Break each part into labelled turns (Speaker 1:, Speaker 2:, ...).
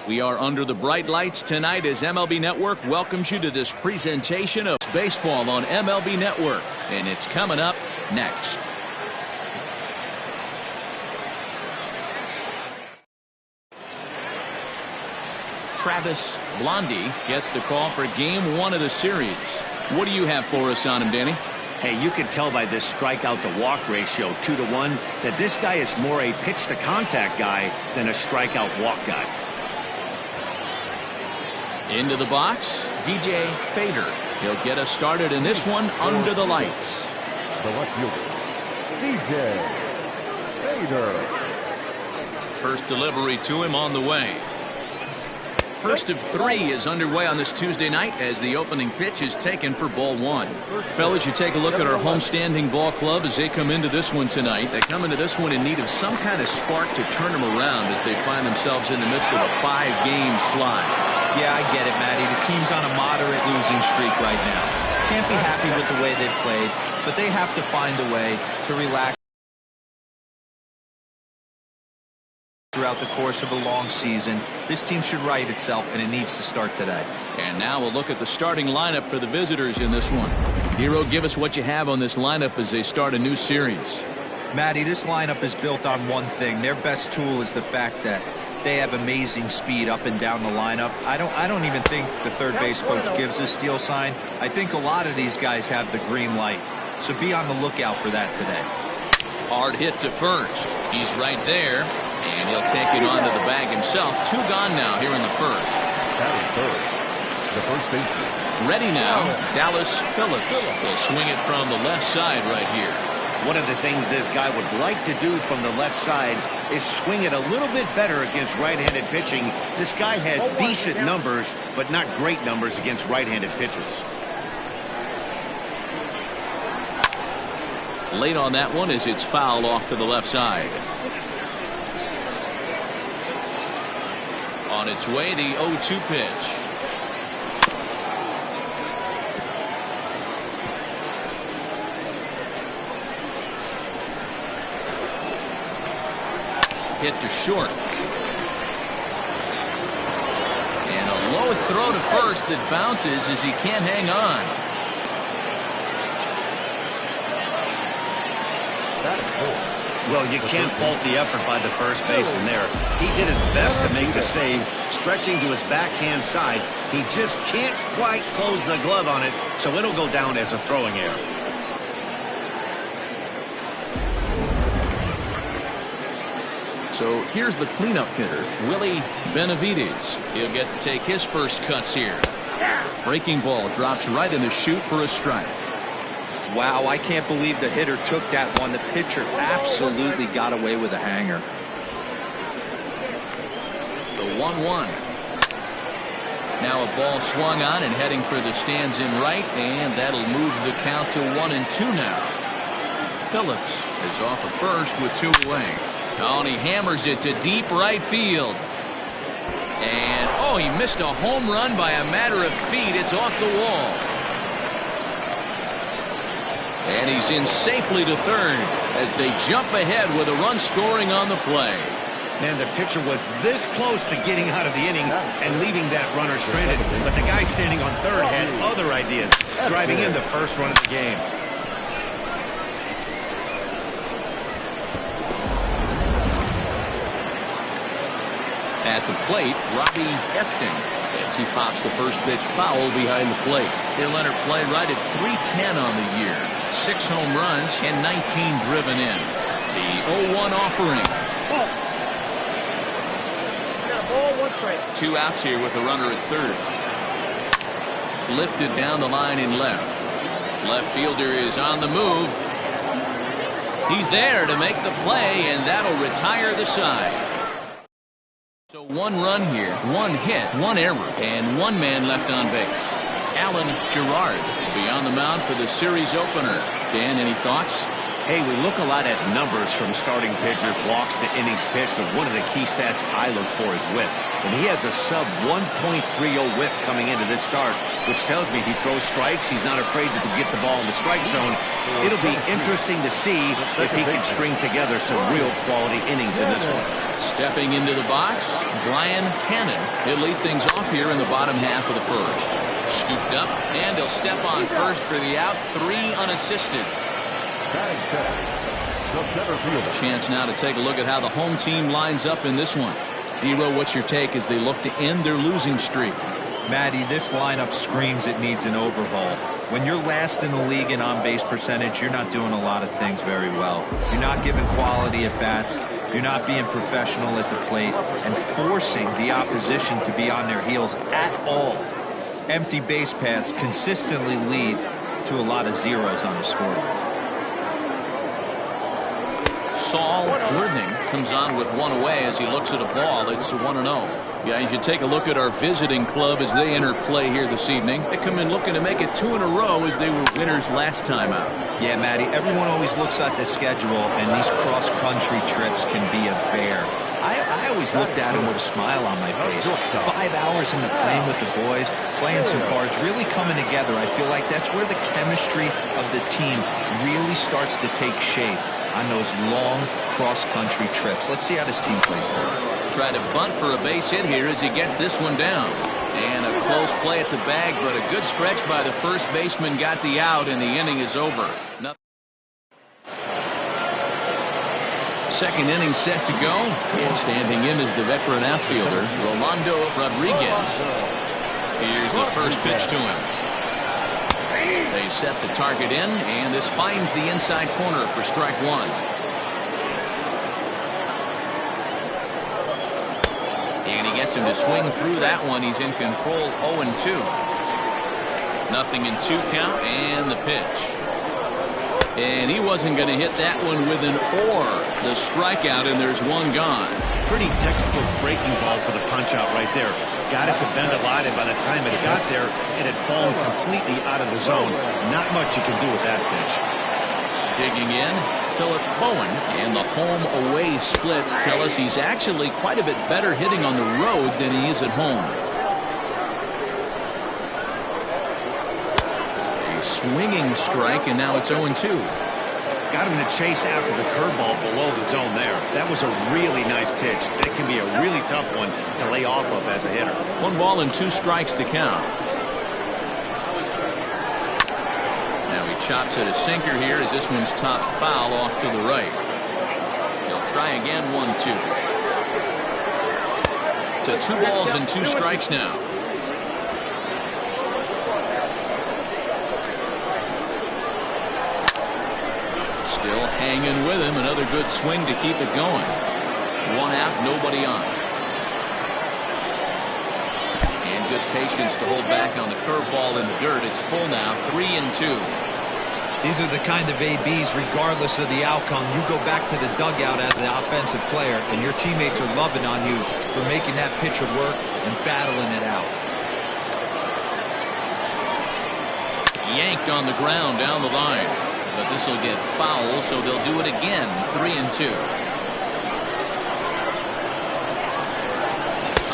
Speaker 1: We are under the bright lights tonight as MLB Network welcomes you to this presentation of baseball on MLB Network. And it's coming up next. Travis Blondie gets the call for game 1 of the series. What do you have for us on him, Danny?
Speaker 2: Hey, you can tell by this strikeout to walk ratio 2-to-1 that this guy is more a pitch to contact guy than a strikeout walk guy.
Speaker 1: Into the box, DJ Fader. He'll get us started in this one under the lights.
Speaker 3: The left fielder, DJ Fader.
Speaker 1: First delivery to him on the way. First of 3 is underway on this Tuesday night as the opening pitch is taken for ball 1. Fellas, you take a look at our homestanding ball club as they come into this one tonight. They come into this one in need of some kind of spark to turn them around as they find themselves in the midst of a 5-game slide.
Speaker 4: Yeah, I get it, Matty. The team's on a moderate losing streak right now. Can't be happy with the way they've played, but they have to find a way to relax throughout the course of a long season. This team should right itself, and it needs to start today.
Speaker 1: And now we'll look at the starting lineup for the visitors in this one. Hero, give us what you have on this lineup as they start a new series.
Speaker 4: Matty, this lineup is built on one thing. Their best tool is the fact that they have amazing speed up and down the lineup. I don't even think the third base coach gives a steal sign. I think a lot of these guys have the green light. So be on the lookout for that today.
Speaker 1: Hard hit to first. He's right there. And he'll take it onto the bag himself. 2 gone now here in the first.
Speaker 3: That is third. The first baseman.
Speaker 1: Ready now, Dallas Phillips. Will swing it from the left side right here.
Speaker 2: One of the things this guy would like to do from the left side is swing it a little bit better against right-handed pitching. This guy has decent numbers, but not great numbers against right-handed pitchers.
Speaker 1: Late on that one as it's fouled off to the left side. On its way, the 0-2 pitch. Hit to short. And a low throw to first that bounces as he can't hang on.
Speaker 3: That is four.
Speaker 2: Well, you can't fault the effort by the first baseman there. He did his best to make the save, stretching to his backhand side. He just can't quite close the glove on it, so it'll go down as a throwing error.
Speaker 1: So here's the cleanup hitter, Willie Benavides. He'll get to take his first cuts here. Breaking ball drops right in the chute for a strike.
Speaker 4: Wow, I can't believe the hitter took that one. The pitcher absolutely got away with a hanger.
Speaker 1: The 1-1. Now a ball swung on and heading for the stands in right, and that'll move the count to 1-2 now. Phillips is off of first with 2 away. Oh, and he hammers it to deep right field. And, oh, he missed a home run by a matter of feet. It's off the wall. And he's in safely to third as they jump ahead with a run scoring on the play.
Speaker 2: Man, the pitcher was this close to getting out of the inning and leaving that runner stranded. But the guy standing on third had other ideas, driving in the first run of the game.
Speaker 1: At the plate, Robbie Efton as he pops the first pitch foul behind the plate. He'll enter play right at .310 on the year. 6 home runs and 19 driven in. The 0-1 offering. 2 outs here with a runner at third. Lifted down the line in left. Left fielder is on the move. He's there to make the play, and that'll retire the side. So 1 run here, 1 hit, 1 error, and 1 man left on base. Alan Gerard will be on the mound for the series opener. Dan, any thoughts?
Speaker 2: Hey, we look a lot at numbers from starting pitchers, walks to innings pitched, but one of the key stats I look for is whip. And he has a sub 1.30 whip coming into this start, which tells me if he throws strikes, he's not afraid to get the ball in the strike zone. It'll be interesting to see if he can string together some real quality innings in this one.
Speaker 1: Stepping into the box, Brian Cannon. He'll lead things off here in the bottom half of the first. Scooped up, and he'll step on first for the out. 3 unassisted. Chance now to take a look at how the home team lines up in this one. Dero, what's your take as they look to end their losing streak?
Speaker 4: Matty, this lineup screams it needs an overhaul. When you're last in the league in on-base percentage, you're not doing a lot of things very well. You're not giving quality at bats. You're not being professional at the plate and forcing the opposition to be on their heels at all. Empty base paths consistently lead to a lot of zeros on the scoreboard.
Speaker 1: Saul Worthing comes on with one away as he looks at a ball. It's 1-0. Guys, you take a look at our visiting club as they enter play here this evening. They come in looking to make it 2 in a row as they were winners last time out.
Speaker 4: Yeah, Matty, everyone always looks at the schedule, and these cross-country trips can be a bear. I always looked at him with a smile on my face. 5 hours into playing with the boys, playing some cards, really coming together. I feel like that's where the chemistry of the team really starts to take shape on those long cross-country trips. Let's see how this team plays through.
Speaker 1: Try to bunt for a base hit here as he gets this one down. And a close play at the bag, but a good stretch by the first baseman got the out, and the inning is over. Second inning set to go, and standing in is the veteran outfielder, Rolando Rodriguez. Here's the first pitch to him. They set the target in, and this finds the inside corner for strike 1. And he gets him to swing through that one. He's in control. 0-2. Nothing in 2 count, and the pitch. And he wasn't going to hit that one with an or. The strikeout, and there's one gone.
Speaker 2: Pretty textbook breaking ball for the punch out right there. Got it to bend a lot, and by the time it got there, it had fallen completely out of the zone. Not much you can do with that pitch.
Speaker 1: Digging in, Philip Bowen, and the home-away splits tell us he's actually quite a bit better hitting on the road than he is at home. A swinging strike, and now it's 0-2.
Speaker 2: Got him to chase after the curveball below the zone there. That was a really nice pitch. It can be a really tough one to lay off of as a hitter.
Speaker 1: 1 ball and 2 strikes to count. Now he chops at a sinker here as this one's top foul off to the right. He'll try again. 1-2. To 2 balls and 2 strikes now. Still hanging with him. Another good swing to keep it going. 1 out, nobody on. And good patience to hold back on the curveball in the dirt. It's full now. 3-2.
Speaker 4: These are the kind of ABs, regardless of the outcome. You go back to the dugout as an offensive player, and your teammates are loving on you for making that pitcher work and battling it out.
Speaker 1: Yanked on the ground down the line. But this will get foul, so they'll do it again. 3-2.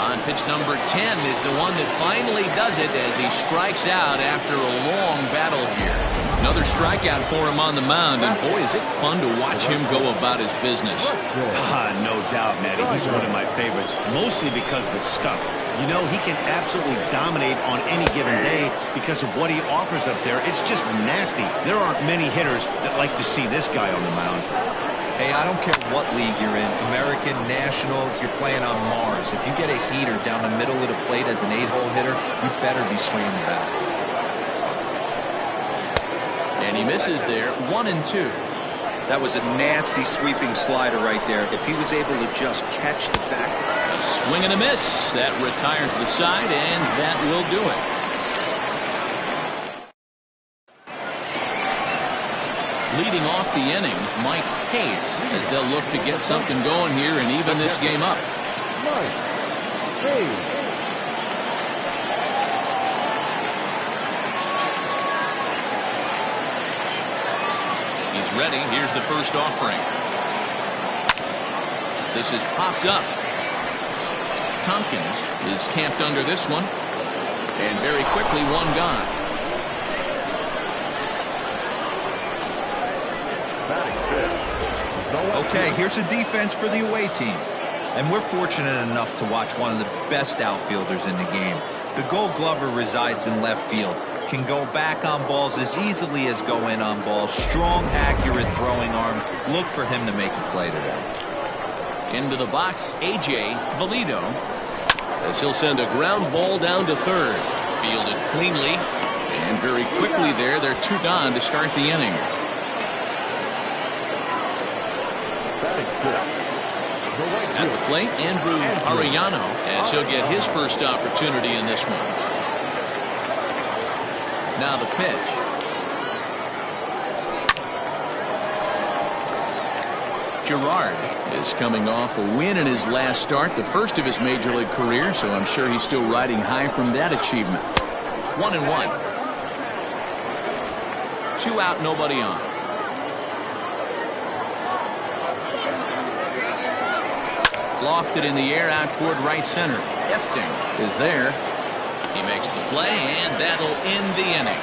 Speaker 1: On pitch number 10 is the one that finally does it as he strikes out after a long battle here. Another strikeout for him on the mound, and boy, is it fun to watch him go about his business.
Speaker 2: No doubt, Matty. He's one of my favorites, mostly because of his stuff. You know, he can absolutely dominate on any given day because of what he offers up there. It's just nasty. There aren't many hitters that like to see this guy on the mound.
Speaker 4: Hey, I don't care what league you're in, American, National, you're playing on Mars. If you get a heater down the middle of the plate as an 8-hole hitter, you better be swinging the bat.
Speaker 1: And he misses there. 1-2.
Speaker 4: That was a nasty sweeping slider right there. If he was able to just catch the back.
Speaker 1: Swing and a miss. That retires the side, and that will do it. Leading off the inning, Mike Hayes, as they'll look to get something going here and even this game up.
Speaker 3: Mike Hayes.
Speaker 1: He's ready. Here's the first offering. This is popped up. Tompkins is camped under this one. And very quickly, one gone.
Speaker 4: Okay, here's a defense for the away team. And we're fortunate enough to watch one of the best outfielders in the game. The Gold Glover resides in left field. Can go back on balls as easily as go in on balls. Strong, accurate throwing arm. Look for him to make a play today.
Speaker 1: Into the box, A.J. Valido. As he'll send a ground ball down to third. Fielded cleanly. And very quickly there, they're two gone to start the inning. At the plate, Andrew Arellano, as he'll get his first opportunity in this one. Now the pitch. Gerard is coming off a win in his last start, the first of his major league career, so I'm sure he's still riding high from that achievement. 1-1. 2 out, nobody on. Lofted in the air out toward right center. Efting is there. He makes the play, and that'll end the inning.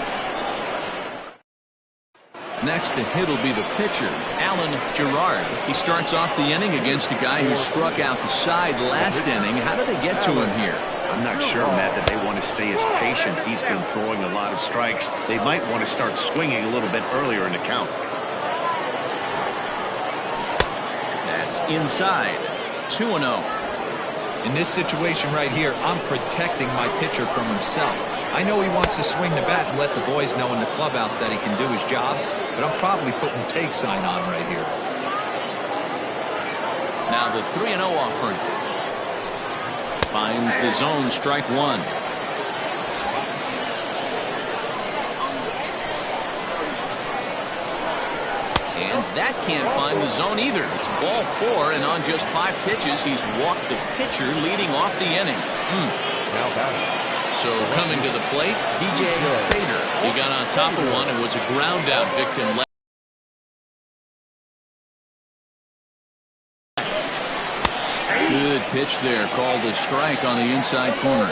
Speaker 1: Next to hit will be the pitcher, Alan Gerard. He starts off the inning against a guy who struck out the side last inning. How did they get to him here?
Speaker 2: I'm not sure, Matt, that they want to stay as patient. He's been throwing a lot of strikes. They might want to start swinging a little bit earlier in the count.
Speaker 1: That's inside. 2-0.
Speaker 4: In this situation right here, I'm protecting my pitcher from himself. I know he wants to swing the bat and let the boys know in the clubhouse that he can do his job, but I'm probably putting the take sign on right here.
Speaker 1: Now the 3-0 offering. Finds the zone, strike one. And that can't find the zone either. It's ball 4, and on just 5 pitches, he's walked the pitcher, leading off the inning. So coming to the plate, DJ Fader. He got on top of one and was a ground out victim. Good pitch there, called a strike on the inside corner.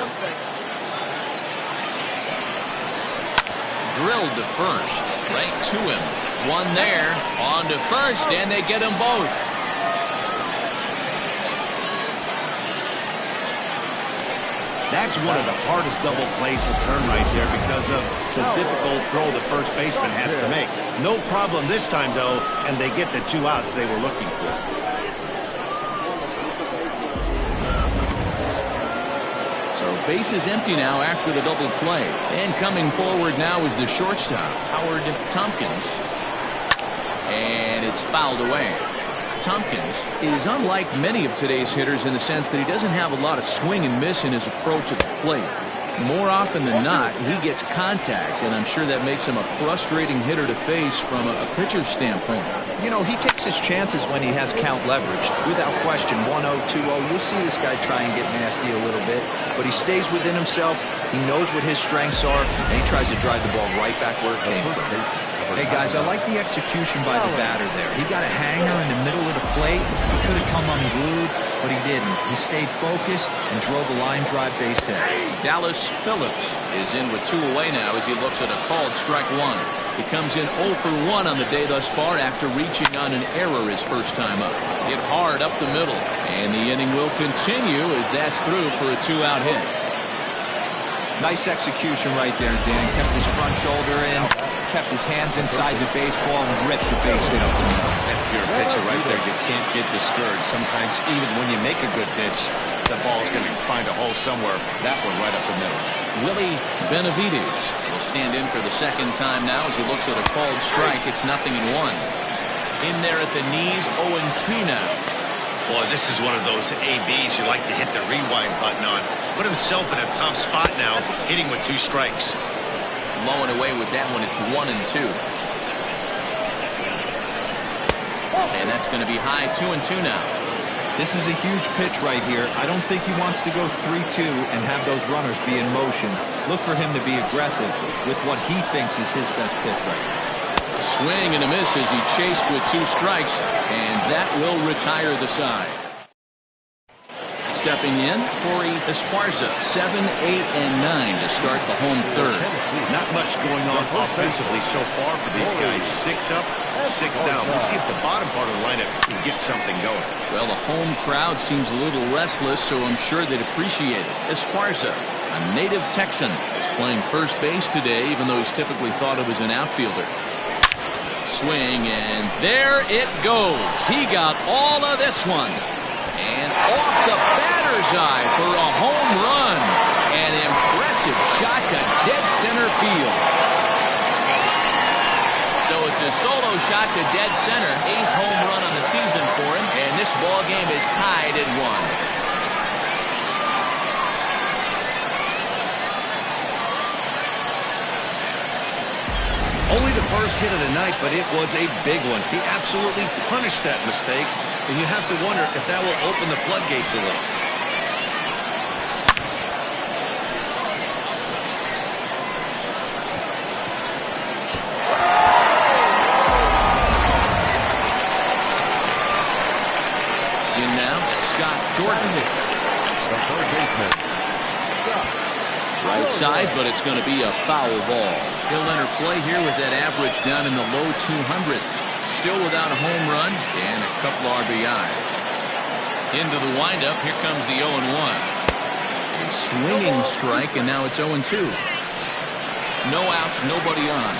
Speaker 1: Drilled to first, right to him. One there, on to first, and they get them both.
Speaker 2: That's one of the hardest double plays to turn right there because of the difficult throw the first baseman has to make. No problem this time, though, and they get the 2 outs they were looking for.
Speaker 1: So base is empty now after the double play. And coming forward now is the shortstop, Howard Tompkins. And it's fouled away. Tompkins is unlike many of today's hitters in the sense that he doesn't have a lot of swing and miss in his approach at the plate. More often than not, he gets contact, and I'm sure that makes him a frustrating hitter to face from a pitcher's standpoint.
Speaker 4: You know, he takes his chances when he has count leverage. Without question, 1-0, 2-0, you'll see this guy try and get nasty a little bit, but he stays within himself. He knows what his strengths are, and he tries to drive the ball right back where it came from. Hey, guys, I like the execution by the batter there. He got a hanger in the middle of the plate. He could have come unglued, but he didn't. He stayed focused and drove a line drive base hit.
Speaker 1: Dallas Phillips is in with 2 away now as he looks at a called strike one. He comes in 0 for 1 on the day thus far after reaching on an error his first time up. Hit hard up the middle, and the inning will continue as that's through for a 2-out hit.
Speaker 4: Nice execution right there, Dan. Kept his front shoulder in, kept his hands inside the baseball, and ripped the base hit up the middle.
Speaker 2: If you're a pitcher right there, you can't get discouraged. Sometimes even when you make a good pitch, the ball's going to find a hole somewhere. That one right up the middle.
Speaker 1: Willie Benavides will stand in for the second time now as he looks at a called strike. It's 0-1. In there at the knees, 0-2 now.
Speaker 2: Boy, this is one of those ABs you like to hit the rewind button on. Put himself in a tough spot now, hitting with 2 strikes.
Speaker 1: Low and away with that one, it's 1-2. And that's going to be high, 2-2 now.
Speaker 4: This is a huge pitch right here. I don't think he wants to go 3-2 and have those runners be in motion. Look for him to be aggressive with what he thinks is his best pitch right now.
Speaker 1: Swing and a miss as he chased with 2 strikes, and that will retire the side. Stepping in, Corey Esparza, 7, 8, and 9 to start the home third.
Speaker 2: Not much going on offensively so far for these guys. 6 up, 6 down. We'll see if the bottom part of the lineup can get something going.
Speaker 1: Well, the home crowd seems a little restless, so I'm sure they'd appreciate it. Esparza, a native Texan, is playing first base today, even though he's typically thought of as an outfielder. Swing, and there it goes. He got all of this one. And off the batter's eye for a home run. An impressive shot to dead center field. So it's a solo shot to dead center. 8th home run on the season for him. And this ball game is tied at 1.
Speaker 2: Only the first hit of the night, but it was a big one. He absolutely punished that mistake, and you have to wonder if that will open the floodgates a little.
Speaker 1: In now, Scott Jordan.
Speaker 3: The third baseman.
Speaker 1: Right side, but it's going to be a foul ball. He'll enter play here with that average down in the low 200s. Still without a home run and a couple RBIs. Into the windup, here comes the 0-1. A swinging strike, and now it's 0-2. No outs, nobody on.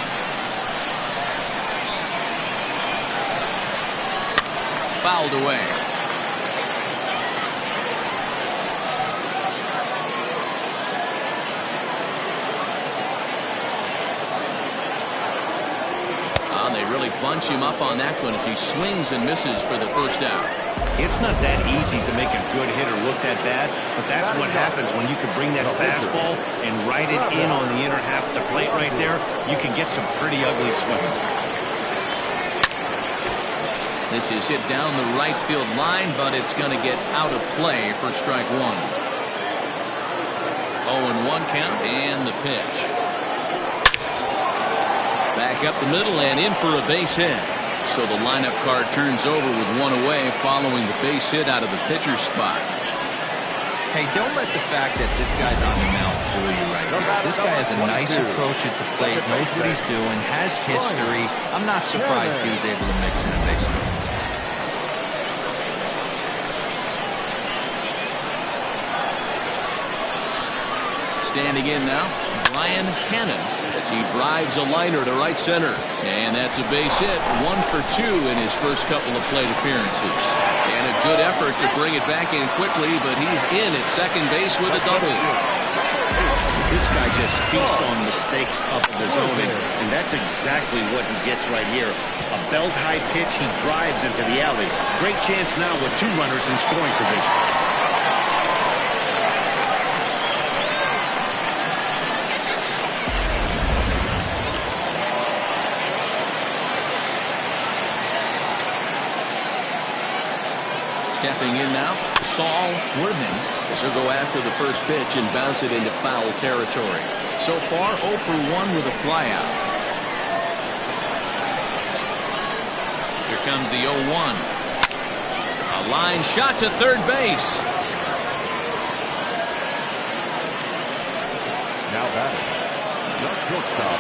Speaker 1: Fouled away. They really bunch him up on that one as he swings and misses for the first out.
Speaker 2: It's not that easy to make a good hitter look that bad, but that's what happens when you can bring that fastball and ride it in on the inner half of the plate right there. You can get some pretty ugly swings.
Speaker 1: This is hit down the right field line, but it's going to get out of play for strike 1. 0-1 count and the pitch. Back up the middle and in for a base hit. So the lineup card turns over with 1 away following the base hit out of the pitcher's spot.
Speaker 4: Hey, don't let the fact that this guy's on the mound fool you right here. This guy has a nice approach at the plate, knows what he's doing, has history. I'm not surprised he was able to mix in a base hit.
Speaker 1: Standing in now, Brian Cannon, as he drives a liner to right center. And that's a base hit, 1 for 2 in his first couple of plate appearances. And a good effort to bring it back in quickly, but he's in at second base with a double.
Speaker 2: This guy just feasts on mistakes up in the zone, and that's exactly what he gets right here. A belt-high pitch, he drives into the alley. Great chance now with 2 runners in scoring position.
Speaker 1: Stepping in now, Saul Worthing, as he'll go after the first pitch and bounce it into foul territory. So far, 0 for 1 with a flyout. Here comes the 0-1. A line shot to third base.
Speaker 3: Now batting. The shortstop.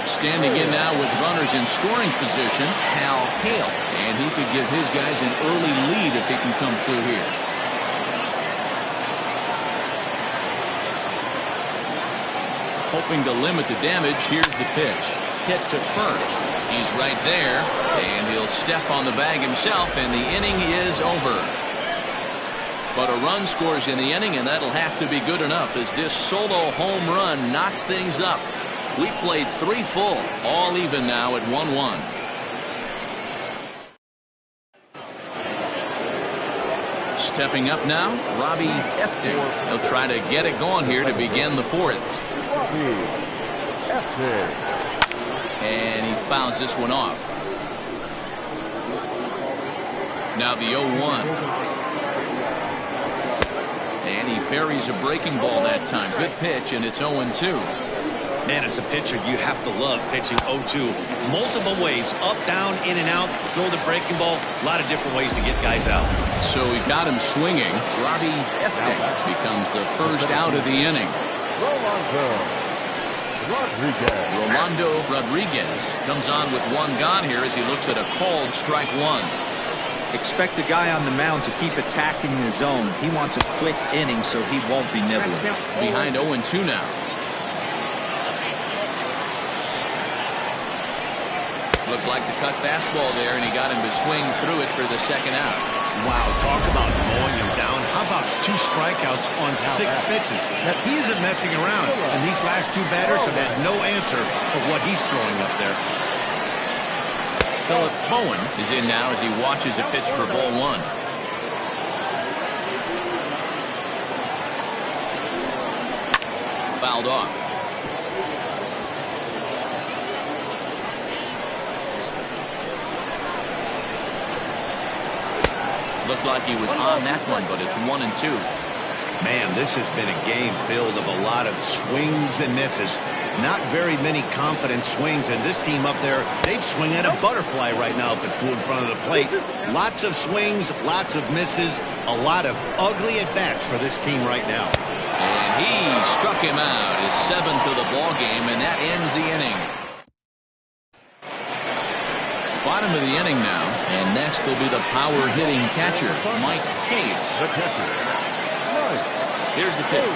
Speaker 1: Standing in now with runners in scoring position, Hal Hale. And he could give his guys an early lead if he can come through here. Hoping to limit the damage, here's the pitch. Hit to first. He's right there, and he'll step on the bag himself, and the inning is over. But a run scores in the inning, and that'll have to be good enough as this solo home run knocks things up. We played 3 full, all even now at 1-1. Stepping up now, Robbie Efting. He'll try to get it going here to begin the 4th. And he fouls this one off. Now the 0-1. And he buries a breaking ball that time. Good pitch, and it's 0-2.
Speaker 2: Man, as a pitcher, you have to love pitching 0-2. Multiple ways, up, down, in and out, throw the breaking ball. A lot of different ways to get guys out.
Speaker 1: So we got him swinging. Robbie Efting becomes the first out of the inning. Rolando Rodriguez comes on with one gone here as he looks at a called strike one.
Speaker 4: Expect the guy on the mound to keep attacking the zone. He wants a quick inning so he won't be nibbling.
Speaker 1: Behind 0-2 now. Looked like the cut fastball there, and he got him to swing through it for the second out.
Speaker 2: Wow, talk about mowing him down. How about 2 strikeouts on 6 pitches? He isn't messing around, and these last 2 batters have had no answer for what he's throwing up there.
Speaker 1: Philip Bowen is in now as he watches a pitch for ball 1. Fouled off. Looked like he was on that one, but it's 1-2.
Speaker 2: Man, this has been a game filled of a lot of swings and misses. Not very many confident swings, and this team up there, they'd swing at a butterfly right now if it flew in front of the plate. Lots of swings, lots of misses, a lot of ugly at-bats for this team right now.
Speaker 1: And he struck him out, his 7th of the ball game, and that ends the inning. Bottom of the inning now, and next will be the power-hitting catcher, Mike Hayes. Here's the pitch.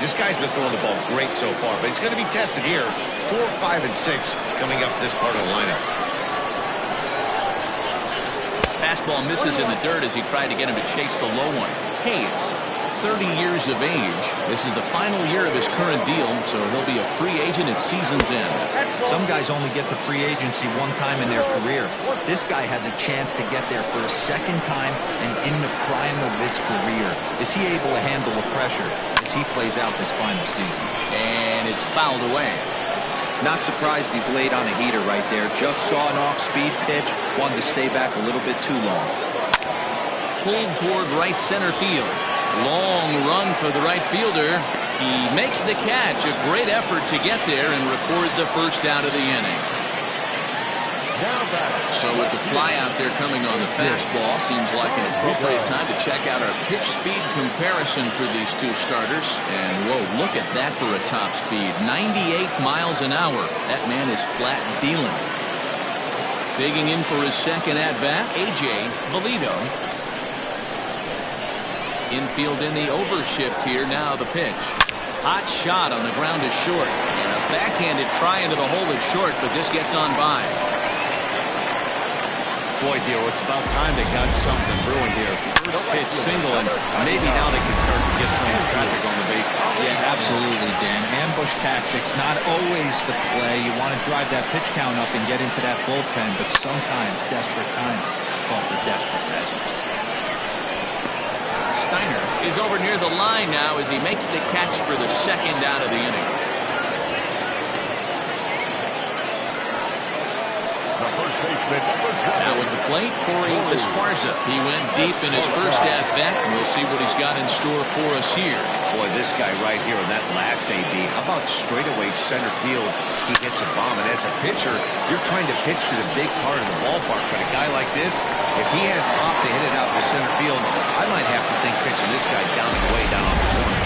Speaker 2: This guy's been throwing the ball great so far, but he's going to be tested here. 4, 5, and 6 coming up this part of the lineup.
Speaker 1: Fastball misses in the dirt as he tried to get him to chase the low one. Hayes, 30 years of age. This is the final year of his current deal, so he'll be a free agent at season's end.
Speaker 4: Some guys only get to free agency one time in their career. This guy has a chance to get there for a second time and in the prime of his career. Is he able to handle the pressure as he plays out this final season?
Speaker 1: And it's fouled away.
Speaker 4: Not surprised he's laid on a heater right there. Just saw an off-speed pitch, wanted to stay back a little bit too long.
Speaker 1: Pulled toward right center field. Long run for the right fielder. He makes the catch. A great effort to get there and record the first out of the inning. So with the fly out there coming on the fastball, seems like an appropriate time to check out our pitch speed comparison for these two starters. And whoa, look at that for a top speed. 98 miles an hour. That man is flat dealing. Digging in for his second at-bat, A.J. Valido. Infield in the overshift here. Now the pitch. Hot shot on the ground is short. And a backhanded try into the hole that's short, but this gets on by.
Speaker 2: Boy, Dio, it's about time they got something brewing here. First pitch single, and maybe now they can start to get some traffic on the bases.
Speaker 4: Yeah, absolutely, Dan. Ambush tactics, not always the play. You want to drive that pitch count up and get into that bullpen, but sometimes desperate times call for desperate measures.
Speaker 1: Steiner is over near the line now as he makes the catch for the second out of the inning. Now with the plate, Corey Esparza. He went deep in his first at-bat, and we'll see what he's got in store for us here.
Speaker 2: Boy, this guy right here in that last AB, how about straightaway center field? He hits a bomb, and as a pitcher, you're trying to pitch to the big part of the ballpark. But a guy like this, if he has pop to hit it out to center field, I might have to think pitching this guy down and away down on the corner.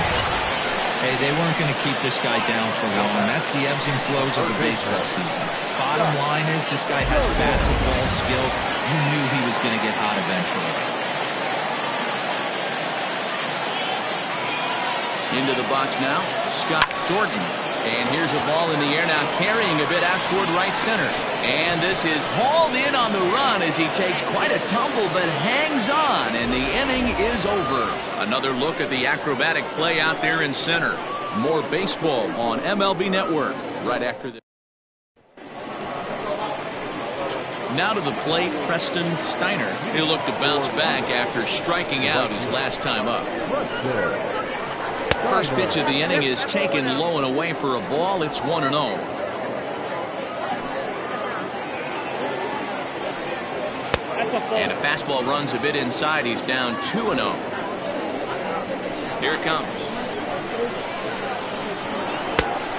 Speaker 4: Hey, they weren't going to keep this guy down for long. That's the ebbs and flows of the baseball season. Bottom line is this guy has bat-to-ball skills. You knew he was going to get hot eventually.
Speaker 1: Into the box now, Scott Jordan. And here's a ball in the air now, carrying a bit out toward right center. And this is hauled in on the run as he takes quite a tumble, but hangs on, and the inning is over. Another look at the acrobatic play out there in center. More baseball on MLB Network right after this. Now to the plate, Preston Steiner. He'll look to bounce back after striking out his last time up. First pitch of the inning is taken low and away for a ball. It's 1-0. And a fastball runs a bit inside. He's down 2-0. Here it comes.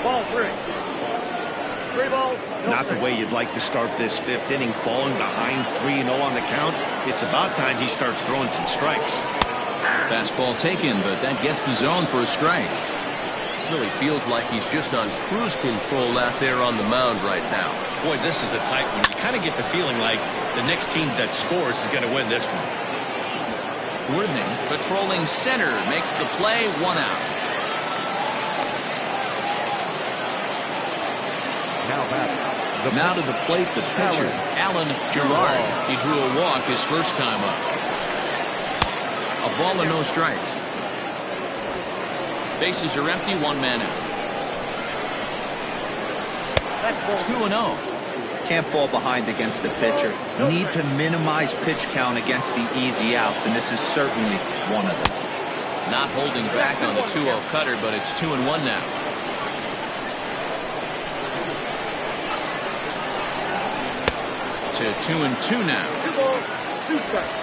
Speaker 5: Ball 3. 3 balls. No
Speaker 2: Not the
Speaker 5: strikes.
Speaker 2: way you'd like to start this 5th inning, falling behind 3-0 on the count. It's about time he starts throwing some strikes.
Speaker 1: Fastball taken, but that gets the zone for a strike.
Speaker 6: Really feels like he's just on cruise control out there on the mound right now.
Speaker 2: Boy, this is the type when you kind of get the feeling like the next team that scores is going to win this one.
Speaker 1: Worthing patrolling center makes the play, 1 out. Now to the plate, the pitcher, Alan Gerard. He drew a walk his first time up. A ball and no strikes. Bases are empty, 1 man out. 2-0.
Speaker 4: Can't fall behind against the pitcher. Need to minimize pitch count against the easy outs, and this is certainly one of them.
Speaker 1: Not holding back on the 2-0 cutter, but it's 2-1 now. To 2-2 now.
Speaker 5: 2 balls. 2 strikes.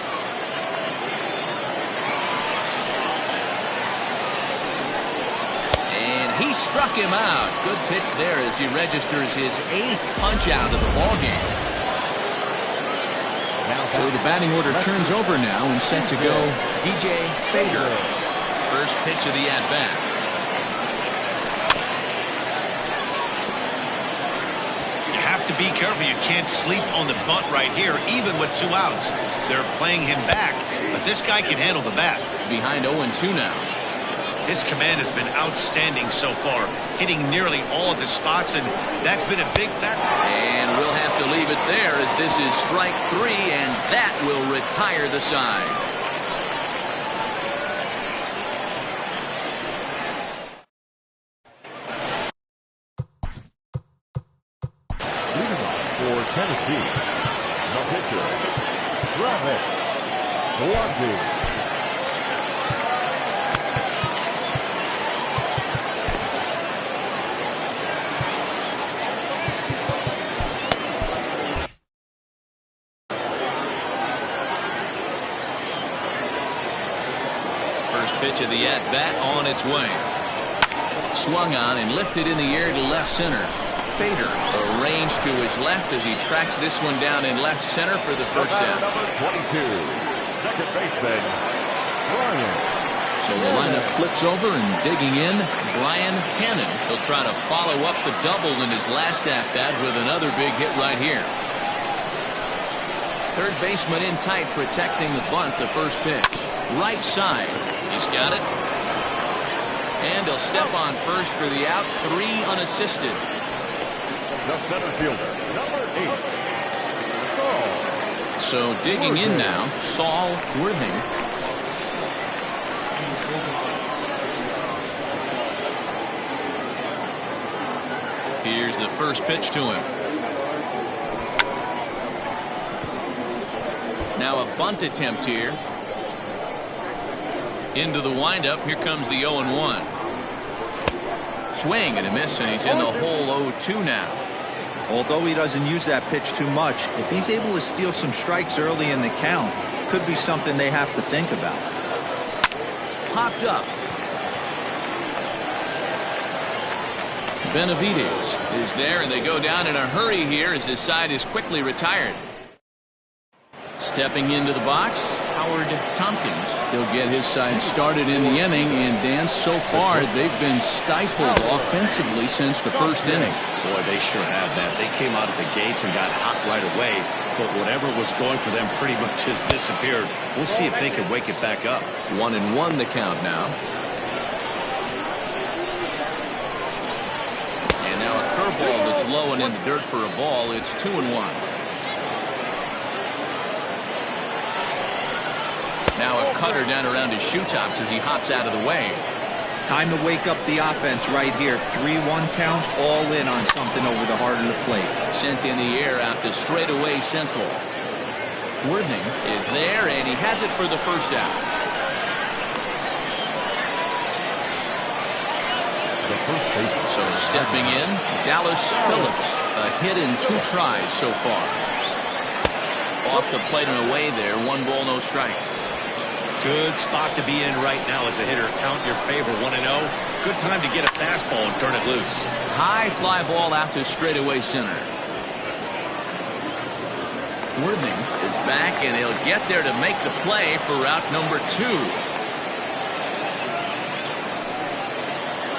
Speaker 1: And he struck him out. Good pitch there as he registers his 8th punch out of the ball game. So the batting order turns over now and set to go DJ Fader. First pitch of the at-bat.
Speaker 2: You have to be careful. You can't sleep on the bunt right here, even with 2 outs. They're playing him back, but this guy can handle the bat.
Speaker 1: Behind 0-2 now.
Speaker 2: His command has been outstanding so far, hitting nearly all of the spots, and that's been a big factor.
Speaker 1: And we'll have to leave it there as this is strike 3, and that will retire the side.
Speaker 3: Leading off for Tennessee, the pitcher, Travis Guardi.
Speaker 1: First pitch of the at-bat on its way. Swung on and lifted in the air to left center. Fader arranged to his left as he tracks this one down in left center for the first down.
Speaker 3: Number 22, second baseman, Brian.
Speaker 1: So the lineup flips over and digging in, Brian Hannon. He'll try to follow up the double in his last at-bat with another big hit right here. Third baseman in tight, protecting the bunt, the first pitch. Right side. He's got it. And he'll step on first for the out, 3 unassisted.
Speaker 3: The center fielder, number 8, Saul.
Speaker 1: So digging in now, Saul Worthing. Here's the first pitch to him. Now a bunt attempt here. Into the windup. Here comes the 0-1. Swing and a miss, and he's in the hole 0-2 now.
Speaker 4: Although he doesn't use that pitch too much, if he's able to steal some strikes early in the count, could be something they have to think about.
Speaker 1: Popped up. Benavides is there, and they go down in a hurry here as his side is quickly retired. Stepping into the box, Howard Tompkins. He'll get his side started in the inning, and Dan, so far they've been stifled offensively since the first inning.
Speaker 2: Boy, they sure have that. They came out of the gates and got hot right away, but whatever was going for them pretty much has disappeared. We'll see if they can wake it back up.
Speaker 1: 1-1 the count now. And now a curveball that's low and in the dirt for a ball. It's 2-1. Now a cutter down around his shoe tops as he hops out of the way.
Speaker 4: Time to wake up the offense right here. 3-1 count, all in on something over the heart of the plate.
Speaker 1: Sent in the air out to straightaway central. Worthing is there, and he has it for the first out. So stepping in, Dallas Phillips. A hit in 2 tries so far. Off the plate and away there. 1 ball, no strikes.
Speaker 2: Good spot to be in right now as a hitter. Count your favor 1-0. Good time to get a fastball and turn it loose.
Speaker 1: High fly ball out to straightaway center. Worthing is back, and he'll get there to make the play for route number 2.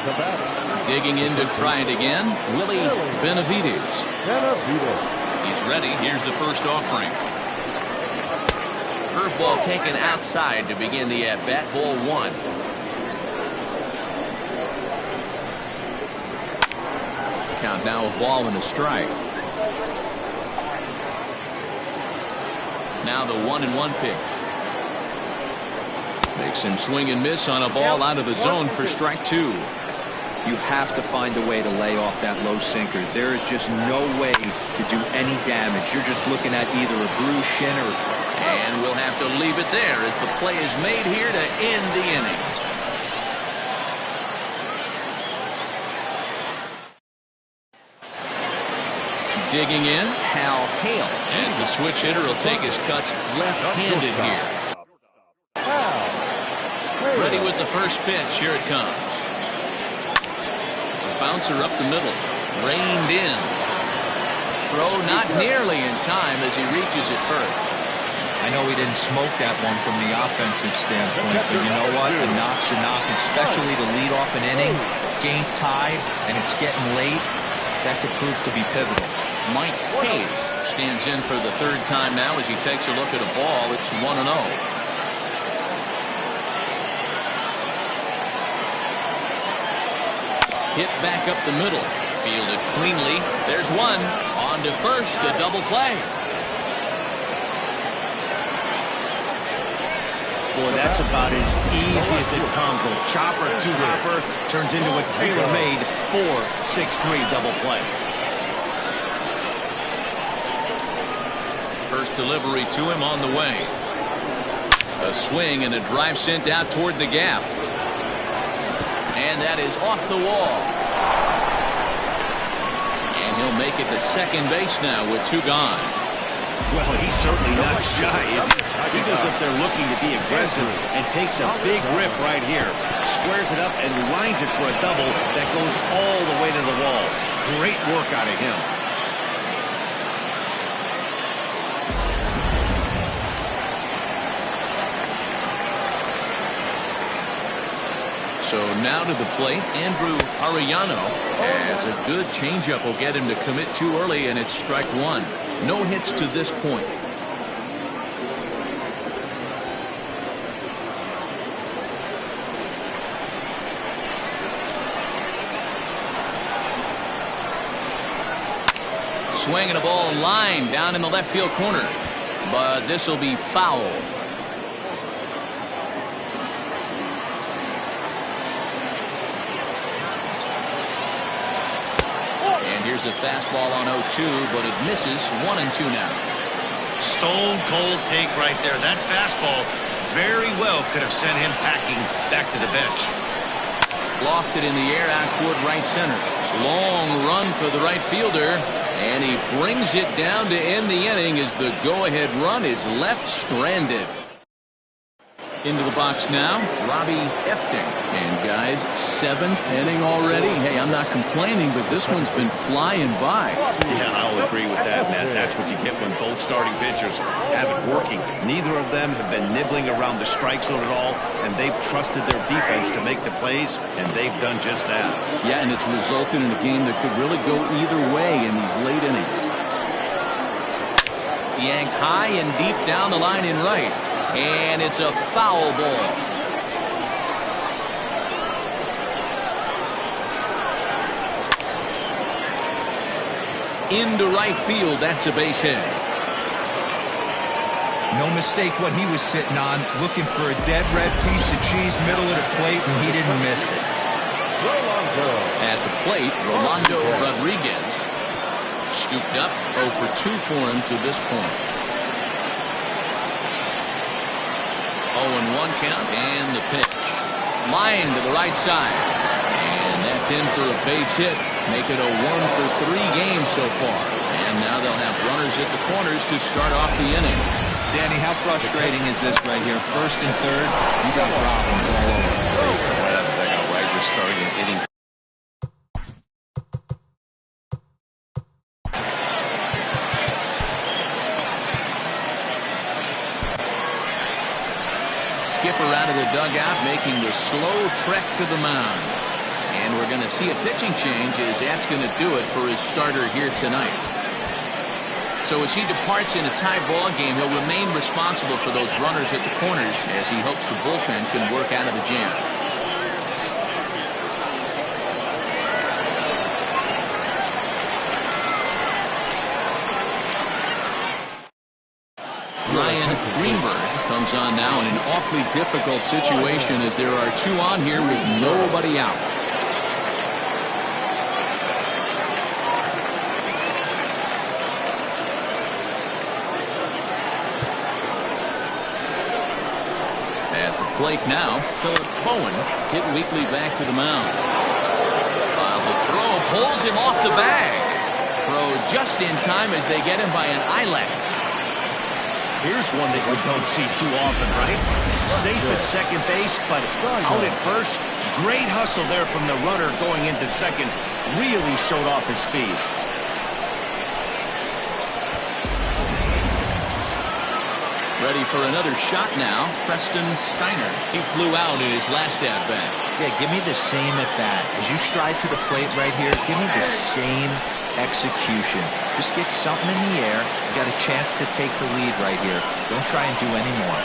Speaker 3: The batter.
Speaker 1: Digging in to try it again, Willie Benavides. He's ready. Here's the first offering. Curveball taken outside to begin the at-bat. Ball 1. Count now a ball and a strike. Now the 1-1 pitch. Makes him swing and miss on a ball out of the zone for strike 2.
Speaker 4: You have to find a way to lay off that low sinker. There is just no way to do any damage. You're just looking at either a bruised shin or...
Speaker 1: And we'll have to leave it there as the play is made here to end the inning. Digging in, Hal Hale, as the switch hitter will take his cuts left-handed here. Ready with the first pitch. Here it comes. Bouncer up the middle. Reined in. Throw not nearly in time as he reaches it first.
Speaker 4: I know he didn't smoke that one from the offensive standpoint, but you know what? A knock's a knock, especially to lead off an inning. Game tied, and it's getting late. That could prove to be pivotal.
Speaker 1: Mike Hayes stands in for the third time now as he takes a look at a ball. It's 1-0. Hit back up the middle. Fielded cleanly. There's one. On to first. A double play.
Speaker 2: Boy, that's about as easy as it comes. A chopper to hopper turns into a tailor-made 4-6-3 double play.
Speaker 1: First delivery to him on the way. A swing and a drive sent out toward the gap. And that is off the wall. And he'll make it to second base now with 2 gone.
Speaker 2: Well, he's certainly not shy, is he? He goes up there looking to be aggressive and takes a big rip right here. Squares it up and lines it for a double that goes all the way to the wall. Great work out of him.
Speaker 1: So now to the plate, Andrew Arellano, as a good changeup will get him to commit too early, and it's strike 1. No hits to this point. Swinging a ball line down in the left field corner, but this will be foul. Here's a fastball on 0-2, but it misses. 1-2 now.
Speaker 2: Stone cold take right there. That fastball very well could have sent him packing back to the bench.
Speaker 1: Lofted in the air out toward right center. Long run for the right fielder, and he brings it down to end the inning as the go-ahead run is left stranded. Into the box now, Robbie Efting. And guys, 7th inning already. Hey, I'm not complaining, but this one's been flying by.
Speaker 2: Yeah, I'll agree with that, Matt. That's what you get when both starting pitchers have it working. Neither of them have been nibbling around the strike zone at all, and they've trusted their defense to make the plays, and they've done just that.
Speaker 1: Yeah, and it's resulted in a game that could really go either way in these late innings. Yanked high and deep down the line in right. And it's a foul ball. Into right field. That's a base hit.
Speaker 4: No mistake what he was sitting on, looking for a dead red piece of cheese middle of the plate, and he didn't miss it.
Speaker 1: At the plate, Rolando Rodriguez. Scooped up 0 for 2 for him to this point. 0-1 count, and the pitch. Line to the right side. And that's in for a base hit. Make it a 1 for 3 game so far. And now they'll have runners at the corners to start off the inning.
Speaker 4: Danny, how frustrating is this right here? First and third, you got problems all over.
Speaker 2: Right, we're starting an inning.
Speaker 1: Skipper out of the dugout, making the slow trek to the mound. And we're going to see a pitching change, as that's going to do it for his starter here tonight. So as he departs in a tie ball game, he'll remain responsible for those runners at the corners, as he hopes the bullpen can work out of the jam. Ryan Greenberg comes on now in an awfully difficult situation, as there are two on here with nobody out. At the plate now, Philip Bowen hit weakly back to the mound. The throw pulls him off the bag. Throw just in time as they get him by an eyelash.
Speaker 2: Here's one that you don't see too often, right? Safe at second base, but out at first. Great hustle there from the runner going into second. Really showed off his speed.
Speaker 1: Ready for another shot now, Preston Steiner. He flew out in his last at-bat.
Speaker 4: Yeah, give me the same at-bat. As you stride to the plate right here, give me the same execution. Just get something in the air. You got a chance to take the lead right here. Don't try and do any more.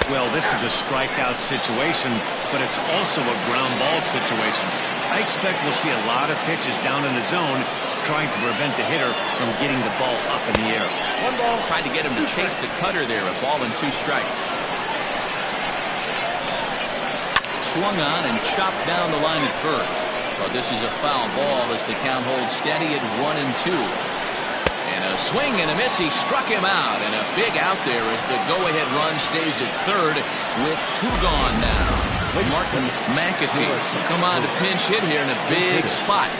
Speaker 2: Well, this is a strikeout situation, but it's also a ground ball situation. I expect we'll see a lot of pitches down in the zone, trying to prevent the hitter from getting the ball up in the air.
Speaker 5: One ball.
Speaker 1: Tried to get him to chase the cutter there, a ball and 2 strikes. Swung on and chopped down the line at first. But this is a foul ball as the count holds steady at 1-2. And a swing and a miss. He struck him out, and a big out there as the go-ahead run stays at third with 2 gone now. Martin McAtee will come on to pinch hit here in a big spot.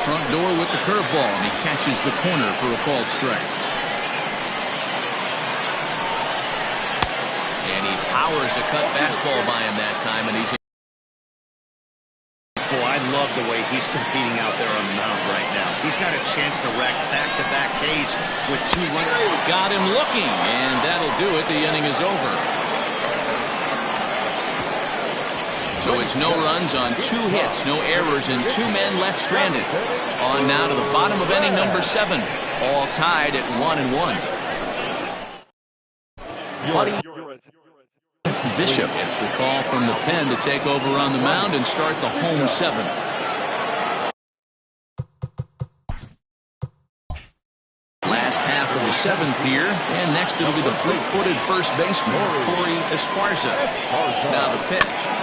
Speaker 1: Front door with the curveball, and he catches the corner for a called strike. And he powers a cut fastball by him that time, and he's in.
Speaker 2: Boy, I love the way he's competing out there on the mound right now. He's got a chance to rack back-to-back Ks with 2 runners.
Speaker 1: Got him looking, and that'll do it. The inning is over. So it's no runs on 2 hits, no errors, and 2 men left stranded. On now to the bottom of inning number 7, all tied at 1-1. Buddy Bishop gets the call from the pen to take over on the mound and start the home 7th. Last half of the 7th here, and next it'll be the fleet-footed first baseman, Corey Esparza. Now the pitch.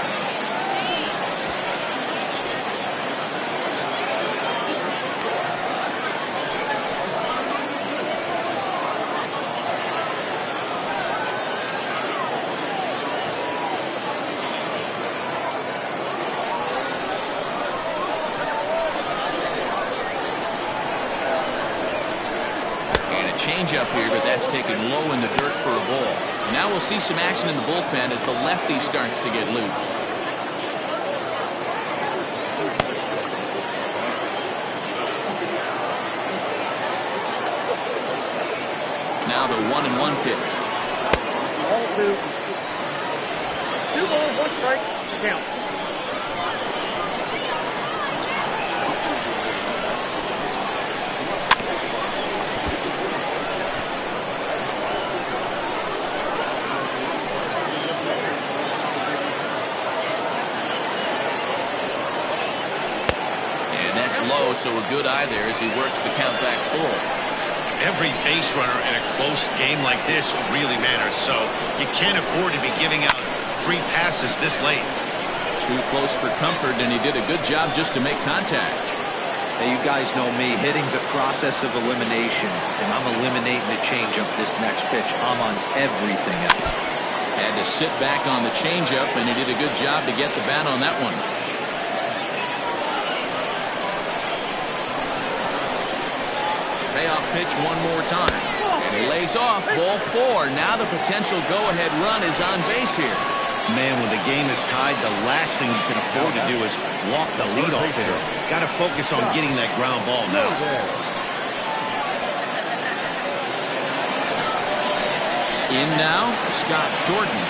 Speaker 1: Change-up here, but that's taken low in the dirt for a ball. Now we'll see some action in the bullpen as the lefty starts to get loose. Now the 1-1 pitch.
Speaker 5: All 2. 2 balls, 1 strike. Count.
Speaker 1: Low, so a good eye there as he works the count back full.
Speaker 2: Every base runner in a close game like this really matters, so you can't afford to be giving out free passes this late.
Speaker 1: Too close for comfort, and he did a good job just to make contact.
Speaker 4: Hey, you guys know me. Hitting's a process of elimination, and I'm eliminating the changeup this next pitch. I'm on everything else.
Speaker 1: Had to sit back on the changeup, and he did a good job to get the bat on that one. pitch one more time. And he lays off, ball 4. Now the potential go-ahead run is on base here.
Speaker 2: Man, when the game is tied, the last thing you can afford to do is walk the leadoff hitter. Got to focus on getting that ground ball now.
Speaker 1: In now, Scott Jordan.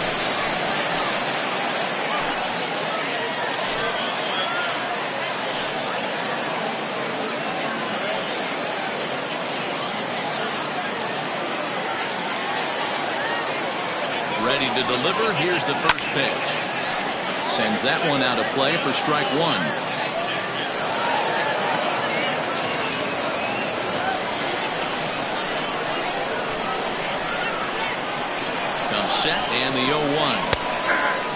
Speaker 1: Ready to deliver. Here's the first pitch. Sends that one out of play for strike 1. Comes set and the 0-1.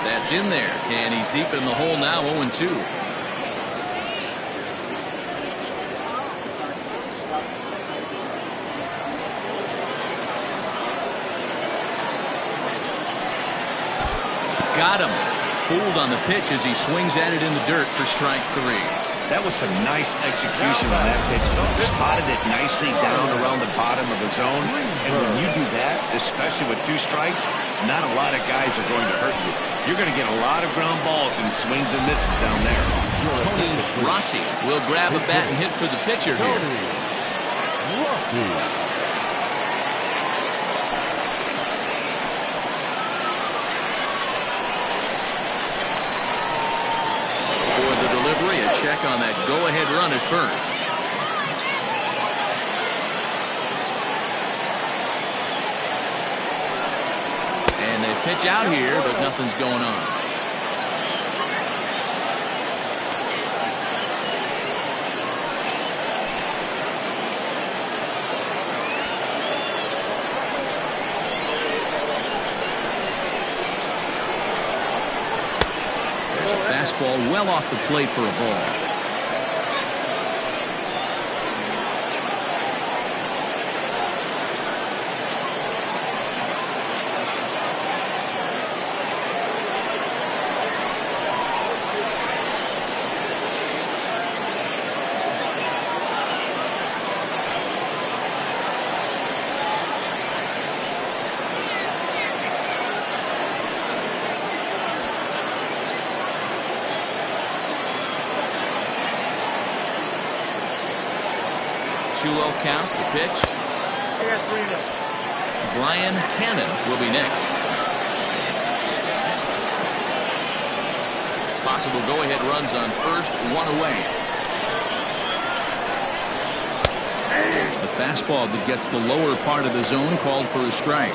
Speaker 1: That's in there, and he's deep in the hole now, 0-2. Got him. Fooled on the pitch as he swings at it in the dirt for strike 3.
Speaker 2: That was some nice execution on that pitch. Spotted it nicely down around the bottom of the zone. And when you do that, especially with 2 strikes, not a lot of guys are going to hurt you. You're going to get a lot of ground balls and swings and misses down there.
Speaker 1: Tony Rossi will grab a bat and hit for the pitcher here. A check on that go-ahead run at first. And they pitch out here, but nothing's going on. Fastball well off the plate for a ball. Count, the pitch. Brian Cannon will be next. Possible go-ahead runs on first, 1 away. There's the fastball that gets the lower part of the zone, called for a strike.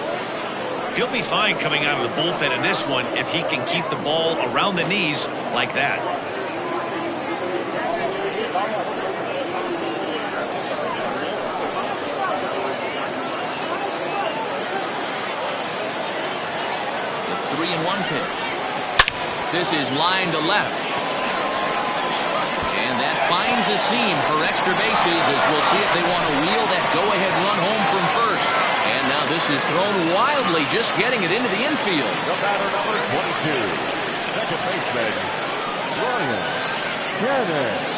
Speaker 2: He'll be fine coming out of the bullpen in this one if he can keep the ball around the knees like that.
Speaker 1: The 3-1 pitch. This is line to left. And that finds a seam for extra bases, as we'll see if they want to wheel that go-ahead run home from first. And now this is thrown wildly, just getting it into the infield.
Speaker 3: The batter, number 22, second baseman, Brian Cannon.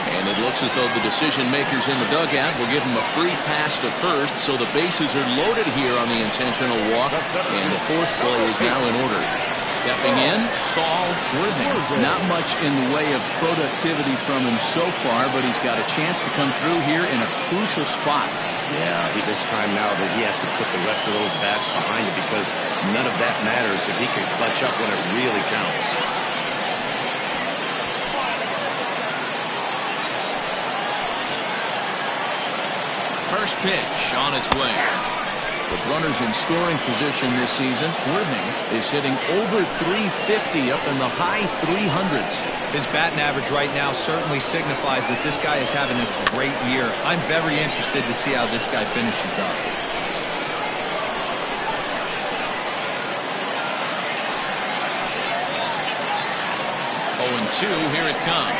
Speaker 1: And it looks as though the decision makers in the dugout will give him a free pass to first, so the bases are loaded here on the intentional walk, and the force play is now in order. Stepping in, Saul Worthing. Not much in the way of productivity from him so far, but he's got a chance to come through here in a crucial spot.
Speaker 2: Yeah, it's time now that he has to put the rest of those bats behind it, because none of that matters if he can clutch up when it really counts.
Speaker 1: First pitch on its way. With runners in scoring position this season, Worthing is hitting over 350 up in the high 300s.
Speaker 4: His batting average right now certainly signifies that this guy is having a great year. I'm very interested to see how this guy finishes up.
Speaker 1: 0-2, here it comes.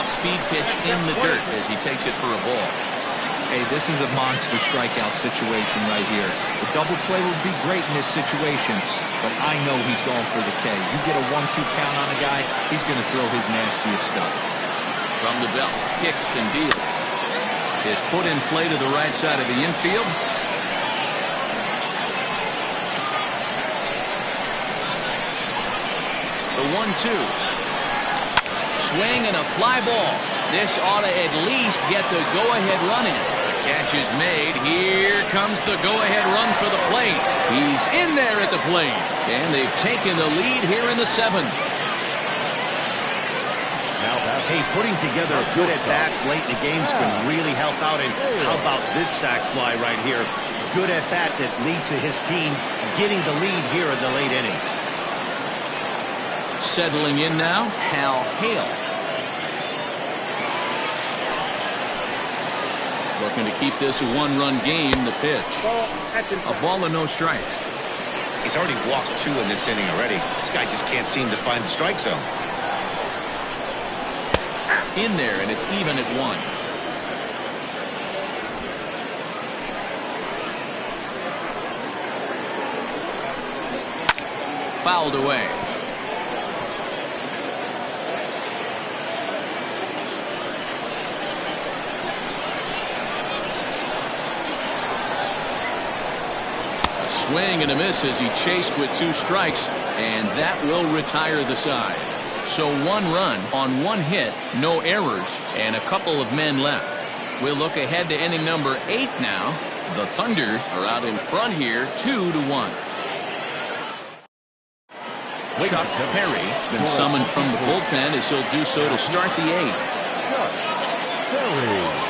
Speaker 1: Off-speed pitch in the dirt as he takes it for a ball.
Speaker 4: Hey, this is a monster strikeout situation right here. The double play would be great in this situation, but I know he's going for the K. You get a 1-2 count on a guy, he's going to throw his nastiest stuff.
Speaker 1: From the belt, kicks and deals. Is put in play to the right side of the infield. The 1-2. Swing and a fly ball. This ought to at least get the go-ahead run in. Catch is made. Here comes the go-ahead run for the plate. He's in there at the plate. And they've taken the lead here in the 7th.
Speaker 2: Hey, putting together good at-bats late in the games can really help out. And how about this sac fly right here? Good at-bat that leads to his team getting the lead here in the late innings.
Speaker 1: Settling in now, Hal Hale. Looking to keep this a one-run game. The pitch. A ball and no strikes.
Speaker 2: He's already walked 2 in this inning already. This guy just can't seem to find the strike zone.
Speaker 1: In there, and it's even at 1. Fouled away. A swing and a miss as he chased with 2 strikes, and that will retire the side. So 1 run on 1 hit, no errors, and a couple of men left. We'll look ahead to inning number 8 now. The Thunder are out in front here, 2-1. Chuck Perry has been summoned from the bullpen as he'll do so to start the 8th.
Speaker 3: Chuck Perry.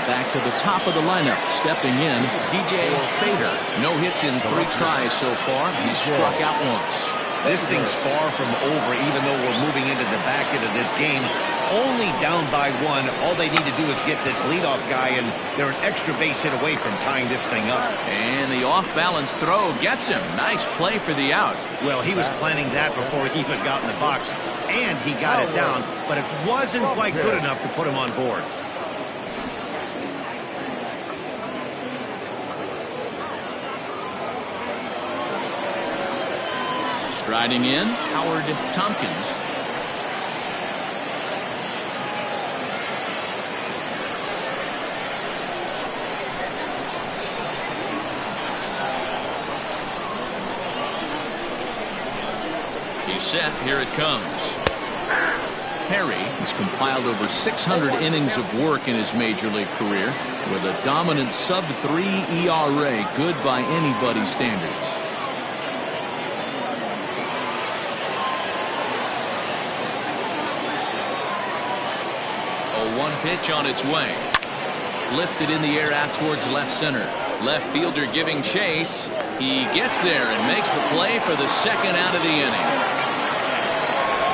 Speaker 1: Back to the top of the lineup, stepping in, DJ Fader. No hits in 3 tries so far. He's struck out once.
Speaker 2: This thing's far from over, even though we're moving into the back end of this game. Only down by 1. All they need to do is get this leadoff guy, and they're an extra base hit away from tying this thing up.
Speaker 1: And the off-balance throw gets him. Nice play for the out.
Speaker 2: Well, he was planning that before he even got in the box, and he got it down, but it wasn't quite good enough to put him on board.
Speaker 1: Striding in, Howard Tompkins. He's set. Here it comes. Perry has compiled over 600 innings of work in his major league career with a dominant sub-3 ERA, good by anybody's standards. One pitch on its way. Lifted in the air out towards left center. Left fielder giving chase. He gets there and makes the play for the 2nd out of the inning.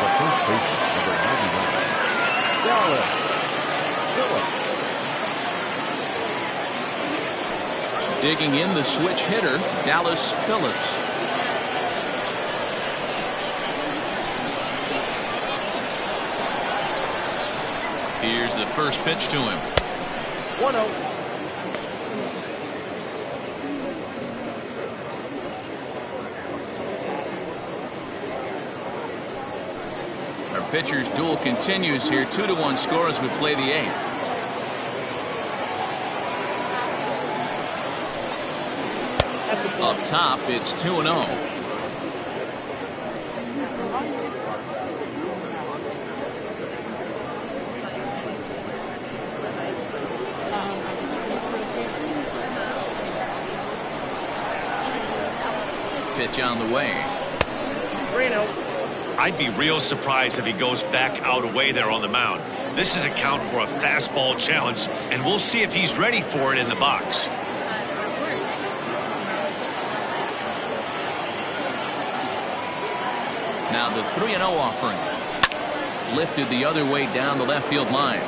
Speaker 3: The first baseman, number 99, Dallas Phillips.
Speaker 1: Digging in the switch hitter, Dallas Phillips. Here's the first pitch to him.
Speaker 5: 1-0.
Speaker 1: Our pitcher's duel continues here. 2-1 score as we play the 8th. Up top, it's 2-0. Pitch on the way.
Speaker 5: 3-0.
Speaker 2: I'd be real surprised if he goes back out away there on the mound. This is a count for a fastball challenge, and we'll see if he's ready for it in the box.
Speaker 1: Now the 3-0 offering. Lifted the other way down the left field line.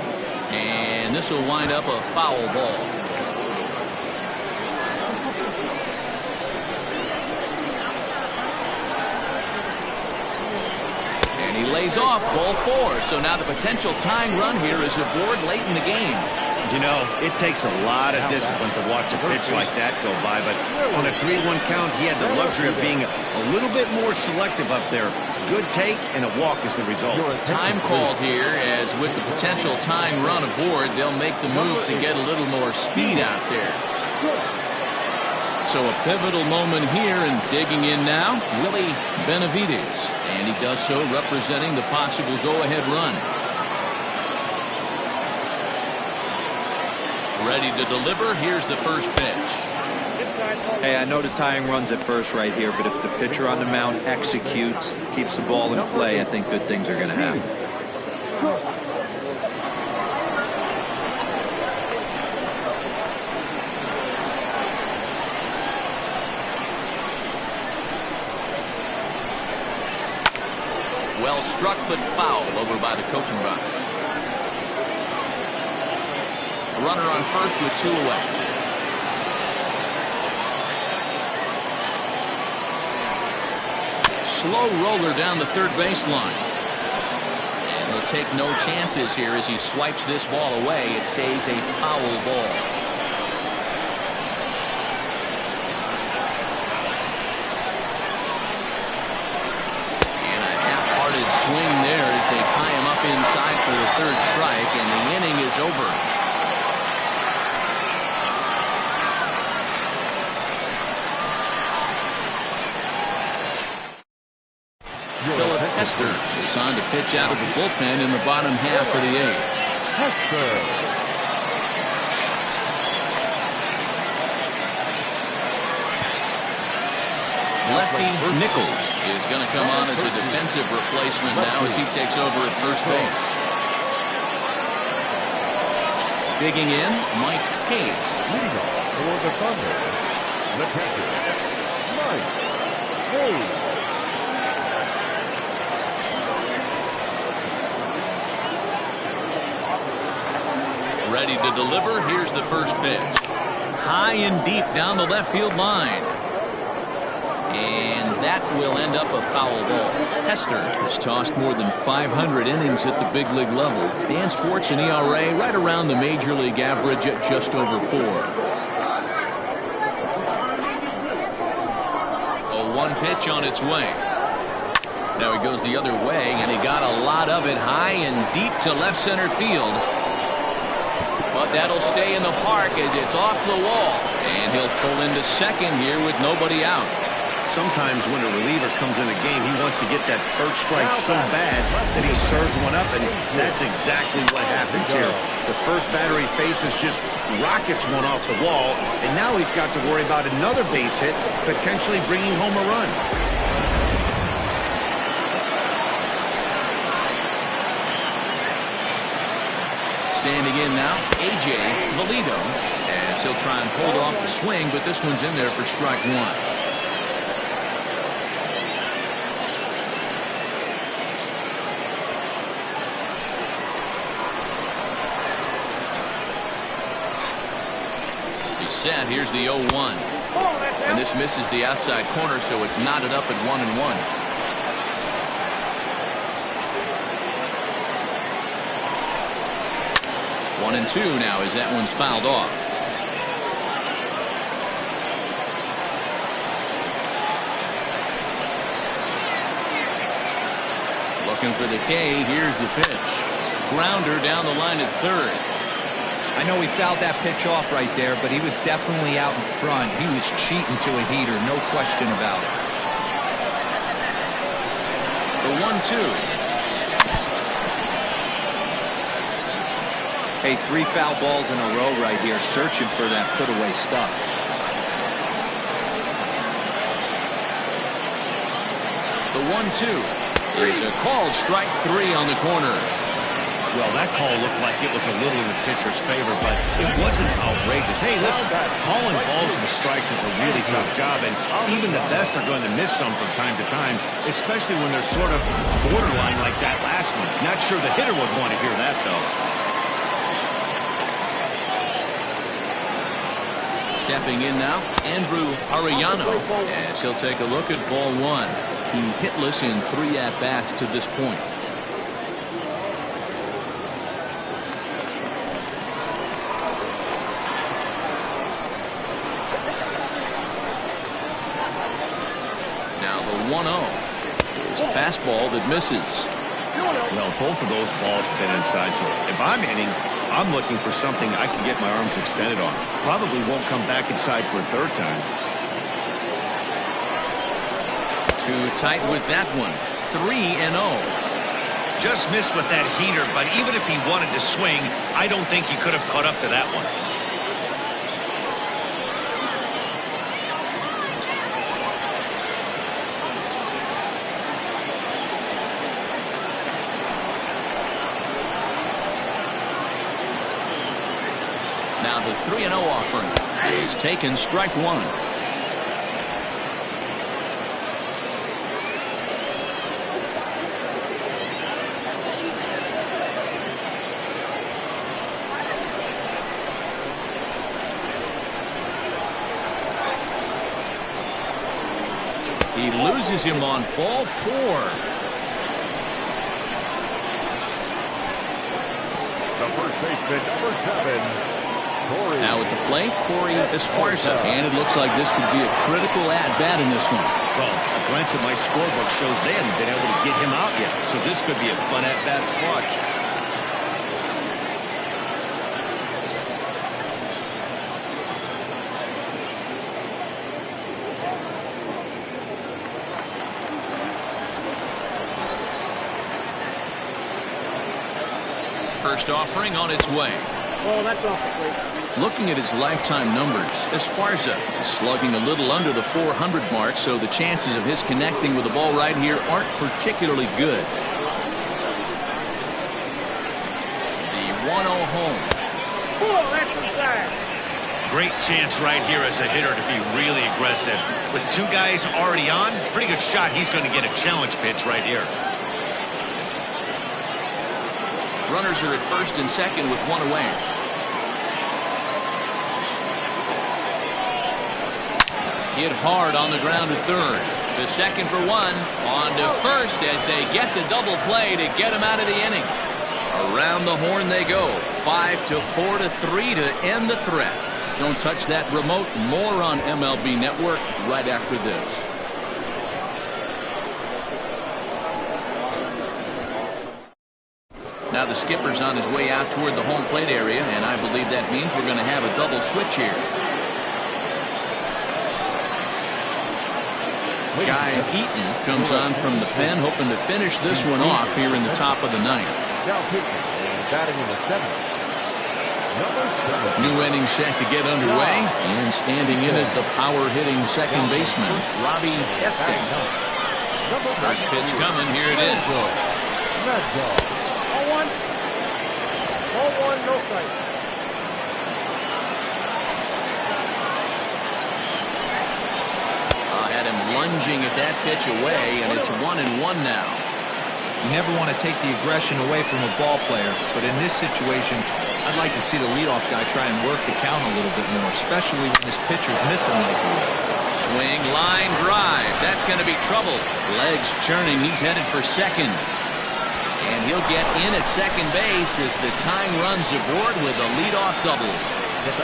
Speaker 1: And this will wind up a foul ball. lays off ball 4. So now the potential tying run here is aboard late in the game.
Speaker 2: You know, it takes a lot of discipline to watch a pitch like that go by, but on a 3-1 count, he had the luxury of being a little bit more selective up there. Good take, and a walk is the result.
Speaker 1: Time called here, as with the potential tying run aboard, they'll make the move to get a little more speed out there. So a pivotal moment here, and digging in now, Willie Benavides. And he does so representing the possible go-ahead run. Ready to deliver. Here's the first pitch.
Speaker 4: Hey, I know the tying run's at first right here, but if the pitcher on the mound executes, keeps the ball in play, I think good things are going to happen.
Speaker 1: Well struck, but foul over by the coaching box. A runner on first with 2 away. Slow roller down the third baseline. And he'll take no chances here as he swipes this ball away. It stays a foul ball. And a half-hearted swing there as they tie him up inside for the third strike, and the inning is over. Hester is on to pitch out of the bullpen in the bottom half of the 8th. Lefty Nichols is going to come on as a defensive replacement now as he takes over at first base. Digging in, Mike Hayes.
Speaker 3: For the Thunder, the catcher, Mike Hayes.
Speaker 1: Ready to deliver. Here's the first pitch. High and deep down the left field line. And that will end up a foul ball. Hester has tossed more than 500 innings at the big league level and sports an ERA right around the major league average at just over 4. A 1 pitch on its way. Now he goes the other way, and he got a lot of it high and deep to left center field. But that'll stay in the park as it's off the wall. And he'll pull into second here with nobody out.
Speaker 2: Sometimes when a reliever comes in a game, he wants to get that first strike so bad that he serves one up, and that's exactly what happens here. The first batter he faces just rockets one off the wall, and now he's got to worry about another base hit, potentially bringing home a run.
Speaker 1: Standing in now, A.J. Valido, as he'll try and hold off the swing, but this one's in there for strike 1. He's set. Here's the 0-1. And this misses the outside corner, so it's knotted up at 1-1. 1-2 now as that one's fouled off. Looking for the K. Here's the pitch. Grounder down the line at third.
Speaker 4: I know he fouled that pitch off right there, but he was definitely out in front. He was cheating to a heater, no question about it.
Speaker 1: The 1-2.
Speaker 4: Hey, 3 foul balls in a row right here, searching for that put-away stuff.
Speaker 1: The 1-2 is a called strike 3 on the corner.
Speaker 2: Well, that call looked like it was a little in the pitcher's favor, but it wasn't outrageous. Hey, listen, calling balls and strikes is a really tough job, and even the best are going to miss some from time to time, especially when they're sort of borderline like that last one. Not sure the hitter would want to hear that, though.
Speaker 1: Stepping in now, Andrew Arellano, as he'll take a look at ball 1. He's hitless in 3 at-bats to this point. The 1-0 is a fastball that misses.
Speaker 2: Well, both of those balls have been inside, so if I'm hitting, I'm looking for something I can get my arms extended on. Probably won't come back inside for a third time.
Speaker 1: Too tight with that one. 3-0.
Speaker 2: Just missed with that heater, but even if he wanted to swing, I don't think he could have caught up to that one.
Speaker 1: Now the 3-0 offering is taken, strike one. He loses him on ball 4.
Speaker 3: The first baseman, number 7, Corey.
Speaker 1: Now at the plate, Corey Esparza. And it looks like this could be a critical at-bat in this one.
Speaker 2: Well, a glance at my scorebook shows they haven't been able to get him out yet, so this could be a fun at-bat to watch.
Speaker 1: First offering on its way.
Speaker 5: Oh, that's off the plate.
Speaker 1: Looking at his lifetime numbers, Esparza is slugging a little under the 400 mark, so the chances of his connecting with the ball right here aren't particularly good. The 1-0 home.
Speaker 5: Oh, that's inside.
Speaker 2: Great chance right here as a hitter to be really aggressive. With two guys already on, pretty good shot. He's going to get a challenge pitch right here.
Speaker 1: Runners are at first and second with one away. Hit hard on the ground to third. The second for one. On to first as they get the double play to get him out of the inning. Around the horn they go. 5-4 to 3 to end the threat. Don't touch that remote. More on MLB Network right after this. Now the skipper's on his way out toward the home plate area, and I believe that means we're going to have a double switch here. Guy Eaton comes on from the pen, hoping to finish this one off here in the top of the ninth.
Speaker 3: Now pitching and batting in the 7th, number 7.
Speaker 1: New inning set to get underway, and standing in is the power-hitting second baseman, Robbie Efting. First pitch coming, here it is.
Speaker 3: Let's go.
Speaker 5: 0-1. 0-1, no strike.
Speaker 1: Had him lunging at that pitch away, and it's 1-1 now.
Speaker 4: You never want to take the aggression away from a ball player, but in this situation, I'd like to see the leadoff guy try and work the count a little bit more, especially when this pitcher's missing like this.
Speaker 1: Swing, line drive. That's going to be trouble. Legs churning. He's headed for second. And he'll get in at second base as the tying runs aboard with a leadoff double.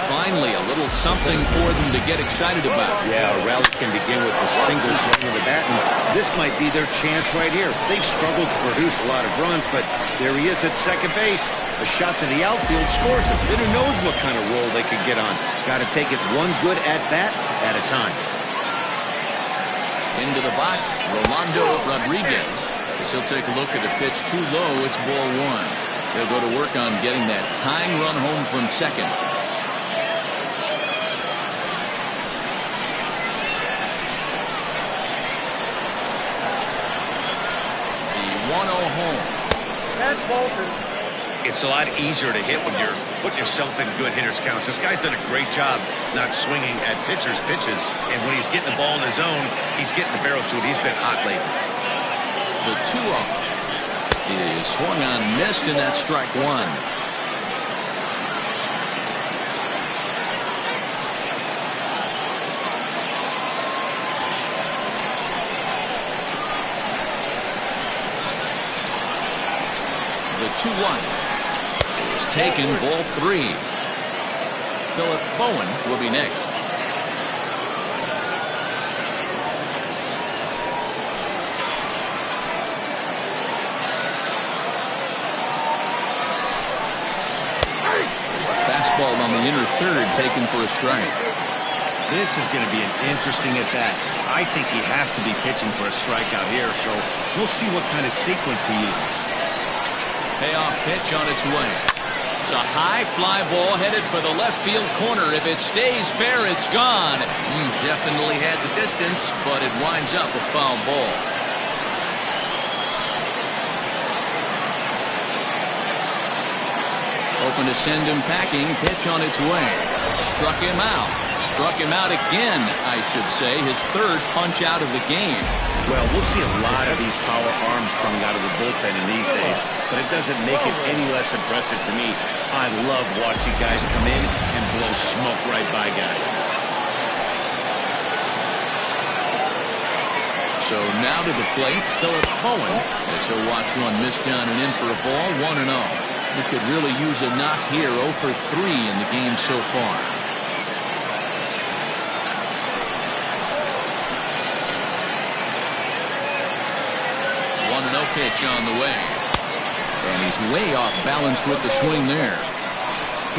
Speaker 1: Finally, a little something for them to get excited about.
Speaker 2: Yeah, a rally can begin with a single swing of the bat, and this might be their chance right here. They've struggled to produce a lot of runs, but there he is at second base. A shot to the outfield scores him. Then who knows what kind of roll they could get on. Got to take it one good at-bat at a time.
Speaker 1: Into the box, Rolando Rodriguez. As he'll take a look at a pitch too low, it's ball 1. They'll go to work on getting that tying run home from second. The 1-0 home.
Speaker 5: That's Bolton.
Speaker 2: It's a lot easier to hit when you're putting yourself in good hitters' counts. This guy's done a great job not swinging at pitchers' pitches, and when he's getting the ball in his zone, he's getting the barrel to it. He's been hot lately.
Speaker 1: The 2-0 is swung on, missed, and that's strike 1. The 2-1 is taken, ball 3. Philip Bowen will be next. fastball on the inner third taken for a strike.
Speaker 2: This is going to be an interesting at bat. I think he has to be pitching for a strikeout here, so we'll see what kind of sequence he uses.
Speaker 1: Payoff pitch on its way. It's a high fly ball headed for the left field corner. If it stays fair, it's gone. Definitely had the distance, but it winds up a foul ball. Open to send him packing. Pitch on its way. Struck him out. Struck him out again, I should say. His third punch out of the game.
Speaker 2: Well, we'll see a lot of these power arms coming out of the bullpen in these days, but it doesn't make it any less impressive to me. I love watching guys come in and blow smoke right by guys.
Speaker 1: So now to the plate, Philip Bowen, as he'll watch one miss down and in for a ball, 1-0. He could really use a knock here, 0 for 3 in the game so far. 1-0 pitch on the way. And he's way off balance with the swing there.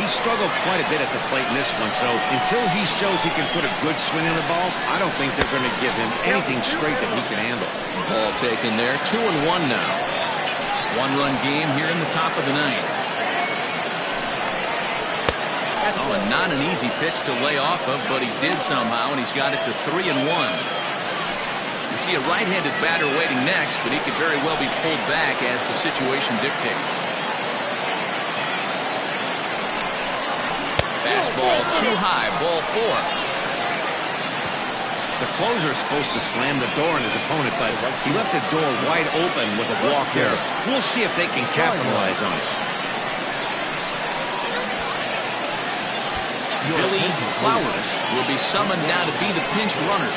Speaker 2: He struggled quite a bit at the plate in this one, so until he shows he can put a good swing on the ball, I don't think they're going to give him anything straight that he can handle.
Speaker 1: Ball taken there, 2-1 now. One-run game here in the top of the ninth. Oh, and not an easy pitch to lay off of, but he did somehow, and he's got it to 3-1. You see a right-handed batter waiting next, but he could very well be pulled back as the situation dictates. Fastball too high, ball 4.
Speaker 2: The closer is supposed to slam the door on his opponent, but he left the door wide open with a walk there. We'll see if they can capitalize on it.
Speaker 1: Billy Flowers will be summoned now to be the pinch runner.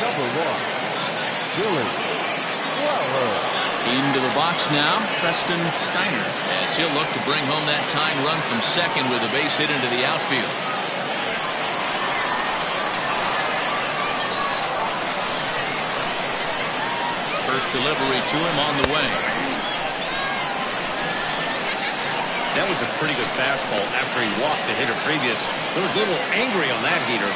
Speaker 3: Number 1. Billy Flowers.
Speaker 1: Into the box now, Preston Steiner, as he'll look to bring home that tying run from second with a base hit into the outfield. First delivery to him on the way.
Speaker 2: That was a pretty good fastball after he walked the hitter previous. He was a little angry on that heater.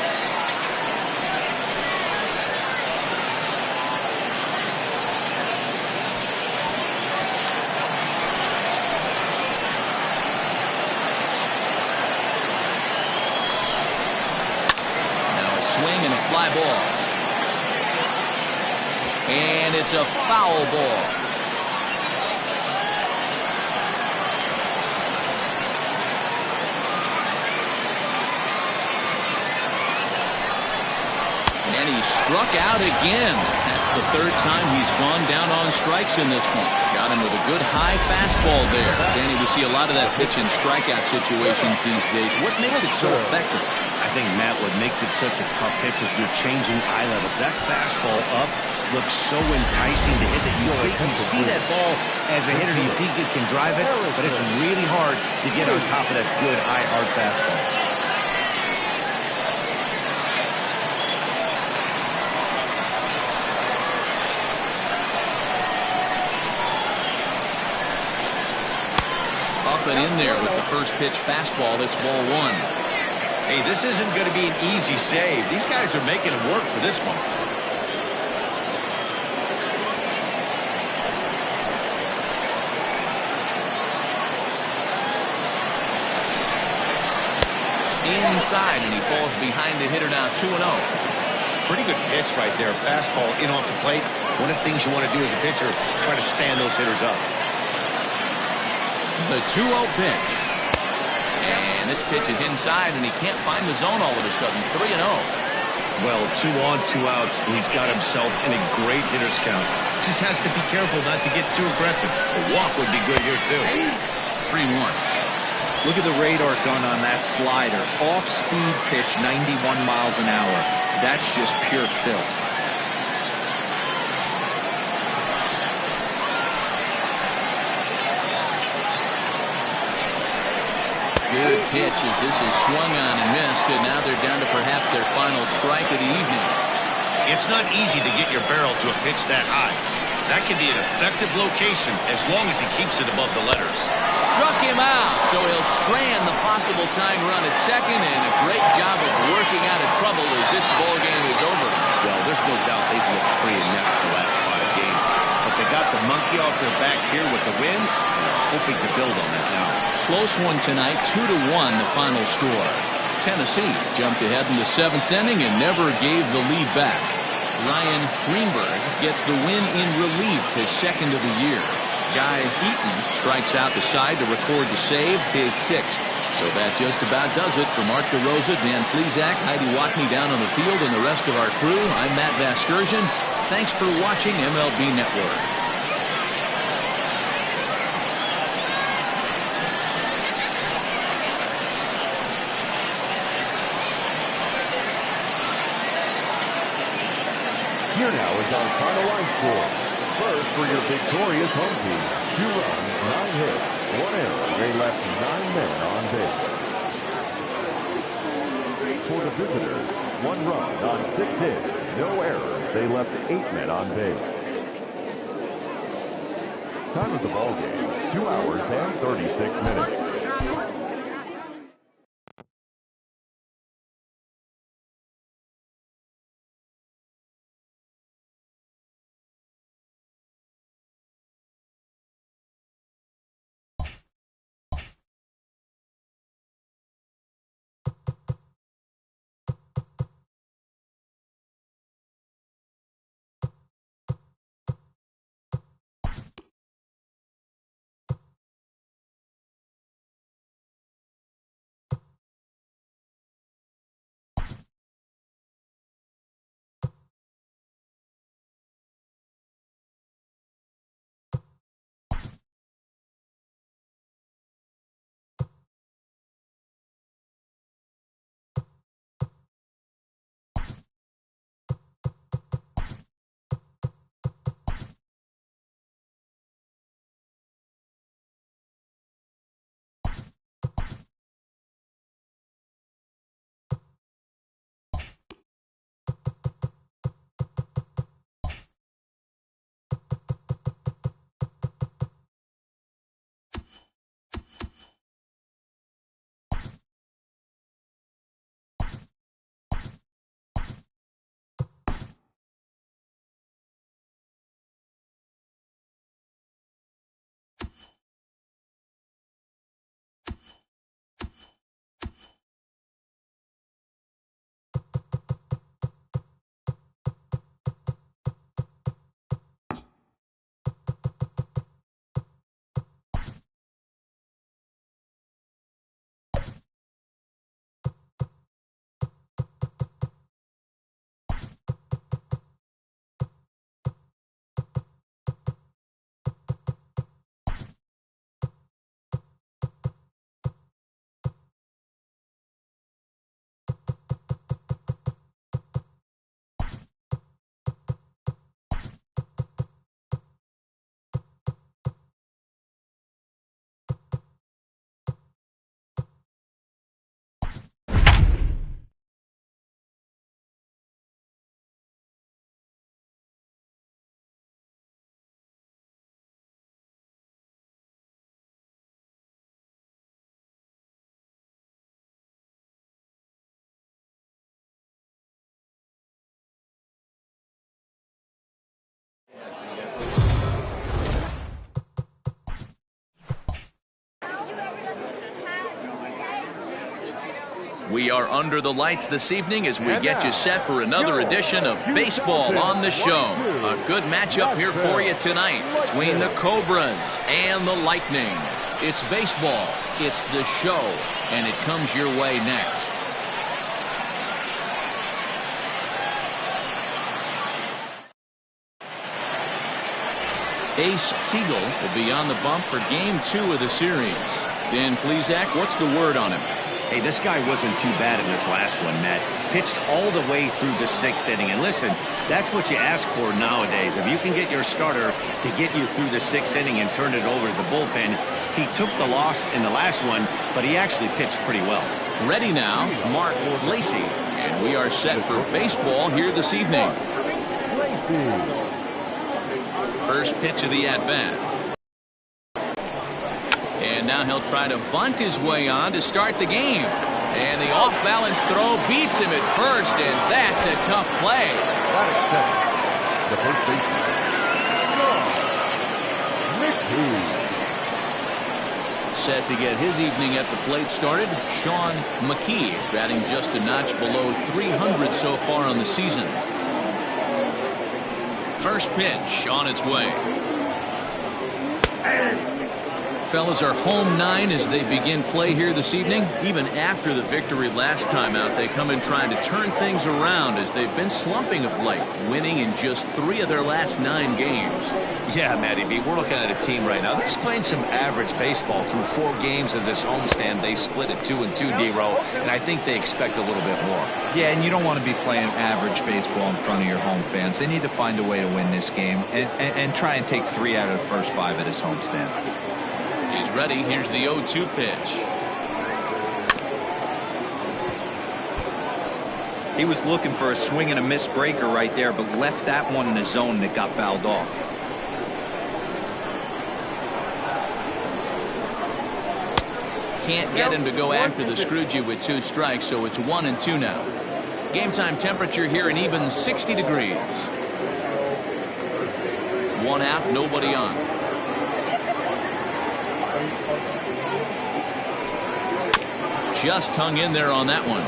Speaker 1: Swing and a fly ball. And it's a foul ball. And he struck out again. That's the third time he's gone down on strikes in this one. Got him with a good high fastball there. Danny, we see a lot of that pitch in strikeout situations these days. What makes it so effective?
Speaker 2: I think, Matt, what makes it such a tough pitch is you're changing eye levels. That fastball up looks so enticing to hit that you see that ball as a hitter, you think you can drive it, but it's really hard to get on top of that good, high, hard fastball.
Speaker 1: Up and in there with the first pitch fastball. It's ball 1.
Speaker 2: Hey, this isn't going to be an easy save. These guys are making it work for this one.
Speaker 1: Inside, and he falls behind the hitter now, 2-0.
Speaker 2: Pretty good pitch right there. Fastball in off the plate. One of the things you want to do as a pitcher, try to stand those hitters up.
Speaker 1: The 2-0 pitch. And this pitch is inside, and he can't find the zone all of a sudden. 3-0.
Speaker 2: Well, 2 on, 2 outs, and he's got himself in a great hitter's count. Just has to be careful not to get too aggressive. A walk would be good here, too.
Speaker 1: 3-1.
Speaker 4: Look at the radar gun on that slider. Off-speed pitch, 91 miles an hour. That's just pure filth.
Speaker 1: Good pitch as this is swung on and missed, and now they're down to perhaps their final strike of the evening.
Speaker 2: It's not easy to get your barrel to a pitch that high. That can be an effective location as long as he keeps it above the letters.
Speaker 1: Struck him out, so he'll strand the possible tying run at second, and a great job of working out of trouble as this ball game is over.
Speaker 2: Well, there's no doubt they've looked pretty inept the last 5 games, but they got the monkey off their back here with the win, and are hoping to build on that now.
Speaker 1: Close one tonight, 2-1 the final score. Tennessee jumped ahead in the 7th inning and never gave the lead back. Ryan Greenberg gets the win in relief, his second of the year. Guy Eaton strikes out the side to record the save, his 6th. So that just about does it for Mark DeRosa, Dan Plesac, Heidi Watney down on the field, and the rest of our crew. I'm Matt Vasgersian. Thanks for watching MLB Network.
Speaker 3: Here now is our final line score. First for your victorious home team. 2 runs, 9 hits, 1 error. They left 9 men on base. For the visitors, 1 run on 6 hits, no errors. They left 8 men on base. Time of the ball game, 2 hours and 36 minutes.
Speaker 1: We are under the lights this evening as we get you set for another edition of Baseball on the Show. A good matchup here for you tonight between the Cobras and the Lightning. It's baseball, it's the show, and it comes your way next. Ace Siegel will be on the bump for Game 2 of the series. Dan Plesac, what's the word on him?
Speaker 2: Hey, this guy wasn't too bad in this last one, Matt. Pitched all the way through the 6th inning. And listen, that's what you ask for nowadays. If you can get your starter to get you through the 6th inning and turn it over to the bullpen, he took the loss in the last one, but he actually pitched pretty well.
Speaker 1: Ready now, Mark Lacey. And we are set for baseball here this evening. First pitch of the at-bat. And now he'll try to bunt his way on to start the game. And the off-balance throw beats him at first, and that's a tough play.
Speaker 3: The first baseman, Mickey.
Speaker 1: Set to get his evening at the plate started, Sean McKee, batting just a notch below 300 so far on the season. First pitch on its way. Fellas are home 9 as they begin play here this evening. Even after the victory last time out, they come in trying to turn things around as they've been slumping of late, winning in just 3 of their last 9 games.
Speaker 2: Yeah, Matty B, we're looking at a team right now. They're just playing some average baseball through 4 games of this homestand. They split at 2-2, D-Row, and I think they expect a little bit more.
Speaker 4: Yeah, and you don't want to be playing average baseball in front of your home fans. They need to find a way to win this game and try and take 3 out of the first 5 at this homestand.
Speaker 1: He's ready. Here's the 0-2 pitch.
Speaker 4: He was looking for a swing and a miss breaker right there, but left that one in the zone that got fouled off.
Speaker 1: Can't get him to go after the Scroogie with 2 strikes, so it's 1-2 now. Game time temperature here an even 60 degrees. 1 out, nobody on. Just hung in there on that one.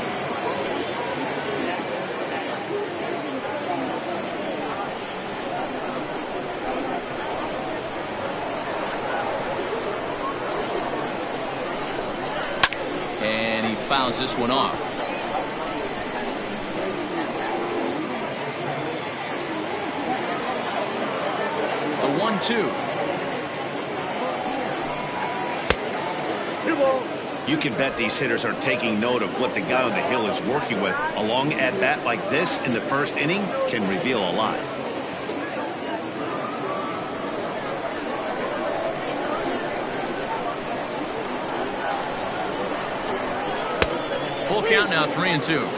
Speaker 1: And he fouls this one off. The 1-2.
Speaker 2: You can bet these hitters are taking note of what the guy on the hill is working with. A long at-bat like this in the first inning can reveal a lot.
Speaker 1: Full count now, 3-2.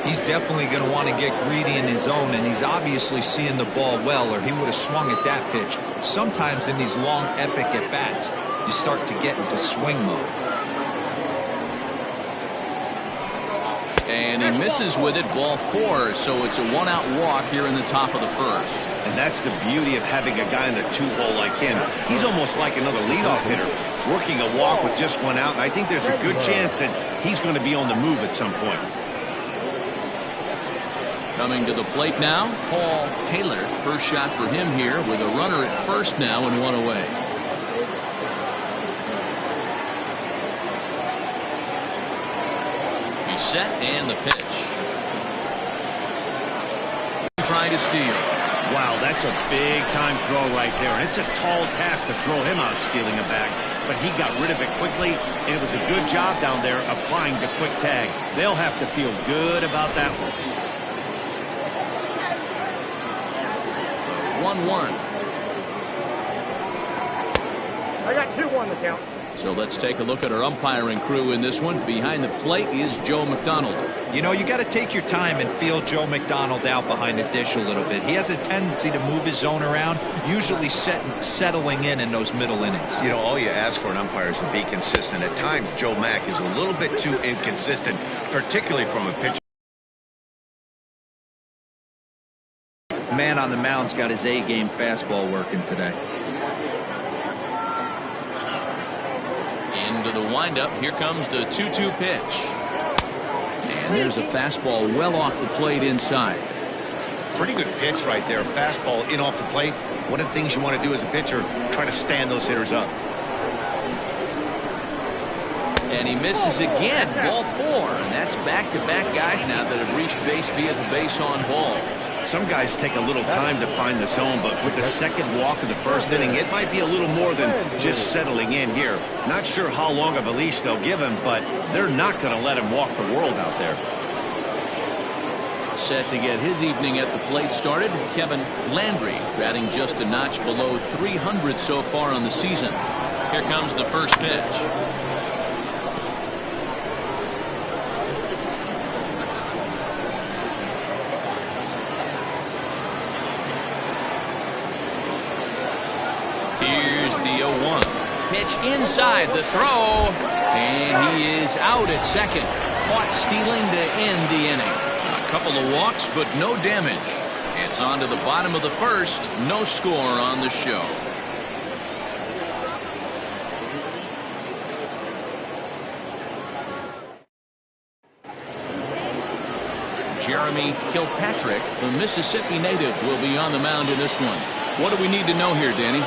Speaker 4: He's definitely going to want to get greedy in his zone, and he's obviously seeing the ball well, or he would have swung at that pitch. Sometimes in these long, epic at-bats, you start to get into swing mode.
Speaker 1: And he misses with it, ball 4, so it's a 1-out walk here in the top of the first.
Speaker 2: And that's the beauty of having a guy in the 2-hole like him. He's almost like another leadoff hitter, working a walk with just 1 out, and I think there's a good chance that he's going to be on the move at some point.
Speaker 1: Coming to the plate now, Paul Taylor. First shot for him here with a runner at first now and 1 away. Set and the pitch. Trying to steal.
Speaker 2: Wow, that's a big time throw right there, and it's a tall task to throw him out stealing a bag, but he got rid of it quickly, and it was a good job down there applying the quick tag. They'll have to feel good about that one.
Speaker 1: 1-1.
Speaker 5: I got 2-1 the count.
Speaker 1: So let's take a look at our umpiring crew in this one. Behind the plate is Joe McDonald.
Speaker 4: You know, you got to take your time and feel Joe McDonald out behind the dish a little bit. He has a tendency to move his zone around, usually settling in those middle innings.
Speaker 2: You know, all you ask for an umpire is to be consistent. At times, Joe Mack is a little bit too inconsistent, particularly from a pitcher.
Speaker 4: Man on the mound's got his A-game fastball working today.
Speaker 1: Into the windup. Here comes the 2-2 pitch. And there's a fastball well off the plate inside.
Speaker 2: Pretty good pitch right there. Fastball in off the plate. One of the things you want to do as a pitcher, try to stand those hitters up.
Speaker 1: And he misses again. Ball 4. And that's back-to-back guys now that have reached base via the base on ball.
Speaker 2: Some guys take a little time to find the zone, but with the second walk of the first inning, it might be a little more than just settling in here. Not sure how long of a leash they'll give him, but they're not going to let him walk the world out there.
Speaker 1: Set to get his evening at the plate started, Kevin Landry, batting just a notch below 300 so far on the season. Here comes the first pitch. 1. Pitch inside the throw, and he is out at second. Caught stealing to end the inning. A couple of walks, but no damage. It's on to the bottom of the first. No score on the show. Jeremy Kilpatrick, the Mississippi native, will be on the mound in this one. What do we need to know here, Danny?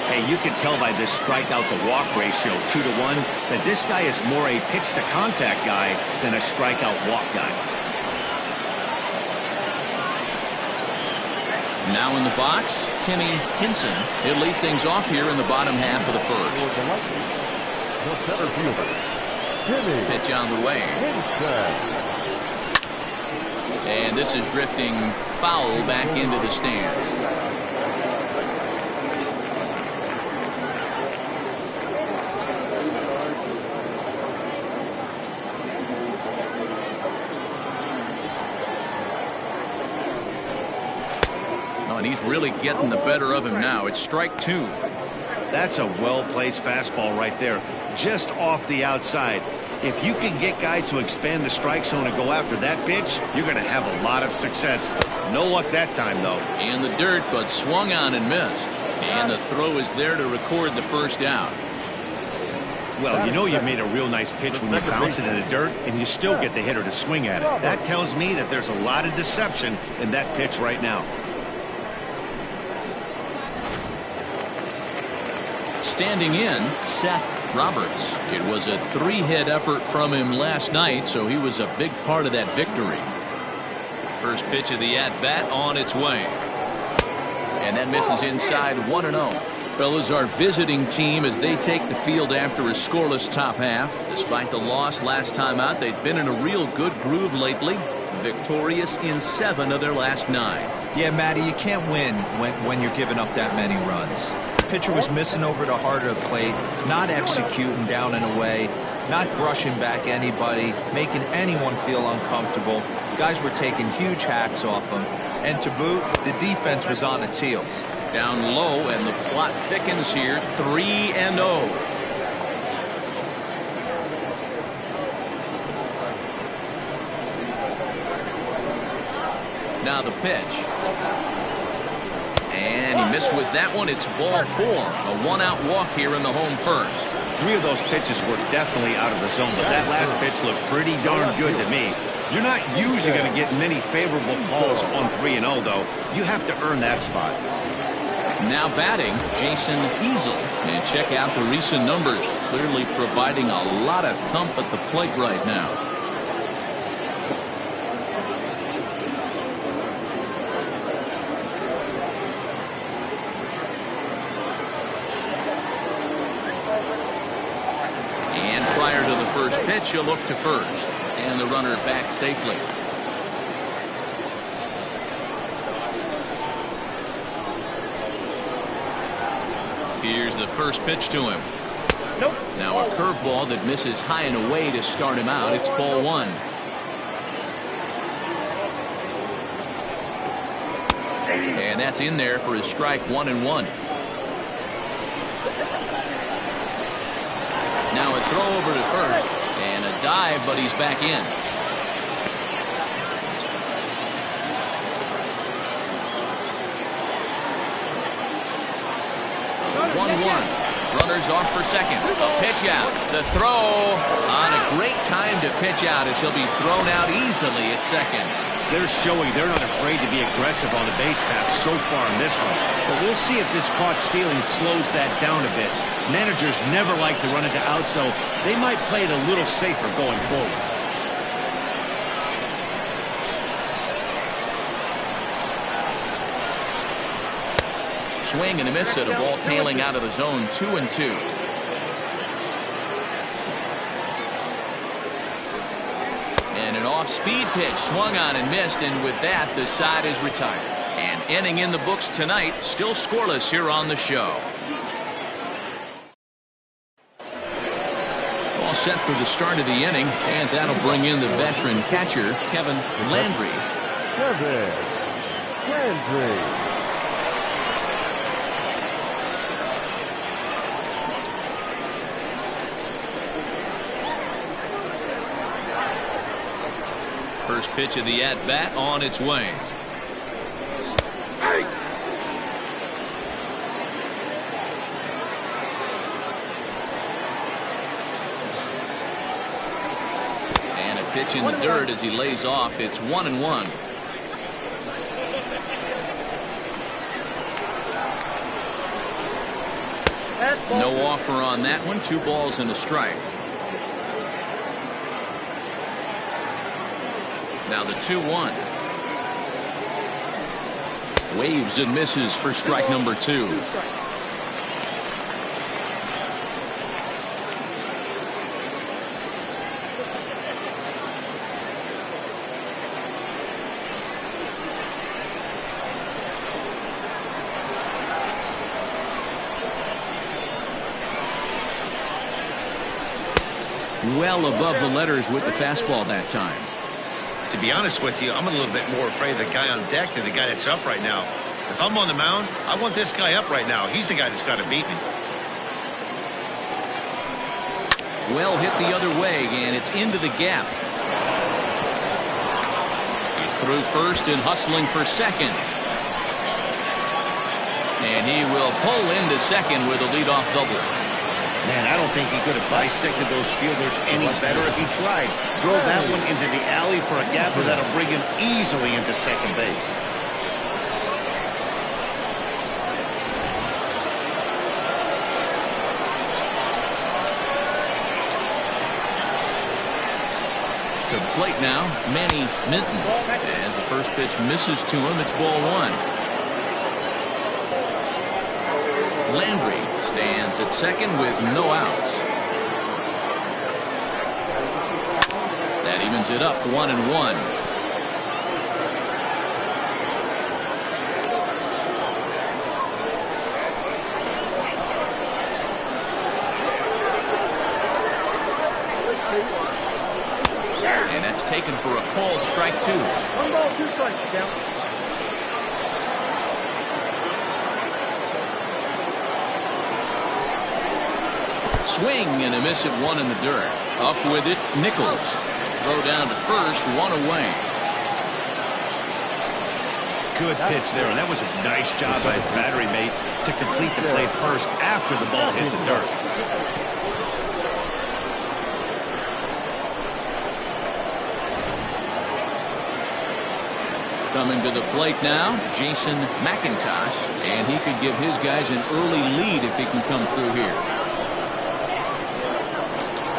Speaker 2: Hey, you can tell by this strikeout to walk ratio 2 to 1 that this guy is more a pitch to contact guy than a strikeout walk guy.
Speaker 1: Now in the box, Timmy Henson. He'll lead things off here in the bottom half of the first.
Speaker 3: The center fielder, Timmy
Speaker 1: Pitch on the way.
Speaker 3: Henson.
Speaker 1: And this is drifting foul back into the stands. Oh, and he's really getting the better of him now. It's strike 2.
Speaker 2: That's a well-placed fastball right there, just off the outside. If you can get guys to expand the strike zone and go after that pitch, you're going to have a lot of success. No luck that time, though.
Speaker 1: In the dirt, but swung on and missed. And the throw is there to record the first out.
Speaker 2: Well, you know you made a real nice pitch when you bounce it in the dirt, and you still get the hitter to swing at it. That tells me that there's a lot of deception in that pitch right now.
Speaker 1: Standing in, Seth Roberts. It was a 3-hit effort from him last night, so he was a big part of that victory. First pitch of the at-bat on its way. And that misses inside 1-0. Fellas, our visiting team as they take the field after a scoreless top half. Despite the loss last time out, they've been in a real good groove lately. Victorious in 7 of their last 9.
Speaker 4: Yeah, Matty, you can't win when you're giving up that many runs. The pitcher was missing over the heart of the plate, not executing down and away, not brushing back anybody, making anyone feel uncomfortable. Guys were taking huge hacks off him. And to boot, the defense was on its heels.
Speaker 1: Down low, and the plot thickens here, 3-0. Now the pitch. And he missed with that one. It's ball 4. A 1-out walk here in the home first.
Speaker 2: 3 of those pitches were definitely out of the zone, but that last pitch looked pretty darn good to me. You're not usually going to get many favorable calls on 3-0, though. You have to earn that spot.
Speaker 1: Now batting, Jason Easel. And check out the recent numbers. Clearly providing a lot of thump at the plate right now. First pitch, he'll look to first, and the runner back safely. Here's the first pitch to him.
Speaker 5: Nope.
Speaker 1: Now a curveball that misses high and away to start him out. It's ball 1. And that's in there for his strike 1-1. Now a throw over to first, and a dive, but he's back in. 1-1. Runners off for second. A pitch out. The throw on a great time to pitch out as he'll be thrown out easily at second.
Speaker 2: They're showing they're not afraid to be aggressive on the base path so far in this one. But we'll see if this caught stealing slows that down a bit. Managers never like to run it out, so they might play it a little safer going forward.
Speaker 1: Swing and a miss at a ball tailing out of the zone. 2-2. And an off-speed pitch swung on and missed, and with that the side is retired. And inning in the books tonight, still scoreless here on the show. All set for the start of the inning, and that'll bring in the veteran catcher Kevin Landry.
Speaker 3: Kevin Landry.
Speaker 1: First pitch of the at-bat on its way. And a pitch in the dirt as he lays off. It's 1-1. No offer on that one. 2 balls and a strike. Now the 2-1. Waves and misses for strike number 2. Well above the letters with the fastball that time.
Speaker 2: To be honest with you, I'm a little bit more afraid of the guy on deck than the guy that's up right now. If I'm on the mound, I want this guy up right now. He's the guy that's got to beat me.
Speaker 1: Well hit the other way, and it's into the gap. He's through first and hustling for second. And he will pull into second with a leadoff double.
Speaker 2: Man, I don't think he could have bisected those fielders any better if he tried. Drove that one into the alley for a gapper that'll bring him easily into second base.
Speaker 1: To the plate now, Manny Minton. As the first pitch misses to him, it's ball 1. Landry stands at second with no outs. That evens it up 1-1. And that's taken for a called strike 2.
Speaker 5: 1 ball, 2 strikes, count.
Speaker 1: Swing and a miss at 1 in the dirt. Up with it, Nichols. And throw down to first, 1 away.
Speaker 2: Good pitch there, and that was a nice job by his battery mate to complete the play first after the ball hit the dirt.
Speaker 1: Coming to the plate now, Jason McIntosh, and he could give his guys an early lead if he can come through here.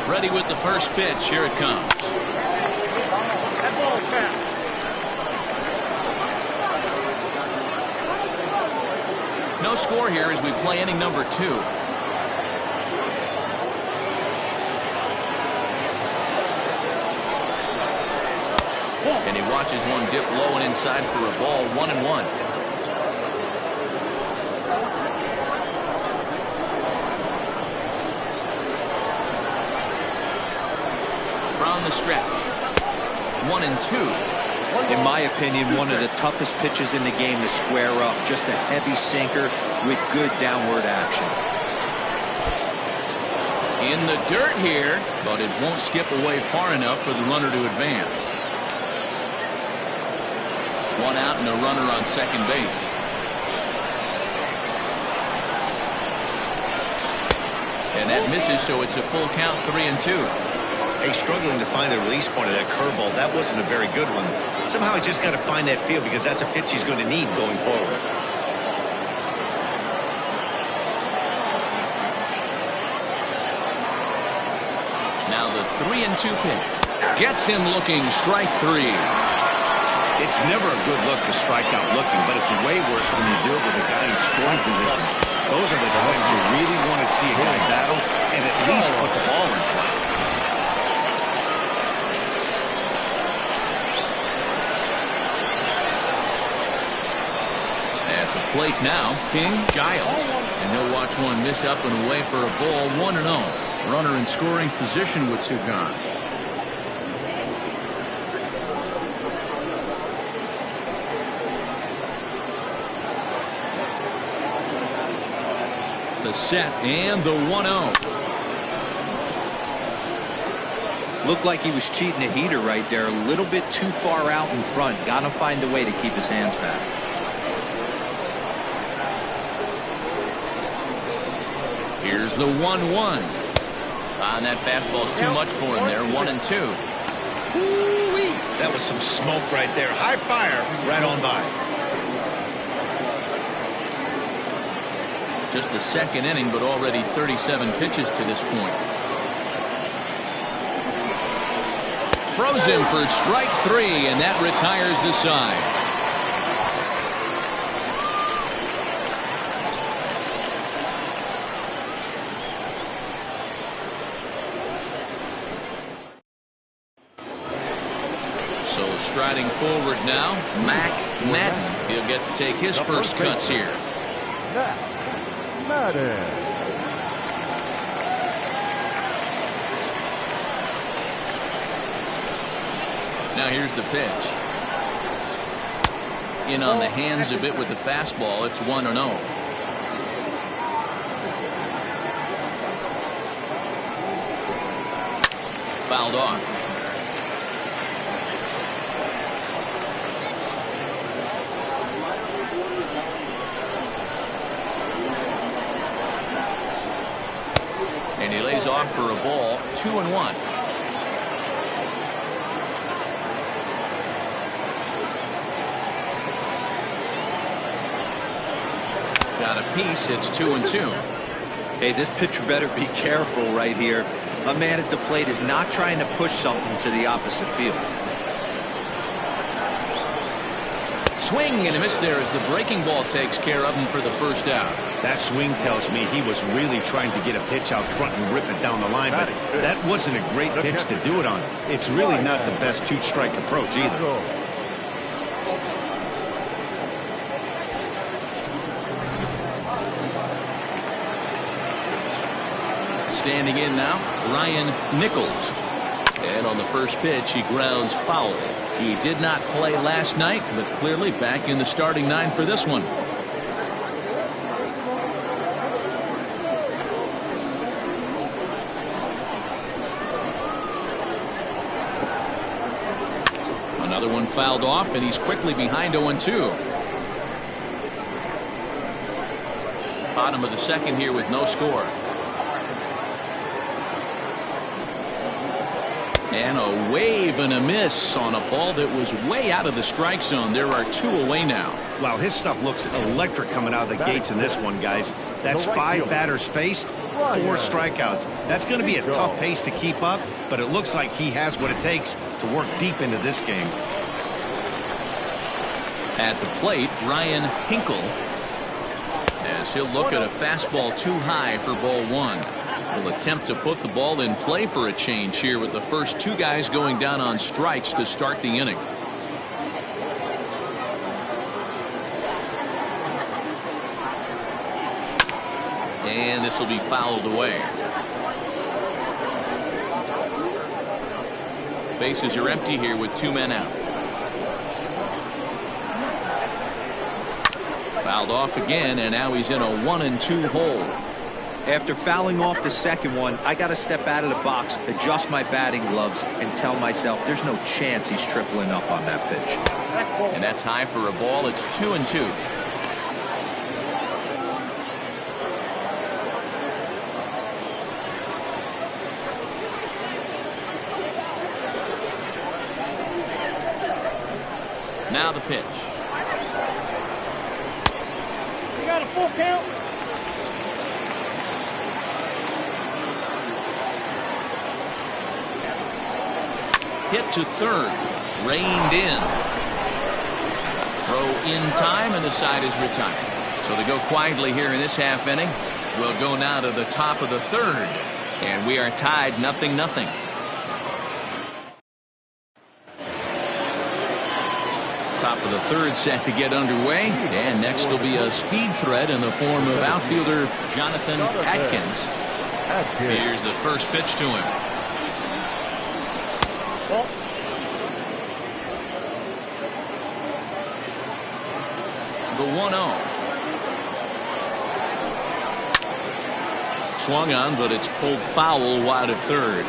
Speaker 1: Ready with the first pitch. Here it comes.
Speaker 5: That ball is fast.
Speaker 1: No score here as we play inning number 2. And he watches one dip low and inside for a ball. 1-1. From the stretch. 1-2.
Speaker 4: In my opinion, one of the toughest pitches in the game to square up. Just a heavy sinker with good downward action.
Speaker 1: In the dirt here, but it won't skip away far enough for the runner to advance. 1 out and a runner on second base. And that misses, so it's a full count, 3-2.
Speaker 2: Hey, struggling to find the release point of that curveball. That wasn't a very good one. Somehow he's just got to find that feel because that's a pitch he's going to need going forward.
Speaker 1: Now the 3-2 pitch. Gets him looking, strike 3.
Speaker 2: It's never a good look to strike out looking, but it's way worse when you do it with a guy in scoring position. Those are the times you really want to see a guy battle and at least put the ball in play.
Speaker 1: At the plate now, King Giles. And he'll watch one miss up and away for a ball. 1-0. Runner in scoring position with Sugan. The set and the 1-0.
Speaker 4: Looked like he was cheating a heater right there. A little bit too far out in front. Got to find a way to keep his hands back.
Speaker 1: Here's the 1-1. And that fastball's too much for him there. 1-2.
Speaker 2: Ooh-wee. That was some smoke right there. High fire right on by.
Speaker 1: Just the second inning, but already 37 pitches to this point. Throws him for strike 3, and that retires the side. So striding forward now, Mac Madden. He'll get to take his first cuts here.
Speaker 3: Madden.
Speaker 1: Now here's the pitch. In on the hands a bit with the fastball. It's 1-0. Fouled off. And he lays off for a ball. 2-1. Got a piece. It's 2-2.
Speaker 4: Hey, this pitcher better be careful right here. A man at the plate is not trying to push something to the opposite field.
Speaker 1: Swing and a miss there as the breaking ball takes care of him for the first out.
Speaker 2: That swing tells me he was really trying to get a pitch out front and rip it down the line, but that wasn't a great pitch to do it on. It's really not the best two-strike approach either.
Speaker 1: Standing in now, Ryan Nichols. And on the first pitch, he grounds foul. He did not play last night, but clearly back in the starting 9 for this one. Another one fouled off, and he's quickly behind 0-2. Bottom of the second here with no score. And a wave and a miss on a ball that was way out of the strike zone. There are 2 away now.
Speaker 2: Wow, his stuff looks electric coming out of the gates in this one, guys. That's 5 batters faced, 4 strikeouts. That's going to be a tough pace to keep up, but it looks like he has what it takes to work deep into this game.
Speaker 1: At the plate, Ryan Hinkle, as he'll look at a fastball too high for ball 1. He'll attempt to put the ball in play for a change here with the first 2 guys going down on strikes to start the inning. And this will be fouled away. Bases are empty here with 2 men out. Fouled off again, and now he's in a 1-2 hole.
Speaker 4: After fouling off the second one, I got to step out of the box, adjust my batting gloves, and tell myself there's no chance he's tripling up on that pitch.
Speaker 1: And that's high for a ball. It's 2-2. Now the pitch.
Speaker 5: You got a full count?
Speaker 1: Hit to third. Reined in. Throw in time, and the side is retired. So they go quietly here in this half inning. We'll go now to the top of the third. And we are tied 0-0. Top of the third set to get underway. And next will be a speed threat in the form of outfielder Jonathan Atkins. Here's the first pitch to him. The 1-0. Swung on, but it's pulled foul wide of third.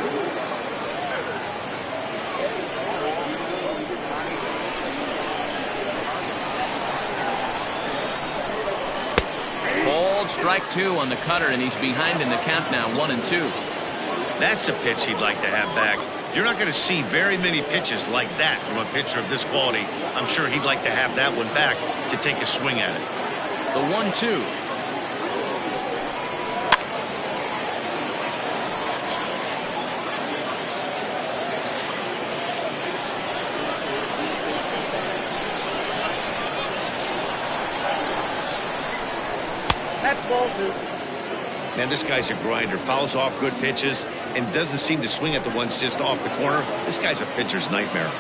Speaker 1: strike two on the cutter, and he's behind in the count now, 1-2.
Speaker 2: That's a pitch he'd like to have back. You're not going to see very many pitches like that from a pitcher of this quality. I'm sure he'd like to have that one back to take a swing at it.
Speaker 1: The 1-2.
Speaker 5: That's ball two.
Speaker 2: Man, this guy's a grinder. Fouls off good pitches and doesn't seem to swing at the ones just off the corner. This guy's a pitcher's nightmare.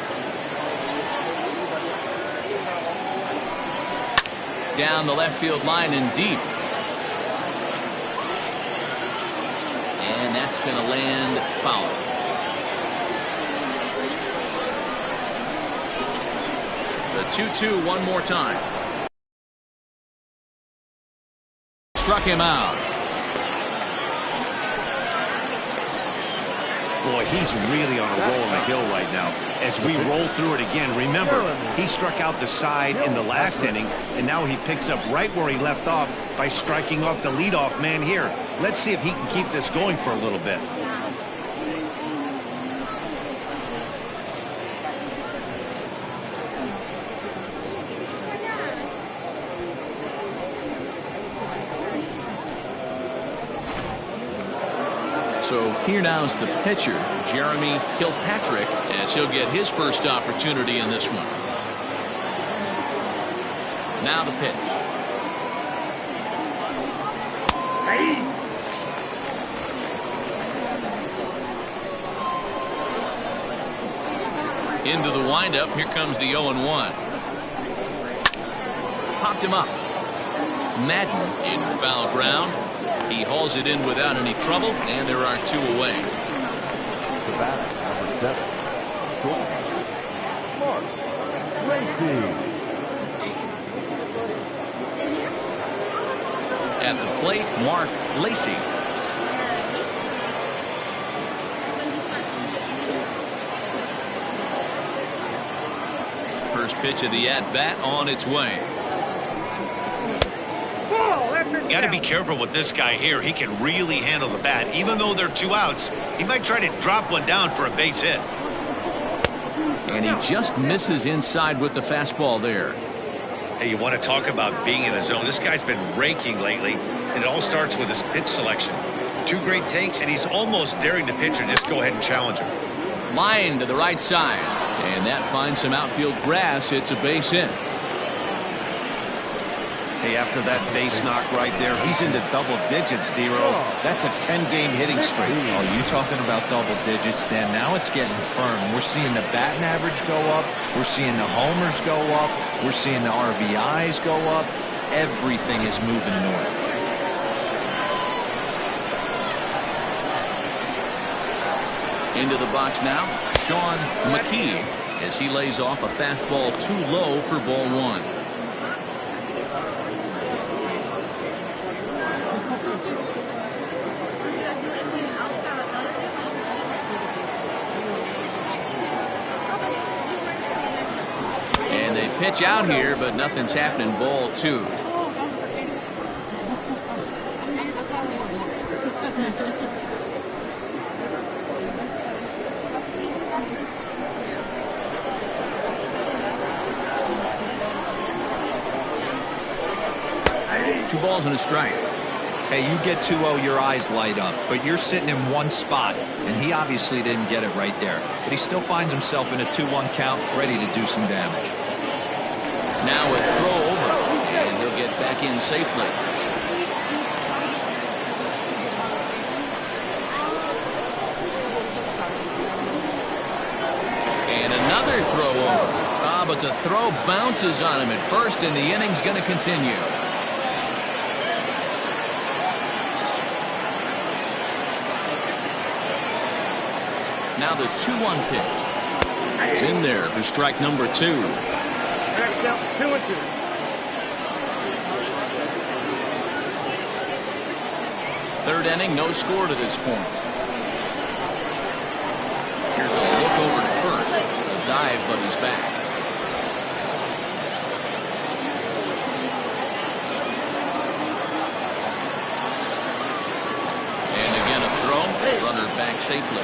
Speaker 1: Down the left field line and deep. And that's going to land foul. The 2-2 one more time. Struck him out.
Speaker 2: Boy, he's really on a roll on the hill right now. As we roll through it again, remember, he struck out the side in the last inning, and now he picks up right where he left off by striking off the leadoff man here. Let's see if he can keep this going for a little bit.
Speaker 1: So here now's the pitcher, Jeremy Kilpatrick, as he'll get his first opportunity in this one. Now the pitch. Into the windup. Here comes the 0-1. Popped him up. Madden in foul ground. He hauls it in without any trouble, and there are two away.
Speaker 3: The batter, number 7, Mark Lacy.
Speaker 1: At the plate, Mark Lacy. First pitch of the at-bat on its way.
Speaker 2: Got to be careful with this guy here. He can really handle the bat. Even though there are two outs, he might try to drop one down for a base hit.
Speaker 1: And he just misses inside with the fastball there.
Speaker 2: Hey, you want to talk about being in a zone? This guy's been raking lately, and it all starts with his pitch selection. Two great takes, and he's almost daring the pitcher just go ahead and challenge him.
Speaker 1: Line to the right side, and that finds some outfield grass. It's a base hit.
Speaker 2: Hey, after that base knock right there, he's into double digits, D-Row. That's a 10-game hitting streak.
Speaker 4: Oh, you talking about double digits, Dan? Now it's getting firm. We're seeing the batting average go up. We're seeing the homers go up. We're seeing the RBIs go up. Everything is moving north.
Speaker 1: Into the box now, Sean McKee, as he lays off a fastball too low for ball one. And they pitch out here, but nothing's happening. Ball two. Two balls and a strike.
Speaker 4: Hey, you get 2-0, your eyes light up, but you're sitting in one spot, and he obviously didn't get it right there. But he still finds himself in a 2-1 count, ready to do some damage.
Speaker 1: Now a throw over, and he'll get back in safely. And another throw over. But the throw bounces on him at first, and the inning's going to continue. Now the 2-1 pitch. It's in there for strike number 2.
Speaker 5: 2-2.
Speaker 1: Third inning, no score to this point. Here's a look over to first. A dive, but he's back. safely.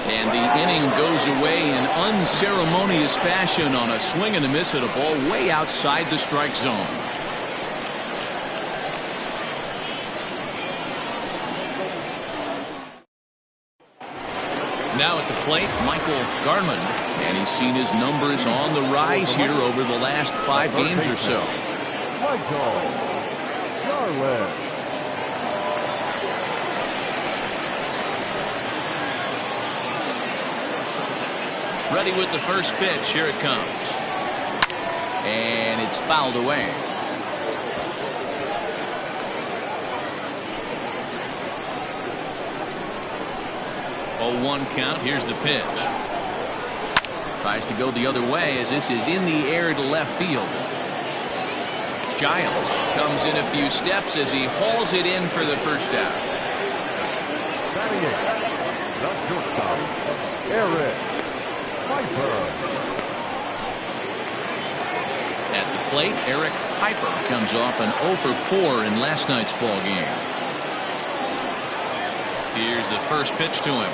Speaker 1: And the inning goes away in unceremonious fashion on a swing and a miss at a ball way outside the strike zone. Now at the plate, Michael Garland, and he's seen his numbers on the rise here over the last 5 games or so.
Speaker 3: Michael Garland.
Speaker 1: Ready with the first pitch. Here it comes. And it's fouled away. 0-1 count. Here's the pitch. Tries to go the other way as this is in the air to left field. Giles comes in a few steps as he hauls it in for the first out.
Speaker 3: Batting it, the shortstop, Eric Piper.
Speaker 1: At the plate, Eric Piper comes off an 0 for 4 in last night's ball game. Here's the first pitch to him.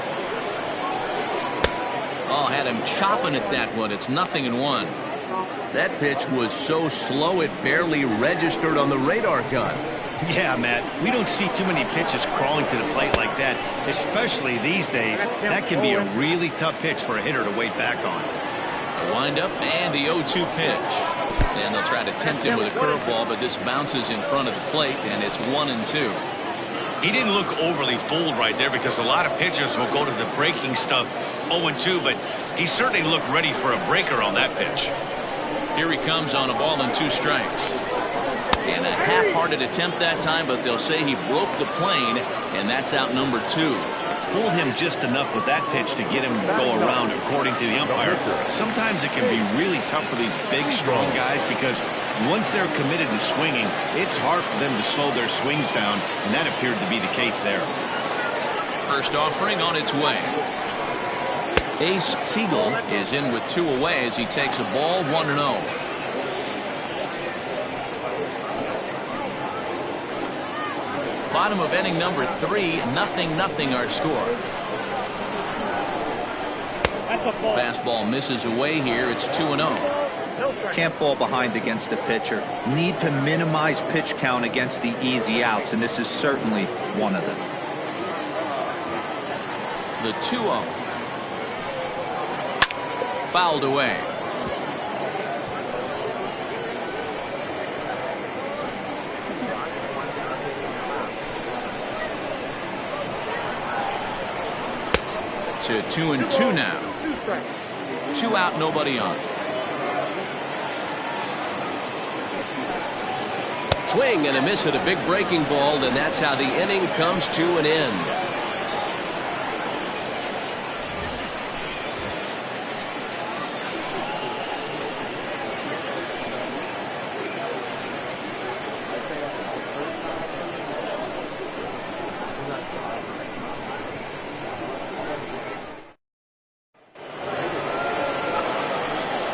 Speaker 1: Oh, had him chopping at that one. It's 0-1.
Speaker 6: That pitch was so slow it barely registered on the radar gun.
Speaker 2: Yeah, Matt, we don't see too many pitches crawling to the plate like that, especially these days. That can be a really tough pitch for a hitter to wait back on.
Speaker 1: A windup and the 0-2 pitch. And they'll try to tempt him with a curveball, but this bounces in front of the plate, and it's 1-2.
Speaker 2: He didn't look overly fooled right there because a lot of pitchers will go to the breaking stuff 0-2, but he certainly looked ready for a breaker on that pitch.
Speaker 1: Here he comes on a ball and 2 strikes. And a half-hearted attempt that time, but they'll say he broke the plane, and that's out number 2.
Speaker 2: Fooled him just enough with that pitch to get him to go around, according to the umpire. Sometimes it can be really tough for these big, strong guys because once they're committed to swinging, it's hard for them to slow their swings down, and that appeared to be the case there.
Speaker 1: First offering on its way. Ace Siegel is in with 2 away as he takes a ball 1-0. Bottom of inning number 3, 0-0 our score. Fastball misses away here. It's 2-0.
Speaker 4: Can't fall behind against the pitcher. Need to minimize pitch count against the easy outs, and this is certainly one of them.
Speaker 1: The 2-0. Fouled away. To 2-2 now. 2 out, nobody on.
Speaker 6: Swing and a miss at a big breaking ball, and that's how the inning comes to an end.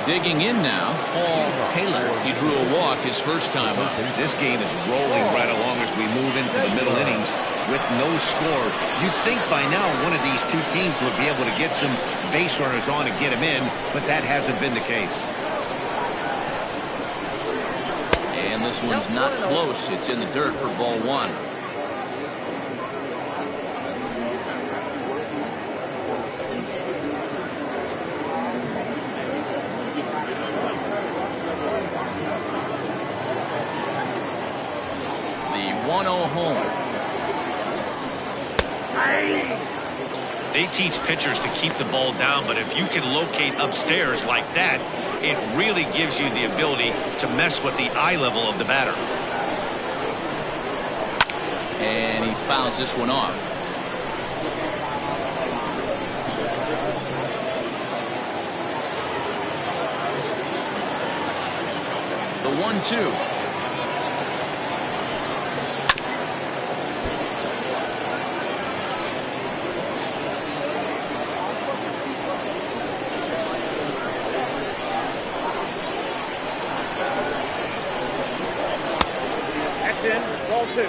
Speaker 1: Digging in now, Paul Taylor. He drew a walk his first time up.
Speaker 2: This game is rolling right along as we move into the middle innings with no score. You'd think by now one of these 2 teams would be able to get some base runners on and get them in, but that hasn't been the case.
Speaker 1: And this one's not close. It's in the dirt for ball 1. The 1-0 home.
Speaker 2: They teach pitchers to keep the ball down, but if you can locate upstairs like that, it really gives you the ability to mess with the eye level of the batter.
Speaker 1: And he fouls this one off. The 1-2.
Speaker 5: in, ball 2.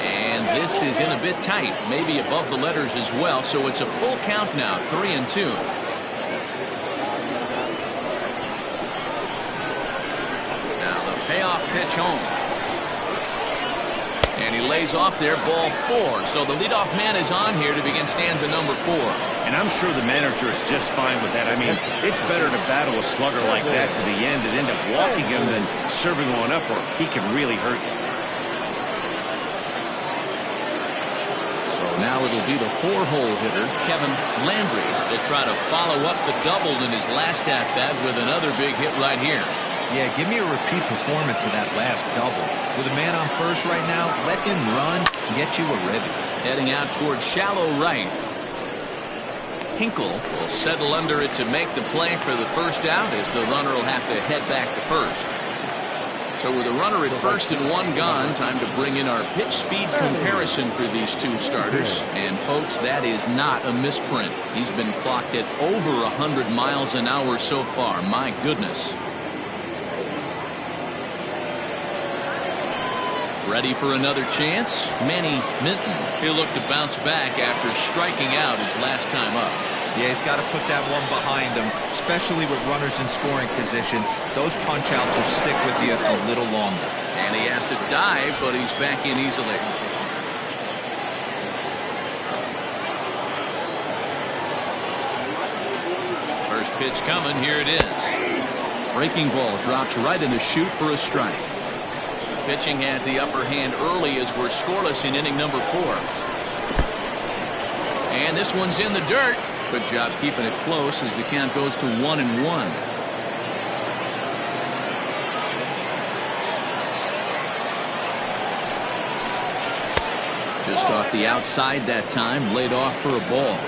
Speaker 1: And this is in a bit tight, maybe above the letters as well, so it's a full count now, 3-2. Now the payoff pitch home. And he lays off there, ball 4. So the leadoff man is on here to begin stanza number 4.
Speaker 2: And I'm sure the manager is just fine with that. I mean, it's better to battle a slugger like that to the end and end up walking him than serving one up, or he can really hurt you.
Speaker 1: So now it'll be the 4-hole hitter, Kevin Landry, to try to follow up the double in his last at-bat with another big hit right here.
Speaker 4: Yeah, give me a repeat performance of that last double. With a man on first right now, let him run and get you a ribby.
Speaker 1: Heading out towards shallow right. Hinkle will settle under it to make the play for the first out, as the runner will have to head back to first. So with a runner at first and one gone, time to bring in our pitch speed comparison for these two starters. And folks, that is not a misprint. He's been clocked at over 100 miles an hour so far. My goodness. Ready for another chance? Manny Minton. He'll look to bounce back after striking out his last time up.
Speaker 4: Yeah, he's got to put that one behind him, especially with runners in scoring position. Those punch-outs will stick with you a little longer.
Speaker 1: And he has to dive, but he's back in easily. First pitch coming. Here it is. Breaking ball drops right in the chute for a strike. Pitching has the upper hand early as we're scoreless in inning number 4. And this one's in the dirt. Good job keeping it close as the count goes to 1-1. Just off the outside that time, laid off for a ball.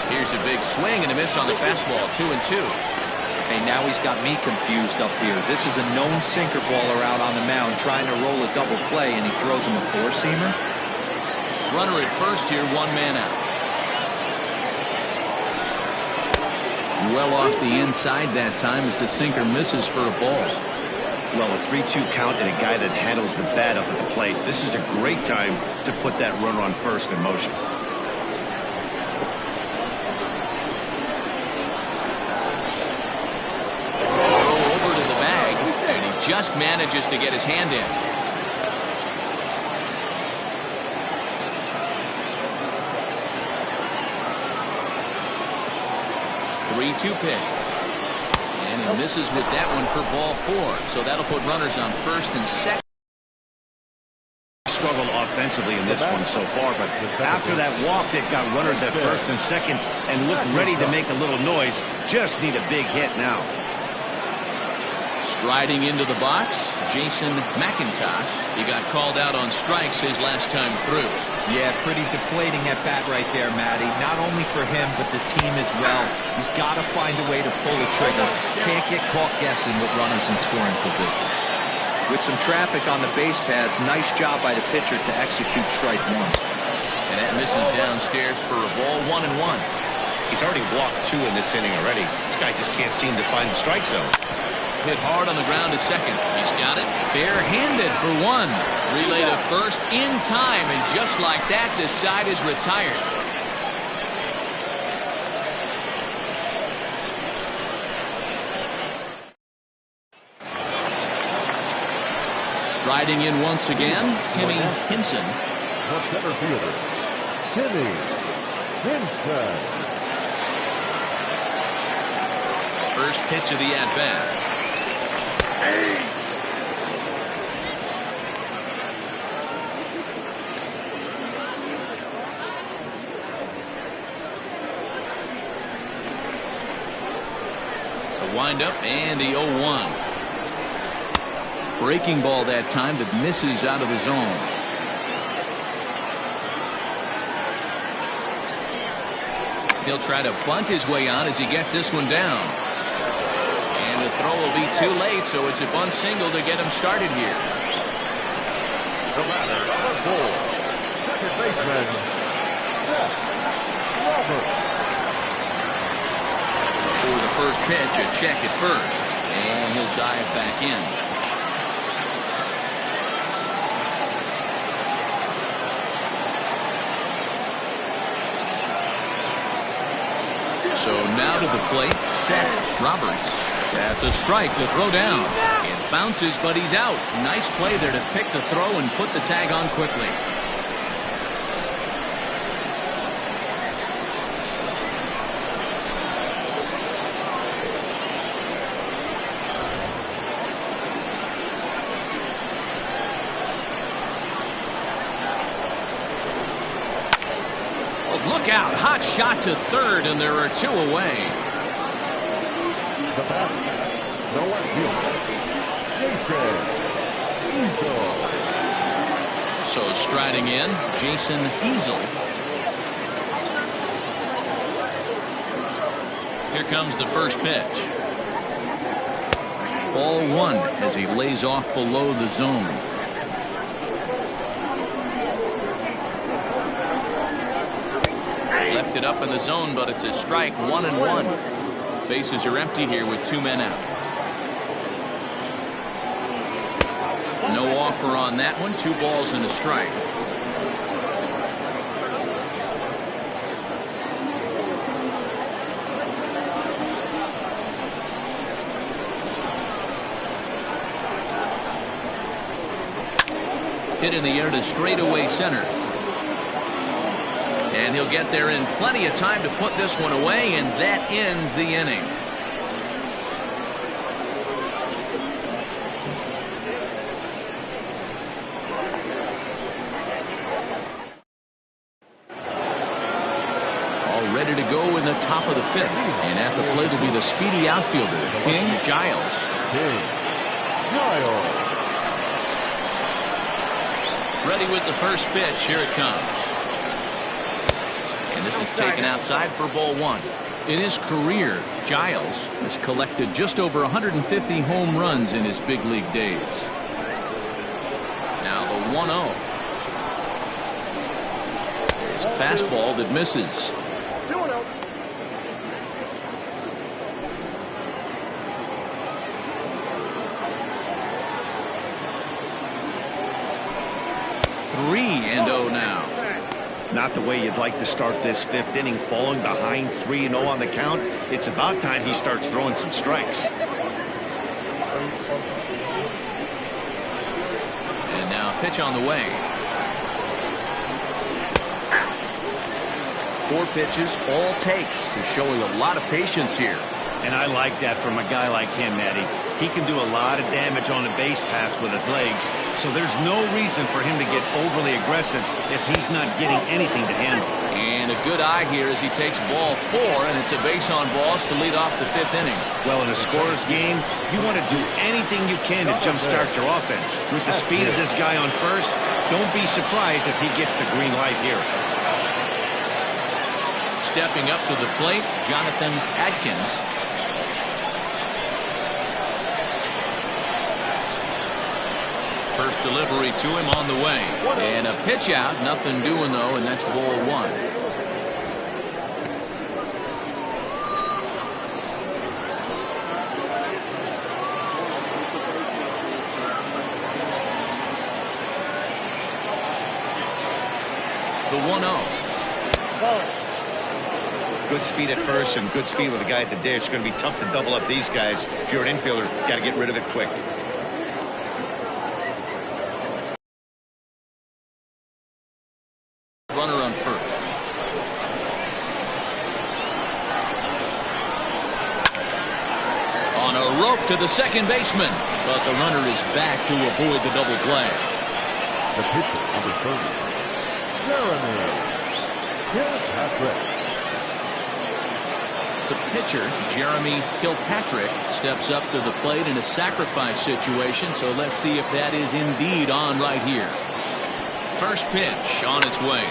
Speaker 1: Here's a big swing and a miss on the fastball, 2-2.
Speaker 4: Hey, now he's got me confused up here. This is a known sinker baller out on the mound trying to roll a double play, and he throws him a 4-seamer.
Speaker 1: Runner at first here, one man out. Well off the inside that time as the sinker misses for a ball.
Speaker 2: Well, a 3-2 count and a guy that handles the bat up at the plate. This is a great time to put that runner on first in motion.
Speaker 1: Just manages to get his hand in. 3-2 pitch. And he misses with that one for ball 4. So that'll put runners on first and second.
Speaker 2: Struggled offensively in this one so far, but after that walk, they've got runners at first and second and look ready to make a little noise. Just need a big hit now.
Speaker 1: Striding into the box, Jason McIntosh. He got called out on strikes his last time through.
Speaker 4: Yeah, pretty deflating at bat right there, Matty. Not only for him, but the team as well. He's got to find a way to pull the trigger. Can't get caught guessing with runners in scoring position. With some traffic on the base paths, nice job by the pitcher to execute strike 1.
Speaker 1: And that misses downstairs for a ball, 1-1.
Speaker 2: He's already walked 2 in this inning already. This guy just can't seem to find the strike zone.
Speaker 1: Hit hard on the ground to second. He's got it. Barehanded for 1. Relay to first in time, and just like that, this side is retired. Striding in once again, Timmy Henson.
Speaker 3: The center fielder, Timmy Henson.
Speaker 1: First pitch of the at-bat. The windup and the 0-1. Breaking ball that time that misses out of the zone. He'll try to bunt his way on as he gets this one down. And the throw will be too late, so it's a bunt single to get him started here.
Speaker 3: The batter, number 4, second baseman, Seth Roberts.
Speaker 1: For the first pitch, a check at first, and he'll dive back in. So now to the plate, Seth Roberts. That's a strike, the throw down. It bounces, but he's out. Nice play there to pick the throw and put the tag on quickly. Look out, hot shot to third, and there are 2 away.
Speaker 3: The batter, the left fielder, Jason Easel.
Speaker 1: So striding in, Jason Easel. Here comes the first pitch. Ball 1 as he lays off below the zone. Left it up in the zone, but it's a strike, 1-1. Bases are empty here with 2 men out. No offer on that one. 2 balls and a strike. Hit in the air to straightaway center. And he'll get there in plenty of time to put this one away, and that ends the inning. All ready to go in the top of the 5th. And at the plate will be the speedy outfielder, King Giles. Ready with the first pitch. Here it comes. And this is taken outside for ball 1. In his career, Giles has collected just over 150 home runs in his big league days. Now the 1-0. There's a fastball that misses. 3-0 now.
Speaker 2: Not the way you'd like to start this 5th inning, falling behind 3-0 on the count. It's about time he starts throwing some strikes.
Speaker 1: And now a pitch on the way. 4 pitches, all takes. He's showing a lot of patience here.
Speaker 2: And I like that from a guy like him, Eddie. He can do a lot of damage on a base pass with his legs, so there's no reason for him to get overly aggressive if he's not getting anything to handle.
Speaker 1: And a good eye here as he takes ball 4, and it's a base on balls to lead off the 5th inning.
Speaker 2: Well, in a scorer's game, you want to do anything you can to jumpstart your offense. With the speed of this guy on first, don't be surprised if he gets the green light here.
Speaker 1: Stepping up to the plate, Jonathan Adkins. First delivery to him on the way. And a pitch out. Nothing doing, though, and that's ball 1. The 1-0.
Speaker 2: Good speed at first and good speed with a guy at the dish. It's going to be tough to double up these guys. If you're an infielder, got to get rid of it quick.
Speaker 1: Runner on first. On a rope to the second baseman, but the runner is back to avoid the double play.
Speaker 3: The pitcher, number 30, Jeremy Kilpatrick.
Speaker 1: The pitcher, Jeremy Kilpatrick, steps up to the plate in a sacrifice situation, so let's see if that is indeed on right here. First pitch on its way,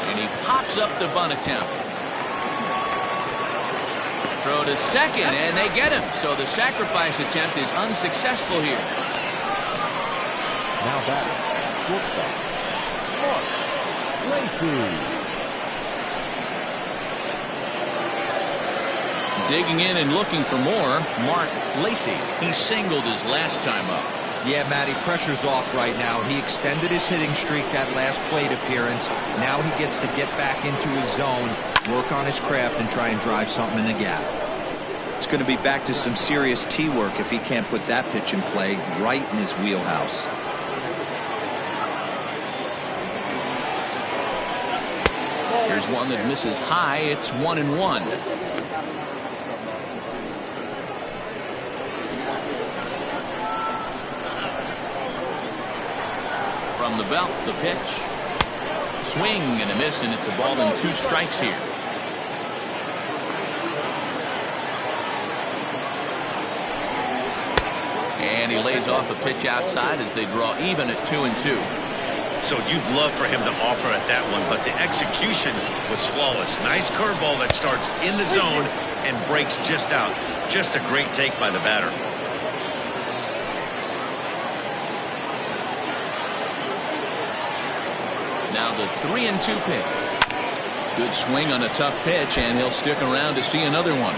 Speaker 1: and he pops up the bunt attempt. Throw to second, and they get him. So the sacrifice attempt is unsuccessful here.
Speaker 3: Now batter, shortstop, Mark Lacy.
Speaker 1: Digging in and looking for more, Mark Lacy. He singled his last time up.
Speaker 4: Yeah, Matty, pressure's off right now. He extended his hitting streak that last plate appearance. Now he gets to get back into his zone, work on his craft, and try and drive something in the gap. It's going to be back to some serious tee work if he can't put that pitch in play right in his wheelhouse.
Speaker 1: Here's one that misses high. It's 1-1. From the belt, the pitch. Swing and a miss, and it's a ball and 2 strikes here. And he lays off the pitch outside as they draw even at 2-2.
Speaker 2: So you'd love for him to offer at that one, but the execution was flawless. Nice curveball that starts in the zone and breaks just out. Just a great take by the batter.
Speaker 1: Now the 3-2 pitch. Good swing on a tough pitch, and he'll stick around to see another one.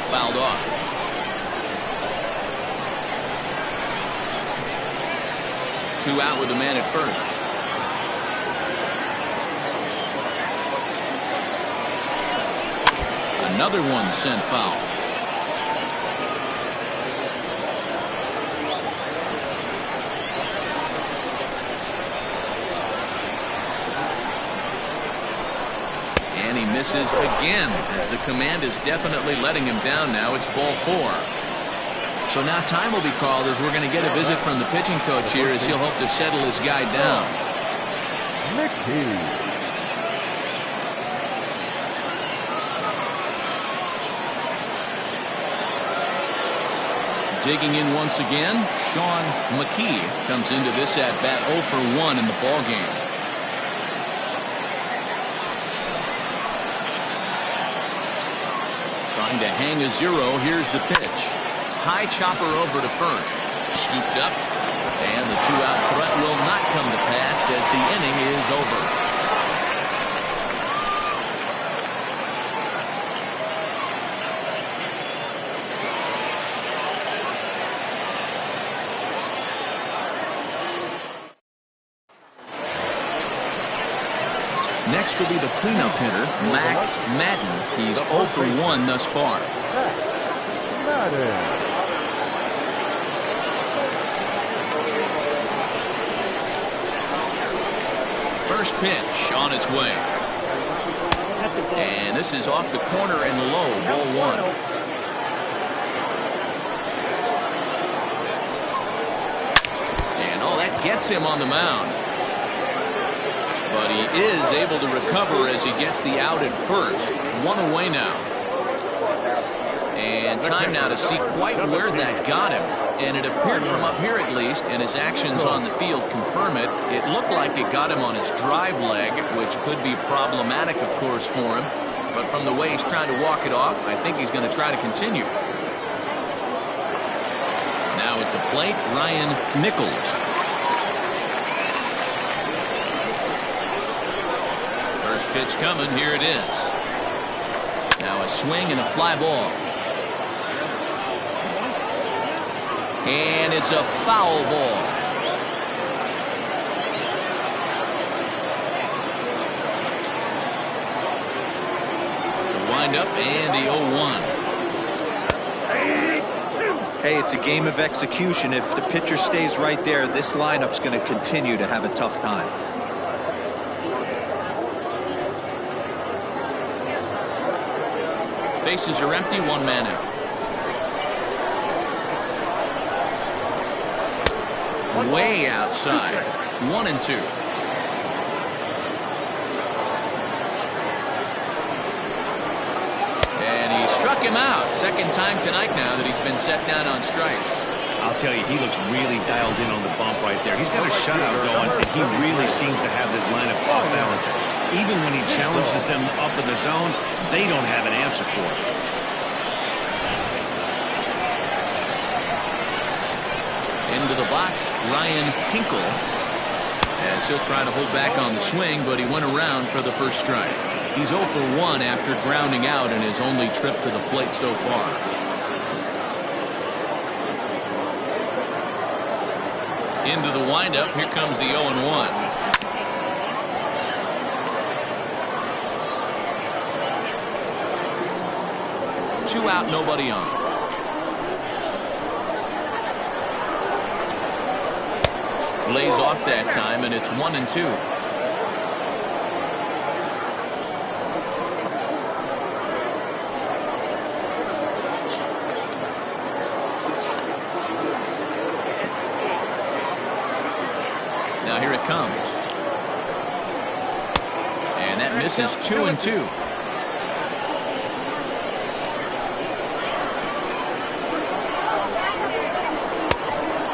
Speaker 1: Fouled off. Two out with the man at first. Another one sent foul. And he misses again, as the command is definitely letting him down now. It's ball 4. So now time will be called, as we're going to get a visit from the pitching coach here, as he'll hope to settle his guy down.
Speaker 3: Mickey.
Speaker 1: Digging in once again, Sean McKee comes into this at bat 0 for 1 in the ball game. Trying to hang a 0. Here's the pitch. High chopper over to first. Scooped up, and the 2-out threat will not come to pass as the inning is over. Next will be the cleanup hitter, Mac Madden. He's 0 for 1 thus far. First pitch on its way. And this is off the corner and low, ball 1. And oh, that gets him on the mound. But he is able to recover as he gets the out at first. 1 away now. And time now to see quite where that got him. And it appeared from up here at least, and his actions on the field confirm it. It looked like it got him on his drive leg, which could be problematic, of course, for him. But from the way he's trying to walk it off, I think he's going to try to continue. Now at the plate, Ryan Nichols. First pitch coming, here it is. Now a swing and a fly ball. And it's a foul ball. The windup and the 0-1.
Speaker 4: Hey, it's a game of execution. If the pitcher stays right there, this lineup's going to continue to have a tough time.
Speaker 1: Bases are empty, 1 man out. Way outside. 1-2. And he struck him out. Second time tonight now that he's been set down on strikes.
Speaker 2: I'll tell you, he looks really dialed in on the bump right there. He's got a shutout going, and he really seems to have this lineup off balance. Even when he challenges them up in the zone, they don't have an answer for it.
Speaker 1: Into the box, Ryan Hinkle. As he'll try to hold back on the swing, but he went around for the first strike. He's 0 for 1 after grounding out in his only trip to the plate so far. Into the windup, here comes the 0-1. 2 out, nobody on. Lays off that time, and it's 1-2. Now here it comes. And that misses 2-2.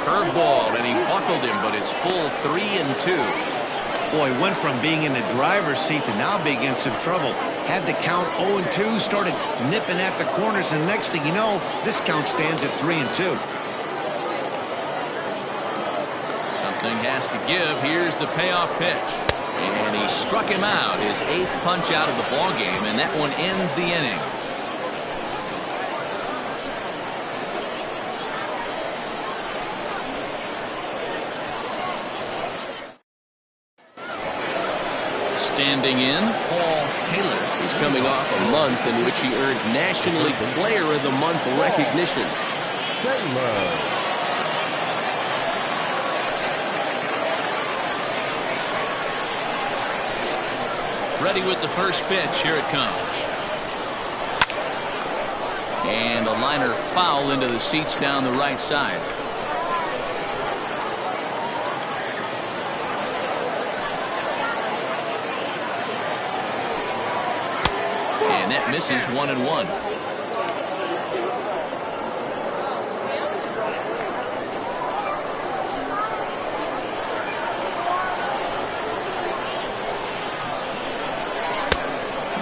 Speaker 1: Curveball, and he buckled him, but it's full 3-2.
Speaker 2: Boy, went from being in the driver's seat to now being in some trouble. Had the count 0-2, started nipping at the corners, and next thing you know, this count stands at 3-2.
Speaker 1: Something has to give. Here's the payoff pitch. And he struck him out, his 8th punch out of the ball game, and that one ends the inning. Standing in, Paul Taylor
Speaker 6: is coming off a month in which he earned National League Player of the Month recognition.
Speaker 1: ready with the first pitch. Here it comes. And a liner foul into the seats down the right side. And that misses 1-1.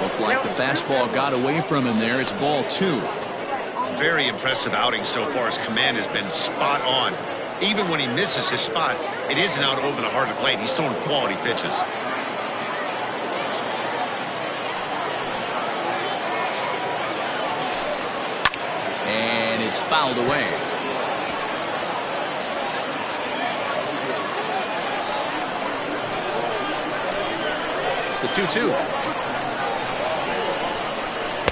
Speaker 1: Looked like the fastball got away from him there. It's ball 2.
Speaker 2: Very impressive outing so far. His command has been spot on. Even when he misses his spot, it isn't out over the heart of the plate. He's throwing quality pitches.
Speaker 1: And it's fouled away. The 2-2.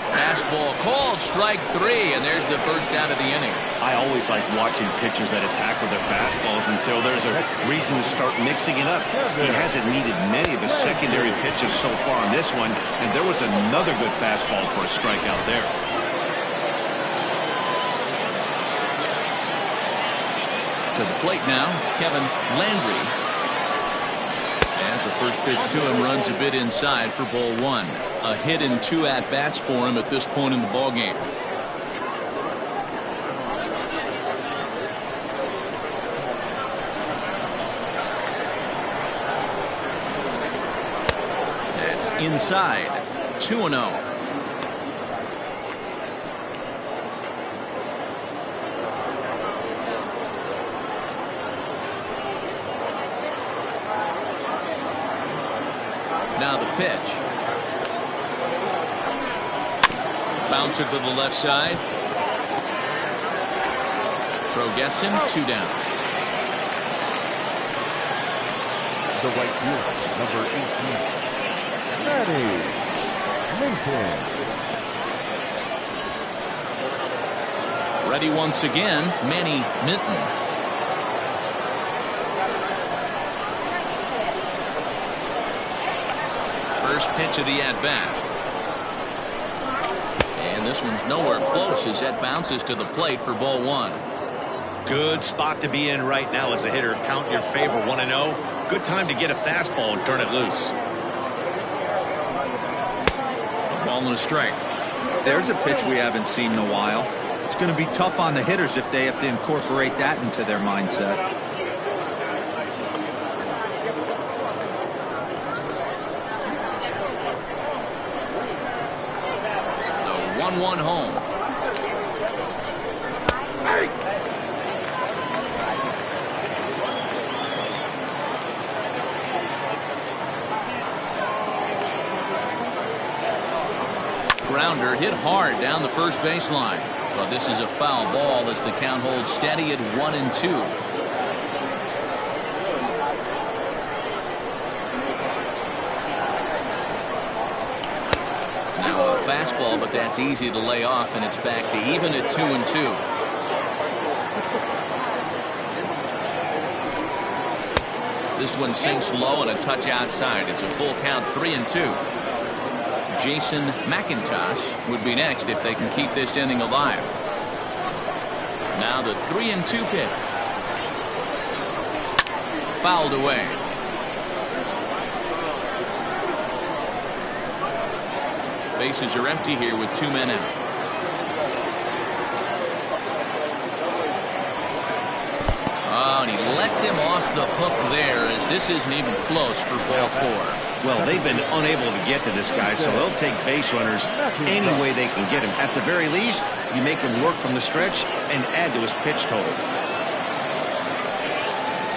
Speaker 1: Fastball called, strike 3, and there's the first out of the inning.
Speaker 2: I always like watching pitchers that attack with their fastballs until there's a reason to start mixing it up. He hasn't needed many of his secondary pitches so far on this one, and there was another good fastball for a strikeout there.
Speaker 1: To the plate now, Kevin Landry. As the first pitch to him runs a bit inside for ball 1. A hit in 2 at-bats for him at this point in the ball game. That's inside. 2-0. Now the pitch. Bouncer to the left side. Throw gets him. 2 down.
Speaker 3: The right fielder, number 18, Manny Minton.
Speaker 1: Ready once again, Manny Minton. First pitch of the at-bat. And this one's nowhere close as that bounces to the plate for ball 1.
Speaker 2: Good spot to be in right now as a hitter. Count your favor, 1-0. Good time to get a fastball and turn it loose.
Speaker 1: A ball and a strike.
Speaker 4: There's a pitch we haven't seen in a while. It's going to be tough on the hitters if they have to incorporate that into their mindset.
Speaker 1: The 1-1 home. Grounder hit hard down the first baseline. But this is a foul ball as the count holds steady at 1-2. Now a fastball, but that's easy to lay off, and it's back to even at 2-2. This one sinks low and a touch outside. It's a full count, 3-2. Jason McIntosh would be next if they can keep this inning alive. Now the 3-2 pitch. Fouled away. Bases are empty here with 2 men out. Oh, and he lets him off the hook there as this isn't even close for ball 4.
Speaker 2: Well, they've been unable to get to this guy, so they'll take base runners any way they can get him. At the very least, you make him work from the stretch and add to his pitch total.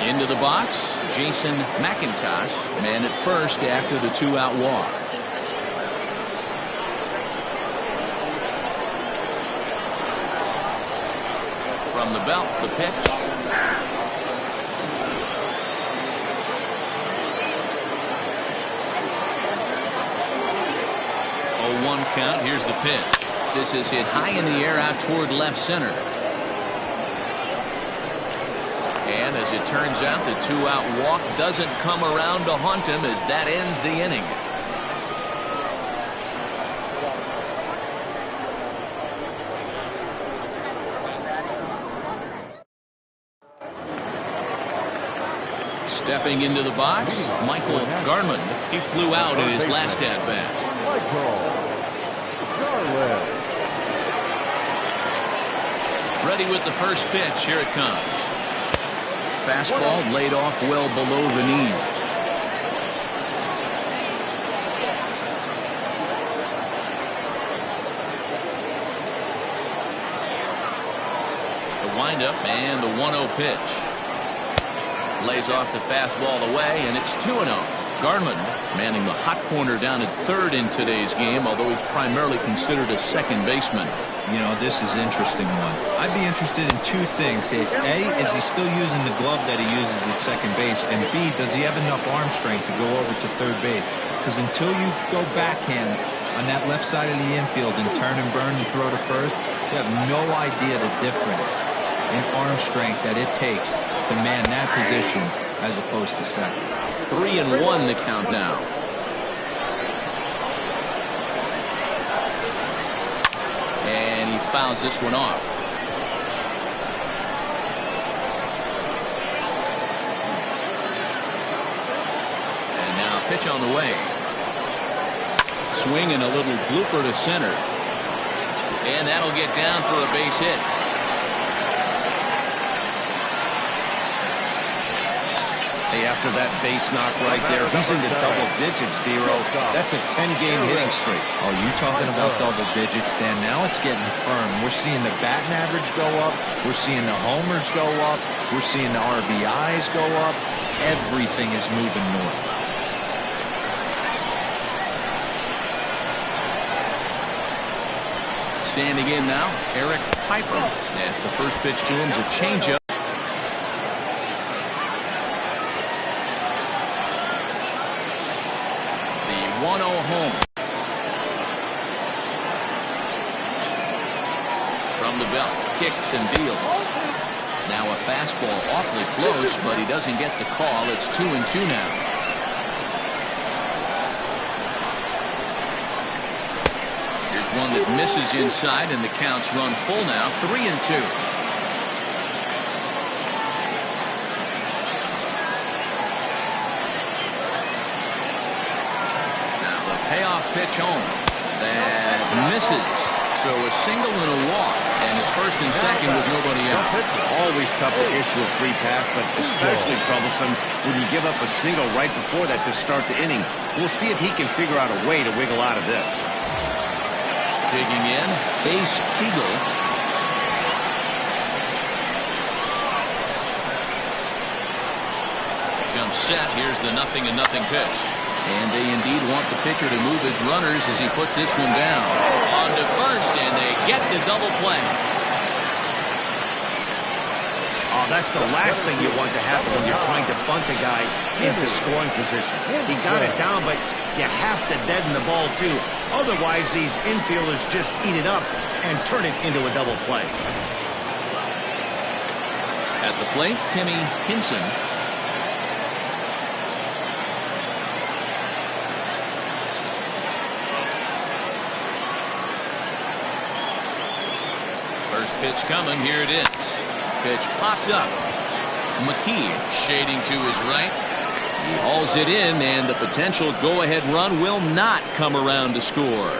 Speaker 1: Into the box, Jason McIntosh, man at first after the 2-out walk. From the belt, the pitch. 0-1 count. Here's the pitch. This is hit high in the air out toward left center. And as it turns out, the 2-out walk doesn't come around to haunt him as that ends the inning. Stepping into the box, Michael Garman. He flew out in his last at-bat. Ready with the first pitch. Here it comes. Fastball laid off well below the knees. The windup and the 1-0 pitch. Lays off the fastball away, and it's 2-0. Garman manning the hot corner down at third in today's game, although he's primarily considered a second baseman.
Speaker 4: You know, this is an interesting one. I'd be interested in 2 things. A, is he still using the glove that he uses at second base? And B, does he have enough arm strength to go over to third base? Because until you go backhand on that left side of the infield and turn and burn and throw to first, you have no idea the difference in arm strength that it takes to man that position as opposed to second.
Speaker 1: 3-1 the count now. And he fouls this one off. And now pitch on the way. Swing and a little blooper to center. And that'll get down for a base hit.
Speaker 2: Hey, after that base knock right there, he's into double digits, D-Row. That's a 10-game hitting streak.
Speaker 4: Oh, you talking about double digits, Dan? Now it's getting firm. We're seeing the batting average go up. We're seeing the homers go up. We're seeing the RBIs go up. Everything is moving north.
Speaker 1: Standing in now, Eric Piper. As the first pitch to him is a changeup. The 1-0 home. From the belt, kicks and deals. Now a fastball awfully close, but he doesn't get the call. It's 2-2 now. One that misses inside, and the counts run full now. 3-2. Now the payoff pitch home. That misses. So a single and a walk, and it's first and second with nobody out.
Speaker 2: Always tough to issue a free pass, but especially troublesome when you give up a single right before that to start the inning. We'll see if he can figure out a way to wiggle out of this.
Speaker 1: Digging in, Ace Siegel. Comes set. Here's the 0-0 pitch. And they indeed want the pitcher to move his runners as he puts this one down. On to first, and they get the double play.
Speaker 2: Oh, that's the last thing you want to happen when you're trying to bunt a guy into scoring position. He got it down, but you have to deaden the ball, too. Otherwise, these infielders just eat it up and turn it into a double play.
Speaker 1: At the plate, Timmy Hinson. First pitch coming. Here it is. Pitch popped up. McKee shading to his right. He hauls it in, and the potential go-ahead run will not come around to score.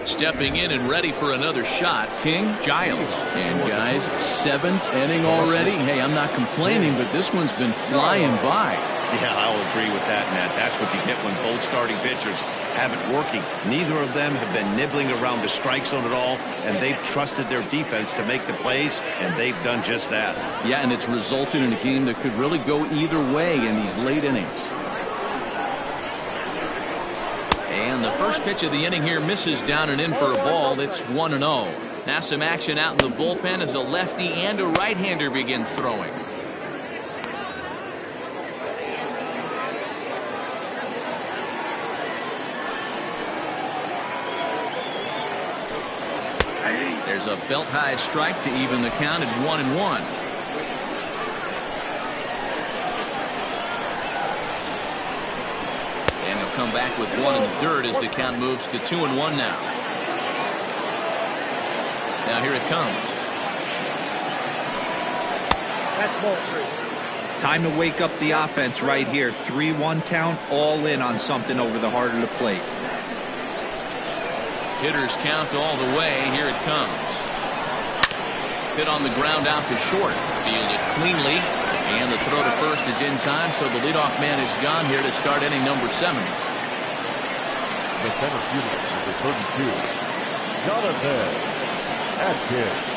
Speaker 1: Stepping in and ready for another shot, King Giles. And guys, 7th inning already. Hey, I'm not complaining, but this one's been flying by.
Speaker 2: Yeah, I'll agree with that, Matt. That's what you get when both starting pitchers have it working. Neither of them have been nibbling around the strike zone at all, and they've trusted their defense to make the plays, and they've done just that.
Speaker 1: Yeah, and it's resulted in a game that could really go either way in these late innings. And the first pitch of the inning here misses down and in for a ball. It's 1-0. Now some action out in the bullpen as a lefty and a right-hander begin throwing. There's a belt-high strike to even the count at 1-1. And he'll come back with one in the dirt as the count moves to 2-1 now. Now here it comes.
Speaker 5: That's ball 3.
Speaker 4: Time to wake up the offense right here. 3-1 count, all in on something over the heart of the plate.
Speaker 1: Hitters count all the way. Here it comes. Hit on the ground out to short. Fielded cleanly. And the throw to first is in time, so the leadoff man is gone here to start inning number 7.
Speaker 3: The center fielder, number 32, Jonathan Atkins.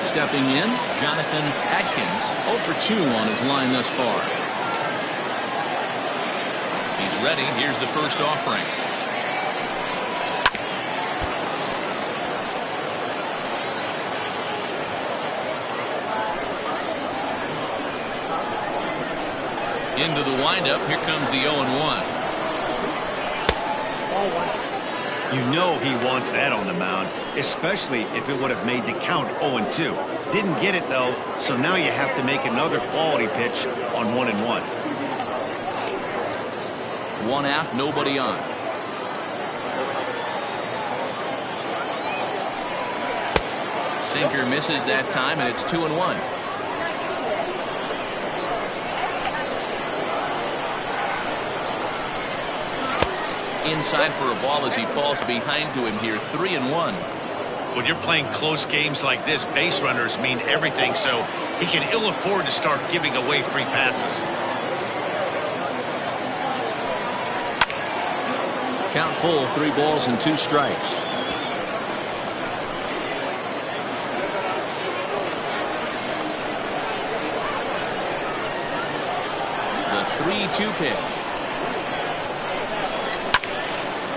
Speaker 1: Stepping in, Jonathan Atkins, 0 for 2 on his line thus far. He's ready. Here's the first offering. Into the windup. Here comes the 0-1.
Speaker 2: You know he wants that on the mound, especially if it would have made the count 0-2. Didn't get it, though, so now you have to make another quality pitch on 1-1.
Speaker 1: 1 out, nobody on. Sinker misses that time, and it's 2-1. Inside for a ball as he falls behind to him here. 3-1.
Speaker 2: When you're playing close games like this, base runners mean everything, so he can ill afford to start giving away free passes.
Speaker 1: Count full, 3 balls and 2 strikes. The 3-2 pitch.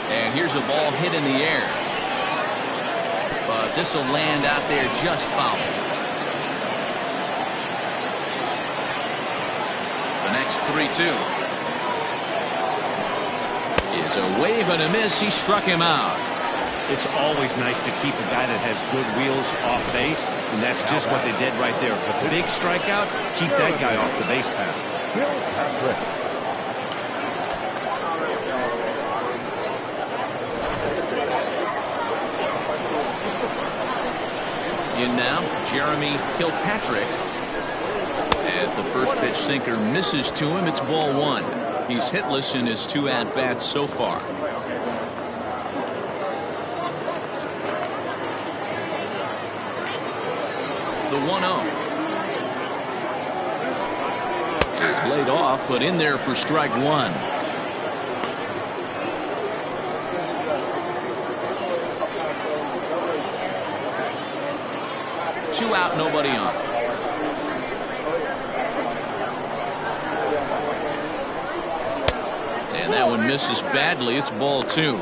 Speaker 1: And here's a ball hit in the air. But this will land out there just foul. The next 3-2 is a wave and a miss. He struck him out.
Speaker 2: It's always nice to keep a guy that has good wheels off base, and that's just what they did right there. A big strikeout, keep that guy off the base path.
Speaker 1: in now, Jeremy Kilpatrick. As the first pitch sinker misses to him, it's ball one. He's hitless in his 2 at-bats so far. The 1-0. He's laid off, but in there for strike one. Two out, nobody on. And that one misses badly. It's ball two.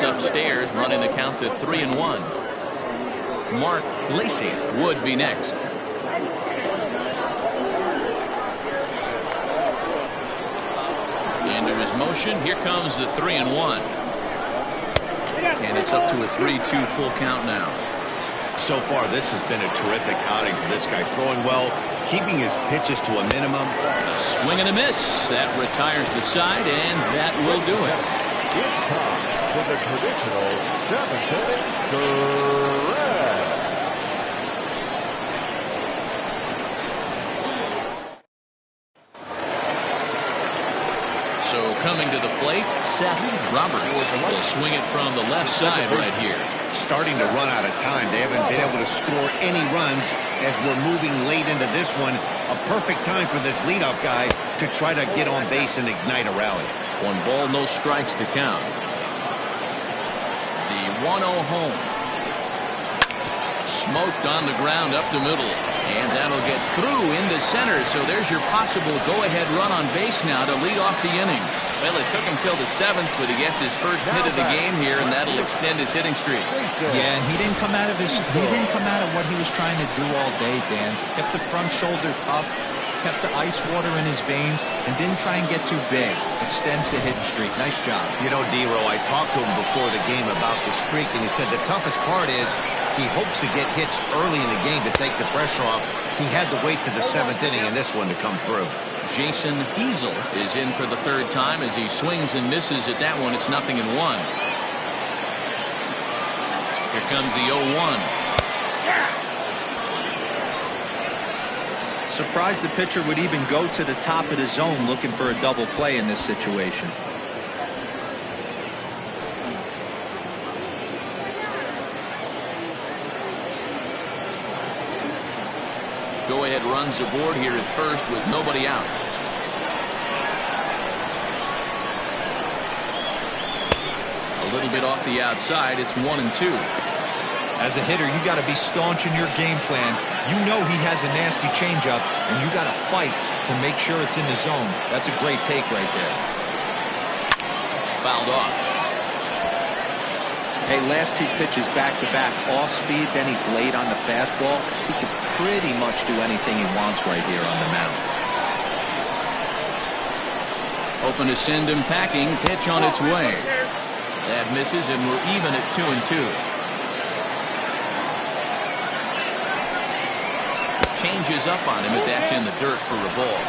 Speaker 1: Upstairs, running the count to 3-1. Mark Lacy would be next. Into his motion. Here comes the 3-1. And it's up to a 3-2 full count now.
Speaker 2: So far, this has been a terrific outing for this guy. Throwing well, keeping his pitches to a minimum.
Speaker 1: A swing and a miss. That retires the side, and that will do it.
Speaker 3: It's time for the traditional 7th-inning stretch.
Speaker 1: So coming to the plate, Seth Roberts will swing it from the left side right here.
Speaker 2: Starting to run out of time. They haven't been able to score any runs as we're moving late into this one. A perfect time for this leadoff guy to try to get on base and ignite a rally.
Speaker 1: 1 ball, no strikes to count. The 1-0 home. Smoked on the ground up the middle. And that'll get through into center. So there's your possible go-ahead run on base now to lead off the inning. Well, it took him till the 7th, but he gets his first hit of the game here, and that'll extend his hitting streak.
Speaker 4: Yeah, and he didn't come out of what he was trying to do all day, Dan. Kept the front shoulder up, kept the ice water in his veins, and didn't try and get too big. Extends the hitting streak. Nice job.
Speaker 2: You know, D-Row, I talked to him before the game about the streak, and he said the toughest part is he hopes to get hits early in the game to take the pressure off. He had to wait to the 7th inning in this one to come through.
Speaker 1: Jason Easel is in for the 3rd time as he swings and misses at that one. It's 0-1. Here comes the 0-1.
Speaker 4: Surprised the pitcher would even go to the top of the zone looking for a double play in this situation.
Speaker 1: Go-ahead runs aboard here at first with nobody out. A little bit off the outside. It's 1-2.
Speaker 4: As a hitter, you got to be staunch in your game plan. You know he has a nasty changeup, and you got to fight to make sure it's in the zone. That's a great take right there.
Speaker 1: Fouled off.
Speaker 4: Hey, last 2 pitches back-to-back off speed, then he's late on the fastball. He could pretty much do anything he wants right here on the mound.
Speaker 1: Hoping to send him packing. Pitch on its way. That misses, and we're even at 2-2. Changes up on him, but that's in the dirt for a ball.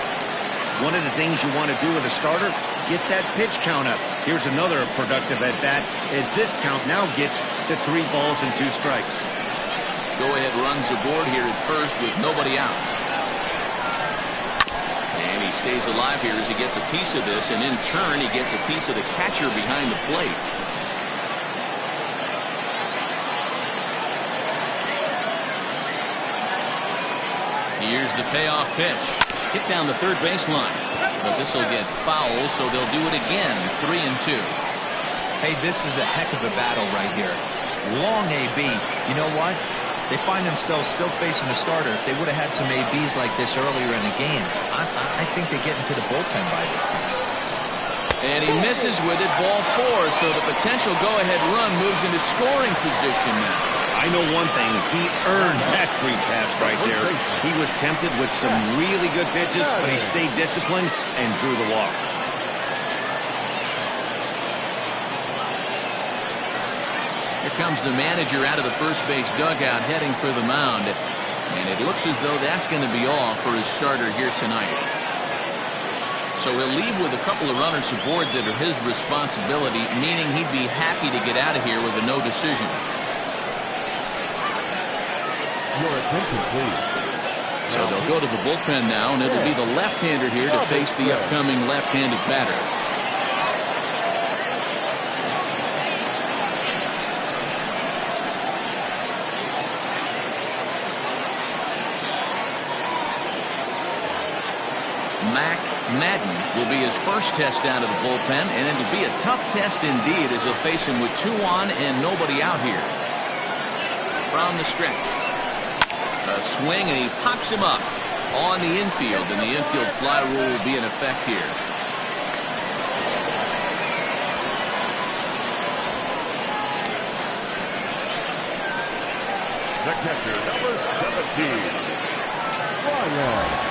Speaker 2: One of the things you want to do with a starter, get that pitch count up. Here's another productive at-bat as this count now gets to 3 balls and 2 strikes.
Speaker 1: Go-ahead runs aboard here at first with nobody out. And he stays alive here as he gets a piece of this, and in turn he gets a piece of the catcher behind the plate. Here's the payoff pitch. Hit down the third baseline. But this will get foul, so they'll do it again. 3-2.
Speaker 4: Hey, this is a heck of a battle right here. Long AB. You know what? They find themselves still facing the starter. If they would have had some ABs like this earlier in the game, I think they get into the bullpen by this time.
Speaker 1: And he misses with it, ball 4. So the potential go-ahead run moves into scoring position now.
Speaker 2: I know one thing. He earned that free pass right there. He was tempted with some really good pitches, but he stayed disciplined and drew the walk.
Speaker 1: comes the manager out of the first base dugout heading for the mound. And it looks as though that's going to be all for his starter here tonight. So he'll leave with a couple of runners aboard that are his responsibility, meaning he'd be happy to get out of here with a no decision.
Speaker 3: Your attention, please.
Speaker 1: So they'll go to the bullpen now, and it'll be the left-hander here to face the upcoming left-handed batter. Madden will be his first test out of the bullpen, and it'll be a tough test indeed as he'll face him with 2 on and nobody out here. From the stretch, a swing, and he pops him up on the infield, and the infield fly rule will be in effect here.
Speaker 3: The catcher, number 17, Ryan.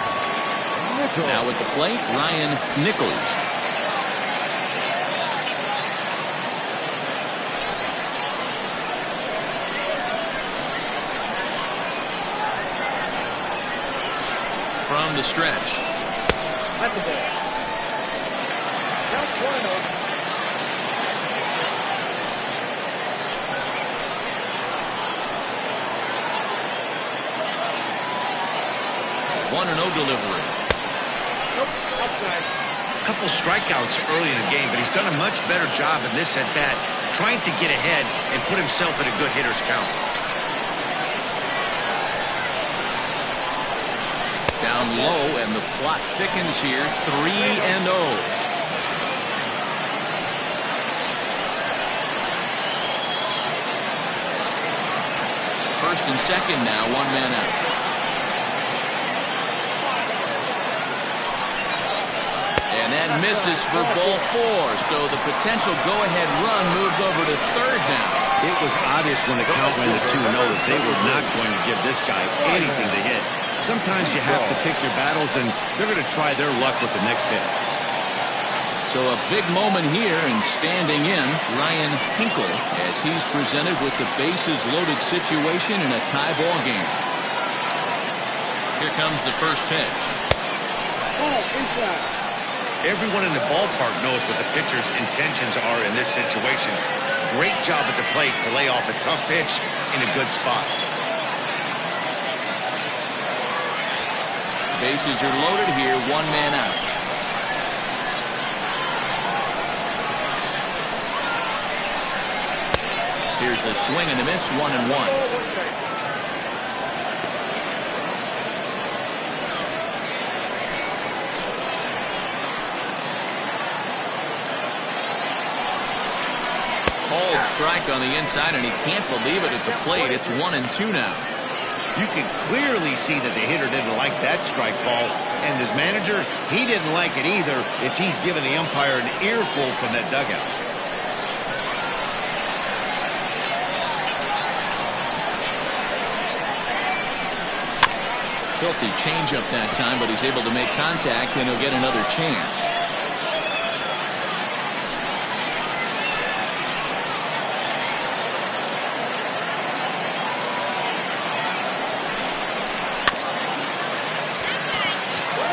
Speaker 1: Now at the plate, Ryan Nichols. From the stretch.
Speaker 5: At the ball. That's
Speaker 1: 1-0 delivery.
Speaker 2: A couple strikeouts early in the game, but he's done a much better job in this at bat, trying to get ahead and put himself in a good hitter's count.
Speaker 1: Down low, and the plot thickens here. 3-0. First and second now, 1 man out. And that misses for ball 4. So the potential go-ahead run moves over to third now.
Speaker 2: It was obvious when the count went to 2-0 that they were not going to give this guy anything to hit. Sometimes you have to pick your battles, and they're going to try their luck with the next hit.
Speaker 1: So a big moment here, and standing in, Ryan Hinkle, as he's presented with the bases-loaded situation in a tie ball game. Here comes the first pitch.
Speaker 2: Everyone in the ballpark knows what the pitcher's intentions are in this situation. Great job at the plate to lay off a tough pitch in a good spot.
Speaker 1: Bases are loaded here, 1 man out. Here's a swing and a miss, 1-1. Called strike on the inside, and he can't believe it at the plate. It's 1-2 now.
Speaker 2: You can clearly see that the hitter didn't like that strike call, and his manager, he didn't like it either, as he's given the umpire an earful from that dugout.
Speaker 1: Filthy changeup that time, but he's able to make contact, and he'll get another chance.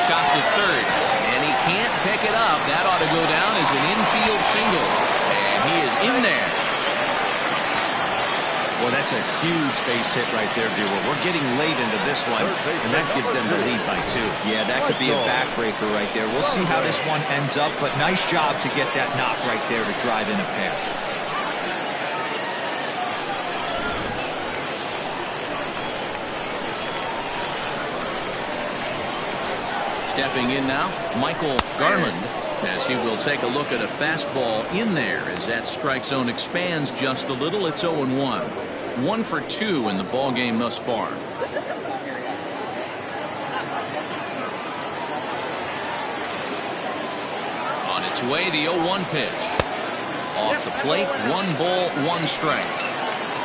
Speaker 1: Chopped to third, and he can't pick it up. That ought to go down as an infield single, and he is in there.
Speaker 2: Well, that's a huge base hit right there, viewer. We're getting late into this one, and that gives them the lead by 2.
Speaker 4: Yeah, that could be a backbreaker right there. We'll see how this one ends up, but nice job to get that knock right there to drive in a pair.
Speaker 1: Stepping in now, Michael Garland, as he will take a look at a fastball in there as that strike zone expands just a little. It's 0-1. 1 for 2 in the ball game thus far. On its way, the 0-1 pitch. Off the plate, 1 ball, 1 strike.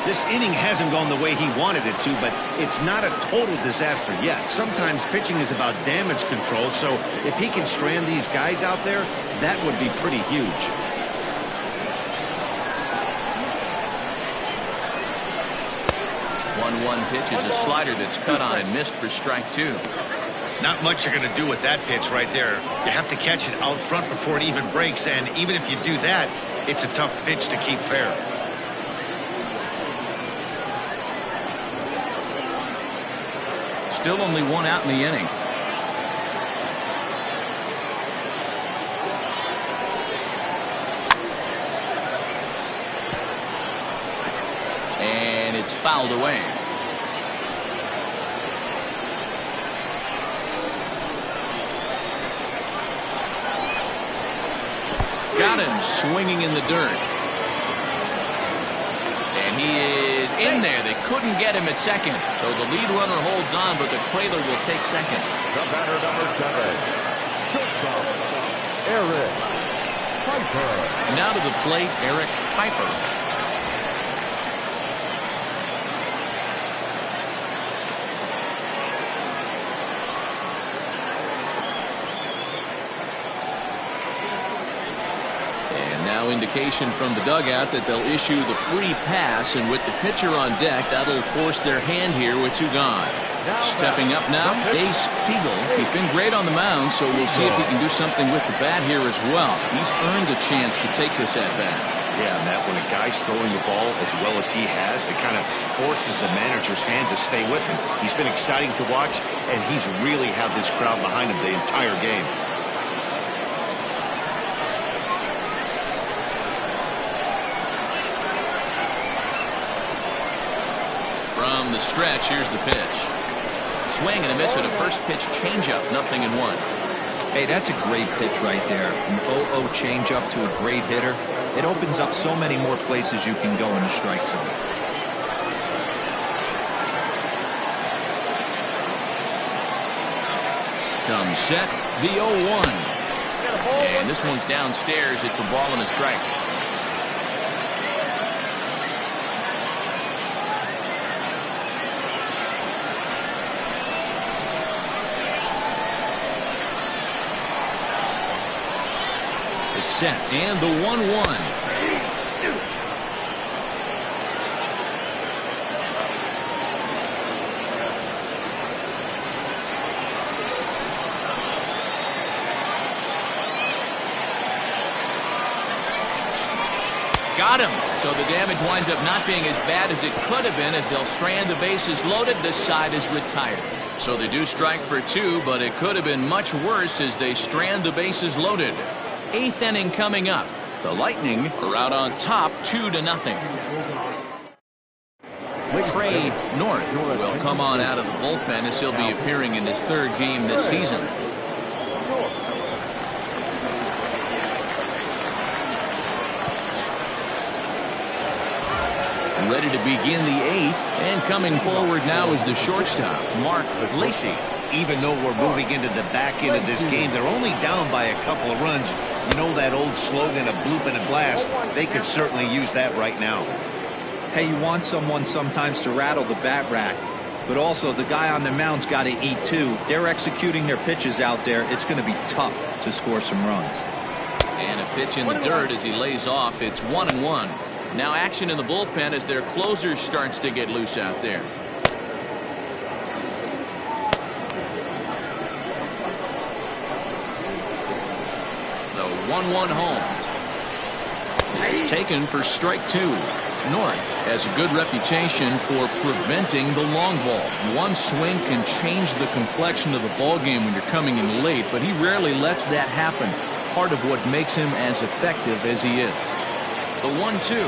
Speaker 2: This inning hasn't gone the way he wanted it to, but it's not a total disaster yet. Sometimes pitching is about damage control, so if he can strand these guys out there, that would be pretty huge.
Speaker 1: 1 pitch is a slider that's cut on and missed for strike 2.
Speaker 2: Not much you're going to do with that pitch right there. You have to catch it out front before it even breaks, and even if you do that, it's a tough pitch to keep fair.
Speaker 1: Still only 1 out in the inning. And it's fouled away. Got him swinging in the dirt. And he is in there. They couldn't get him at second. So the lead runner holds on, but the trailer will take second.
Speaker 3: The batter, number 7, shortstop, Eric Piper.
Speaker 1: Now to the plate, Eric Piper. Now indication from the dugout that they'll issue the free pass, and with the pitcher on deck, that'll force their hand here with 2 gone. Stepping up now, Ace Siegel. He's been great on the mound, so we'll see if he can do something with the bat here as well. He's earned a chance to take this at bat.
Speaker 2: Yeah, Matt, when a guy's throwing the ball as well as he has, it kind of forces the manager's hand to stay with him. He's been exciting to watch, and he's really had this crowd behind him the entire game.
Speaker 1: From the stretch, here's the pitch. Swing and a miss at a first pitch changeup, 0-1.
Speaker 4: Hey, that's a great pitch right there. An 0-0 changeup to a great hitter. It opens up so many more places you can go in the strike zone.
Speaker 1: Comes set, the 0-1. And this one's downstairs. It's a ball and a strike. Set and the 1-1. Got him. So the damage winds up not being as bad as it could have been, as they'll strand the bases loaded. This side is retired. So they do strike for 2, but it could have been much worse as they strand the bases loaded. 8th inning coming up. The Lightning are out on top 2-0. Trey North will come on out of the bullpen as he'll be appearing in his 3rd game this season. Ready to begin the 8th, and coming forward now is the shortstop, Mark Lacey.
Speaker 2: Even though we're moving into the back end of this game, they're only down by a couple of runs. You know that old slogan, a bloop and a blast? They could certainly use that right now.
Speaker 4: Hey, you want someone sometimes to rattle the bat rack, but also the guy on the mound's got to eat too. They're executing their pitches out there. It's going to be tough to score some runs.
Speaker 1: And a pitch in the dirt as he lays off. It's 1-1. Now action in the bullpen as their closer starts to get loose out there. The 1-1 home. It's taken for strike 2. North has a good reputation for preventing the long ball. One swing can change the complexion of the ball game when you're coming in late, but he rarely lets that happen. Part of what makes him as effective as he is. The 1-2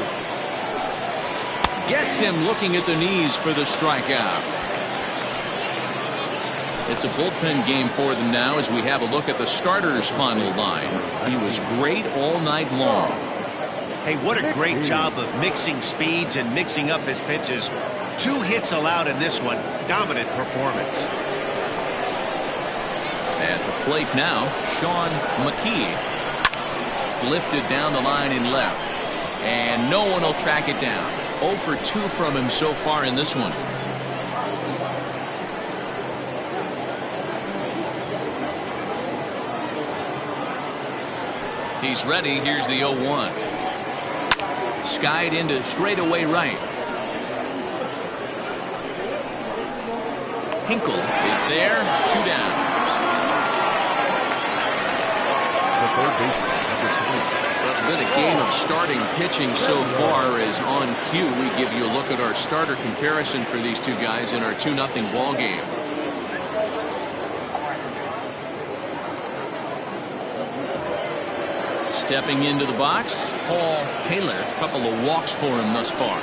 Speaker 1: gets him looking at the knees for the strikeout. It's a bullpen game for them now as we have a look at the starter's final line. He was great all night long.
Speaker 2: Hey, what a great job of mixing speeds and mixing up his pitches. 2 hits allowed in this one. Dominant performance.
Speaker 1: At the plate now, Sean McKee. Lifted down the line in left. And no one will track it down. 0 for 2 from him so far in this one. He's ready. Here's the 0-1. Skied into straightaway right. Hinkle is there. 2 down.
Speaker 3: The third baseman, number 3.
Speaker 1: Well, it's been a game of starting pitching so far. As on cue, we give you a look at our starter comparison for these two guys in our 2-0 ball game. Stepping into the box, Paul Taylor. A couple of walks for him thus far.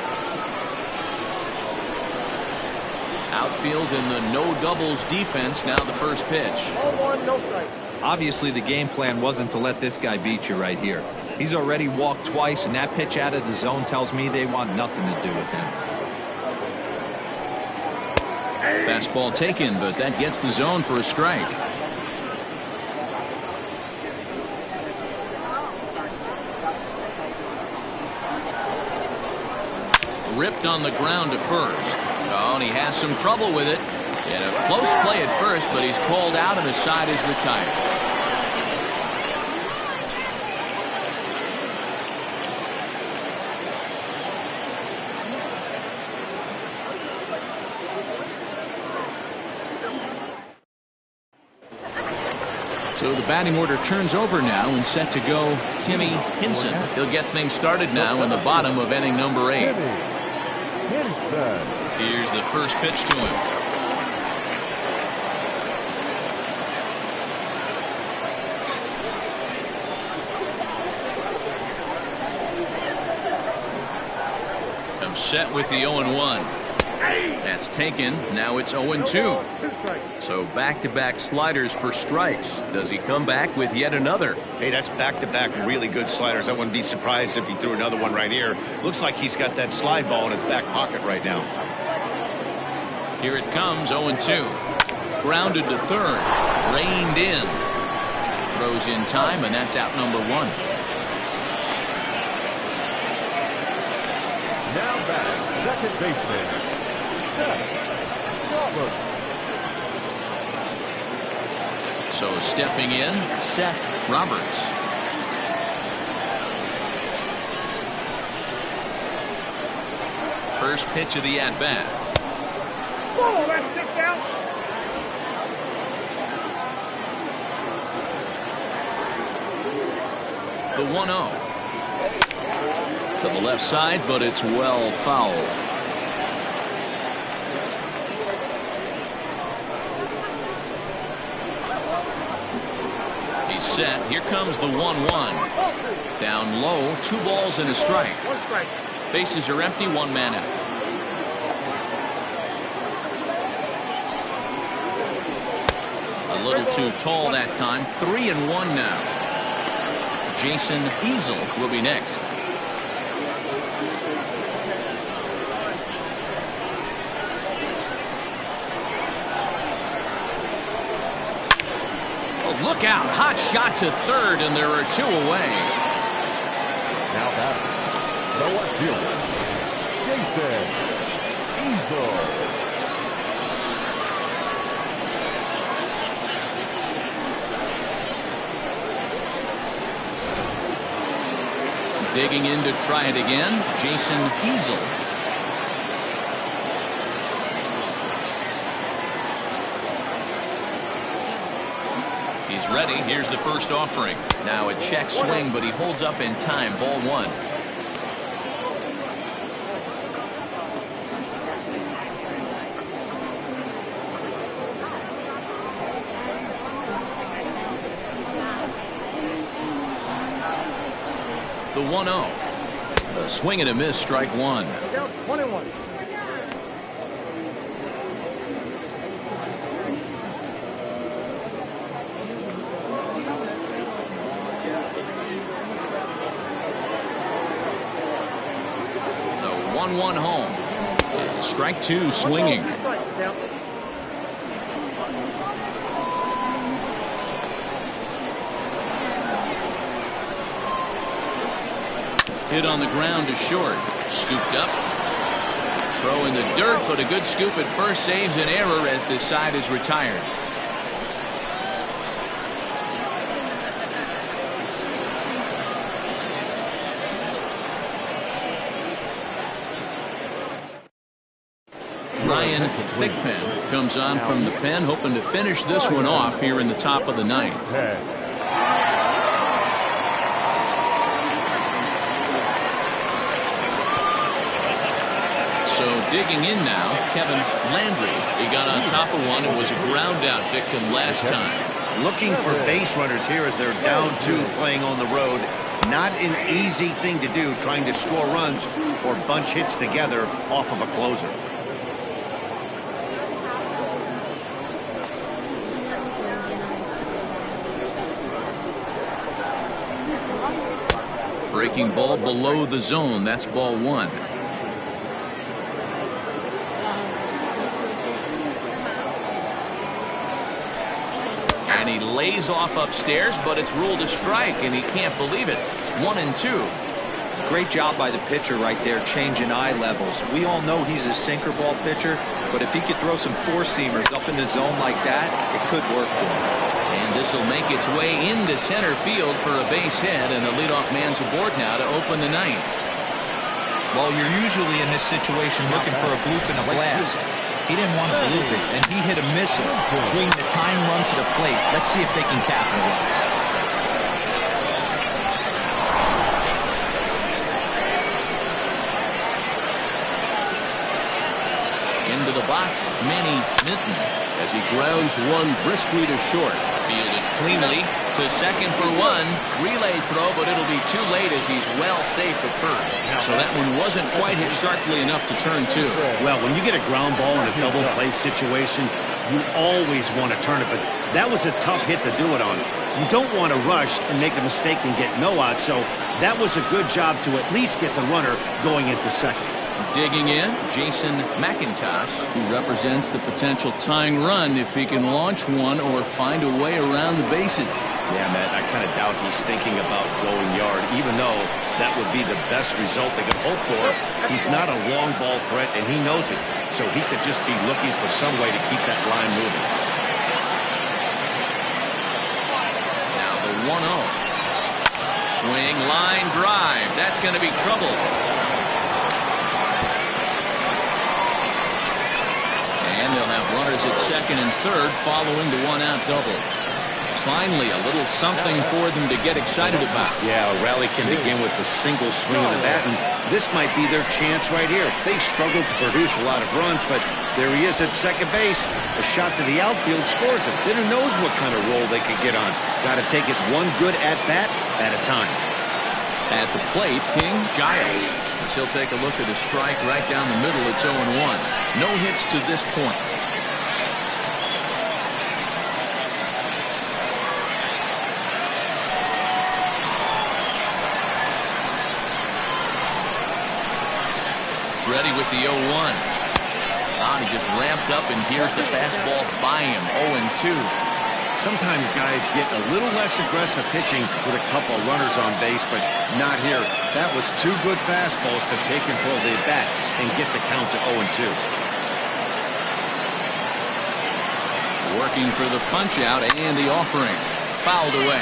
Speaker 1: Outfield in the no doubles defense. Now the first pitch.
Speaker 5: 0-1, no strike.
Speaker 4: Obviously, the game plan wasn't to let this guy beat you right here. He's already walked twice, and that pitch out of the zone tells me they want nothing to do with him.
Speaker 1: Fastball taken, but that gets the zone for a strike. Ripped on the ground to first. Oh, and he has some trouble with it. And a close play at first, but he's called out and the side is retired. So the batting order turns over now and set to go Timmy Hinson. He'll get things started now in the bottom of inning number 8. Here's the first pitch to him. Comes set with the 0-1. That's taken. Now it's 0-2. So back-to-back sliders for strikes. Does he come back with yet another?
Speaker 2: Hey, that's back-to-back really good sliders. I wouldn't be surprised if he threw another one right here. Looks like he's got that slide ball in his back pocket right now.
Speaker 1: Here it comes, 0-2. Grounded to third. Reined in. Throws in time, and that's out number 1.
Speaker 3: Now back, second baseman, Seth Roberts.
Speaker 1: So stepping in, Seth Roberts. First pitch of the at-bat.
Speaker 5: Whoa, that's stick out.
Speaker 1: The 1-0. To the left side, but it's well foul. He's set. Here comes the 1-1. Down low, 2 balls and a strike.
Speaker 5: 1 strike.
Speaker 1: Bases are empty, 1 man out. A little too tall that time. 3-1 now. Jason Easel will be next. Oh, look out. Hot shot to third, and there are 2 away.
Speaker 3: Now back, the left fielder, Jason Easel.
Speaker 1: Digging in to try it again, Jason Easel. He's ready. Here's the first offering. Now a check swing, but he holds up in time. Ball 1. The 1-0. A swing and a miss, strike 1.
Speaker 5: Down 21.
Speaker 1: The 1-1 home. And strike 2 swinging.
Speaker 5: Down.
Speaker 1: Hit on the ground to short. Scooped up. Throw in the dirt, but a good scoop at first saves an error as the side is retired. Ryan Ryan Thigpen comes on from the pen, hoping to finish this one off here in the top of the ninth. So digging in now, Kevin Landry. He got on top of one and was a ground out victim last time.
Speaker 2: Looking for base runners here as they're down 2 playing on the road. Not an easy thing to do, trying to score runs or bunch hits together off of a closer.
Speaker 1: Breaking ball below the zone. That's ball 1. And he lays off upstairs, but it's ruled a strike, and he can't believe it. 1-2.
Speaker 4: Great job by the pitcher right there, changing eye levels. We all know he's a sinker ball pitcher, but if he could throw some four-seamers up in the zone like that, it could work for him.
Speaker 1: And this will make its way into center field for a base hit, and the leadoff man's aboard now to open the ninth.
Speaker 4: Well, you're usually in this situation looking for a bloop and a blast. He didn't want to bloop it, and he hit a missile, bringing the tying run to the plate. Let's see if they can capitalize.
Speaker 1: Into the box, Manny Minton, as he grounds one briskly to short. Fielded cleanly to second for 1. Relay throw, but it'll be too late as he's well safe at first. So that one wasn't quite hit sharply enough to turn 2.
Speaker 2: Well, when you get a ground ball in a double play situation, you always want to turn it, but that was a tough hit to do it on. You don't want to rush and make a mistake and get no out, so that was a good job to at least get the runner going into second.
Speaker 1: Digging in, Jason McIntosh, who represents the potential tying run if he can launch one or find a way around the bases.
Speaker 2: Yeah, Matt, I kind of doubt he's thinking about going yard, even though that would be the best result they could hope for. He's not a long ball threat, and he knows it, so he could just be looking for some way to keep that line moving.
Speaker 1: Now the 1-0. Swing, line drive. That's going to be trouble. And they'll have runners at second and third following the 1-out double. Finally, a little something for them to get excited about.
Speaker 2: Yeah, a rally can begin with a single swing of the bat, and this might be their chance right here. They've struggled to produce a lot of runs, but there he is at second base. A shot to the outfield scores him. Then who knows what kind of roll they could get on. Got to take it one good at-bat at a time.
Speaker 1: At the plate, King Giles. He'll take a look at a strike right down the middle. It's 0-1. No hits to this point. Ready with the 0-1. He just ramps up, and here's the fastball by him. 0-2.
Speaker 2: Sometimes guys get a little less aggressive pitching with a couple of runners on base, but not here. That was 2 good fastballs to take control of the bat and get the count to 0-2.
Speaker 1: Working for the punch out and the offering. Fouled away.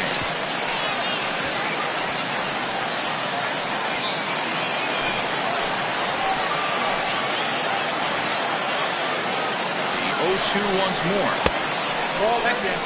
Speaker 1: The 0-2 once more.
Speaker 5: Ball back in.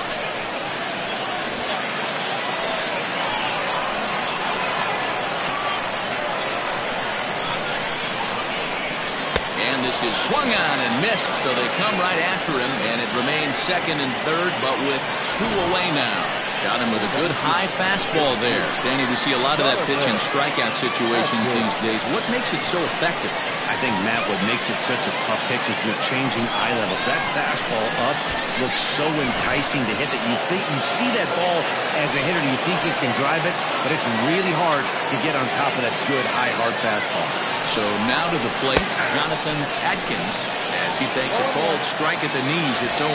Speaker 1: And this is swung on and missed, so they come right after him, and it remains second and third, but with 2 away now. Got him with a good high fastball there. Danny, we see a lot of that pitch in strikeout situations these days. What makes it so effective?
Speaker 2: I think, Matt, what makes it such a tough pitch is the changing eye levels. That fastball up looks so enticing to hit that you see that ball as a hitter, you think you can drive it, but it's really hard to get on top of that good high hard fastball.
Speaker 1: So now to the plate, Jonathan Atkins, as he takes a called strike at the knees. It's 0-1.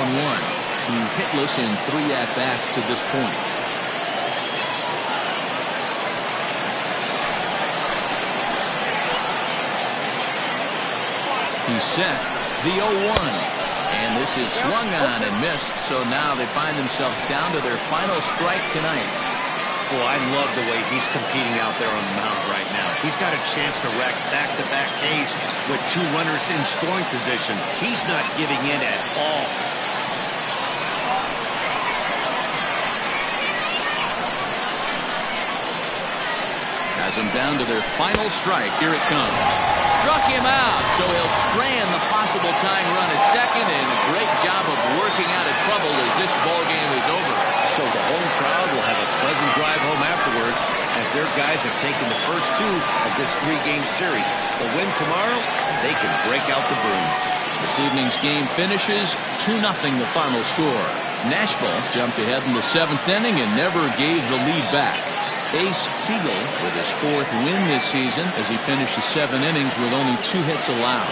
Speaker 1: He's hitless in 3 at-bats to this point. He's set. The 0-1. And this is swung on and missed, so now they find themselves down to their final strike tonight.
Speaker 2: Boy, I love the way he's competing out there on the mound right now. He's got a chance to rack back-to-back Ks with 2 runners in scoring position. He's not giving in at all.
Speaker 1: Has them down to their final strike. Here it comes. Struck him out, so he'll strand the possible tying run at second, and a great job of working out of trouble as this ball game is over.
Speaker 2: So the home crowd will have a pleasant drive home afterwards as their guys have taken the first 2 of this 3-game series. The win tomorrow, they can break out the brooms.
Speaker 1: This evening's game finishes 2-0 the final score. Nashville jumped ahead in the 7th inning and never gave the lead back. Ace Siegel with his 4th win this season as he finishes 7 innings with only 2 hits allowed.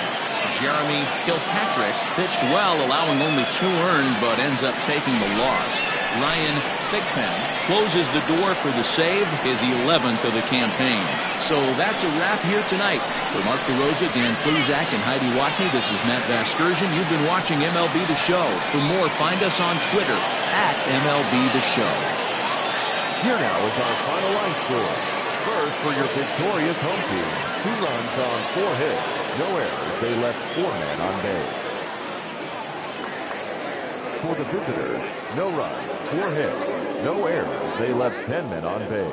Speaker 1: Jeremy Kilpatrick pitched well, allowing only 2 earned, but ends up taking the loss. Ryan Thigpen closes the door for the save, his 11th of the campaign. So that's a wrap here tonight. For Mark DeRosa, Dan Plezak, and Heidi Watney, this is Matt Vasgersian. You've been watching MLB The Show. For more, find us on Twitter @MLB The Show.
Speaker 3: Here now is our final line score. First for your victorious home team. 2 runs on 4 hits. No errors. They left 4 men on base. For the visitors, no runs, 4 hits. No errors. They left 10 men on base.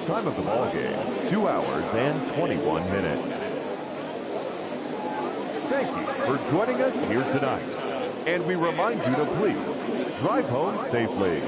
Speaker 3: Time of the ball game, 2 hours and 21 minutes. Thank you for joining us here tonight. And we remind you to please drive home safely.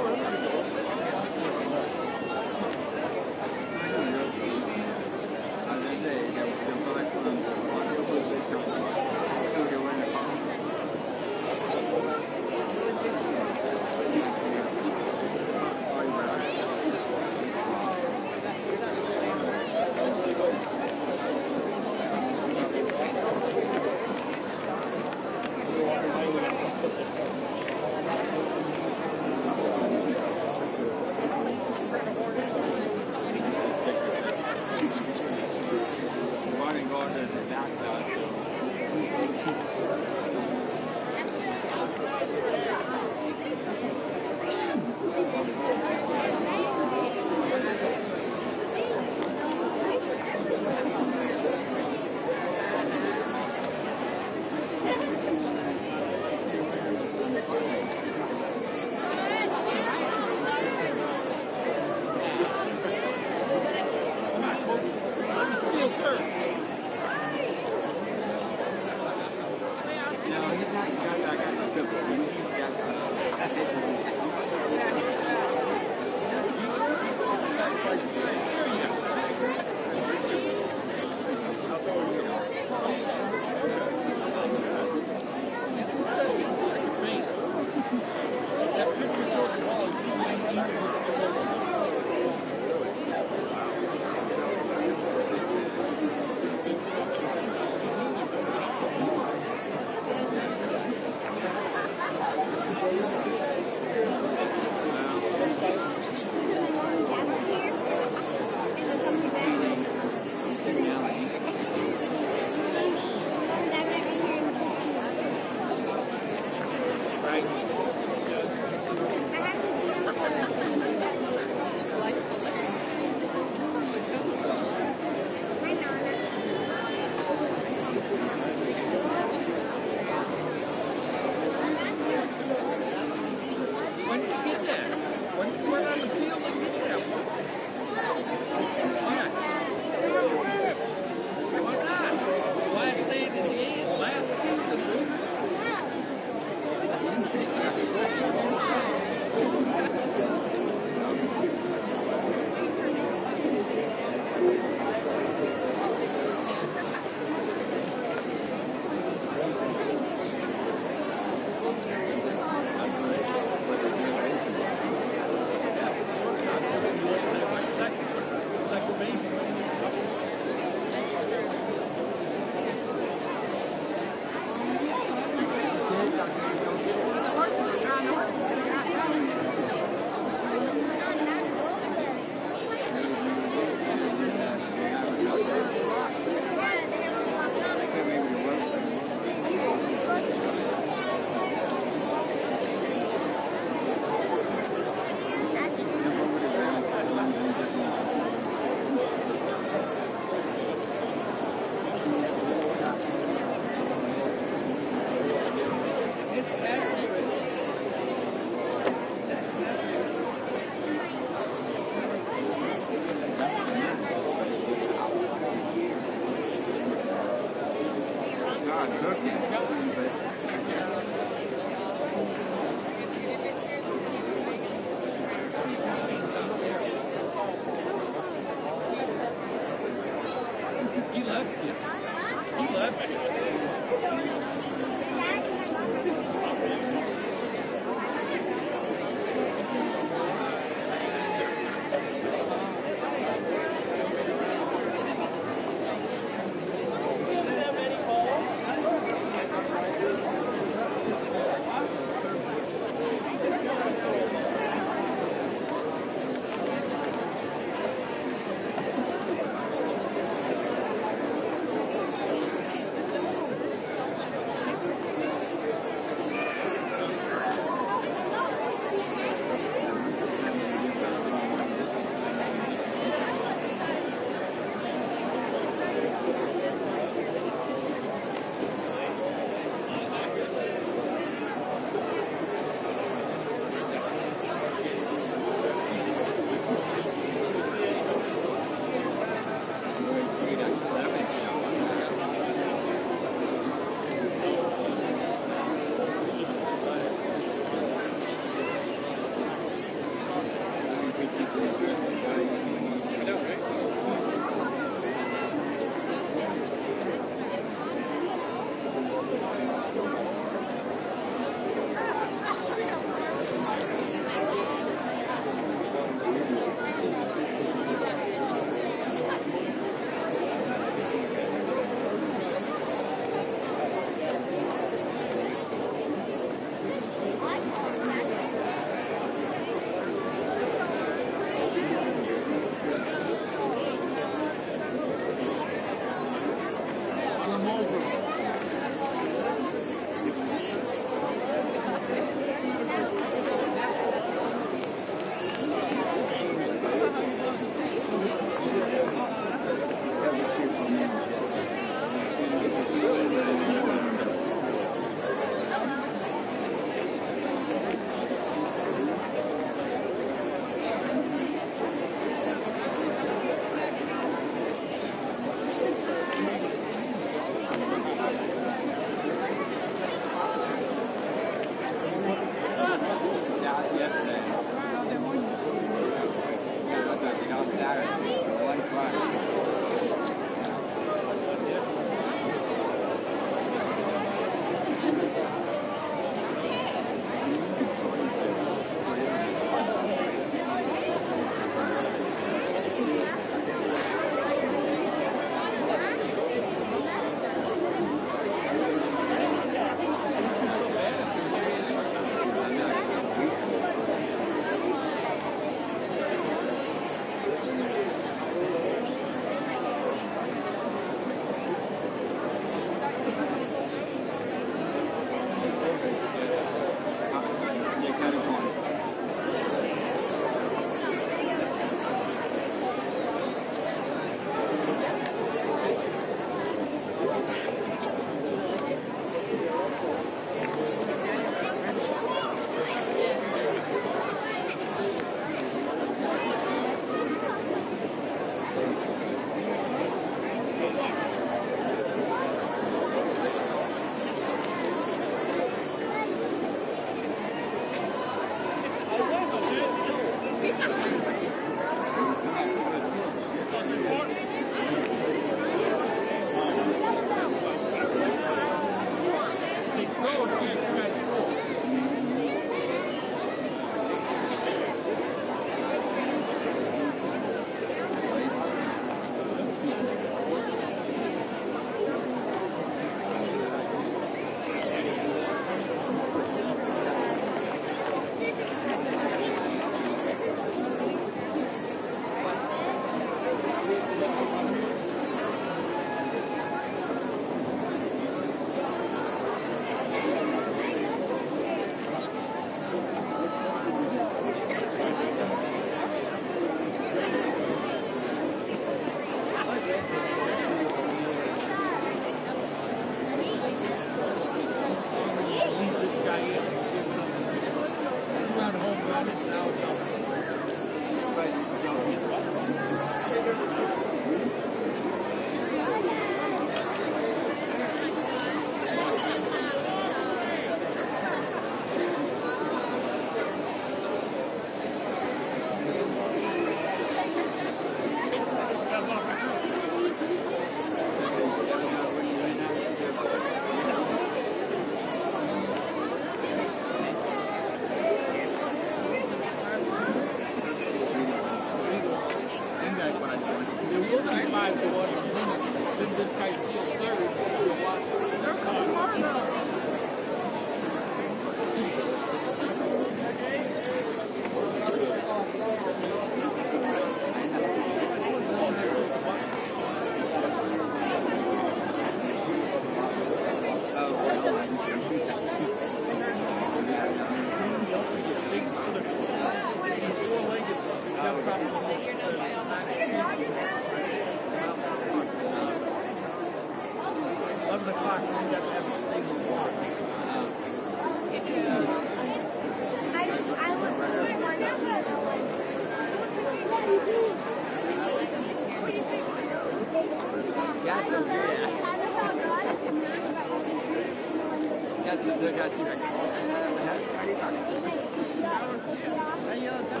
Speaker 5: Yes,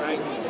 Speaker 5: Right.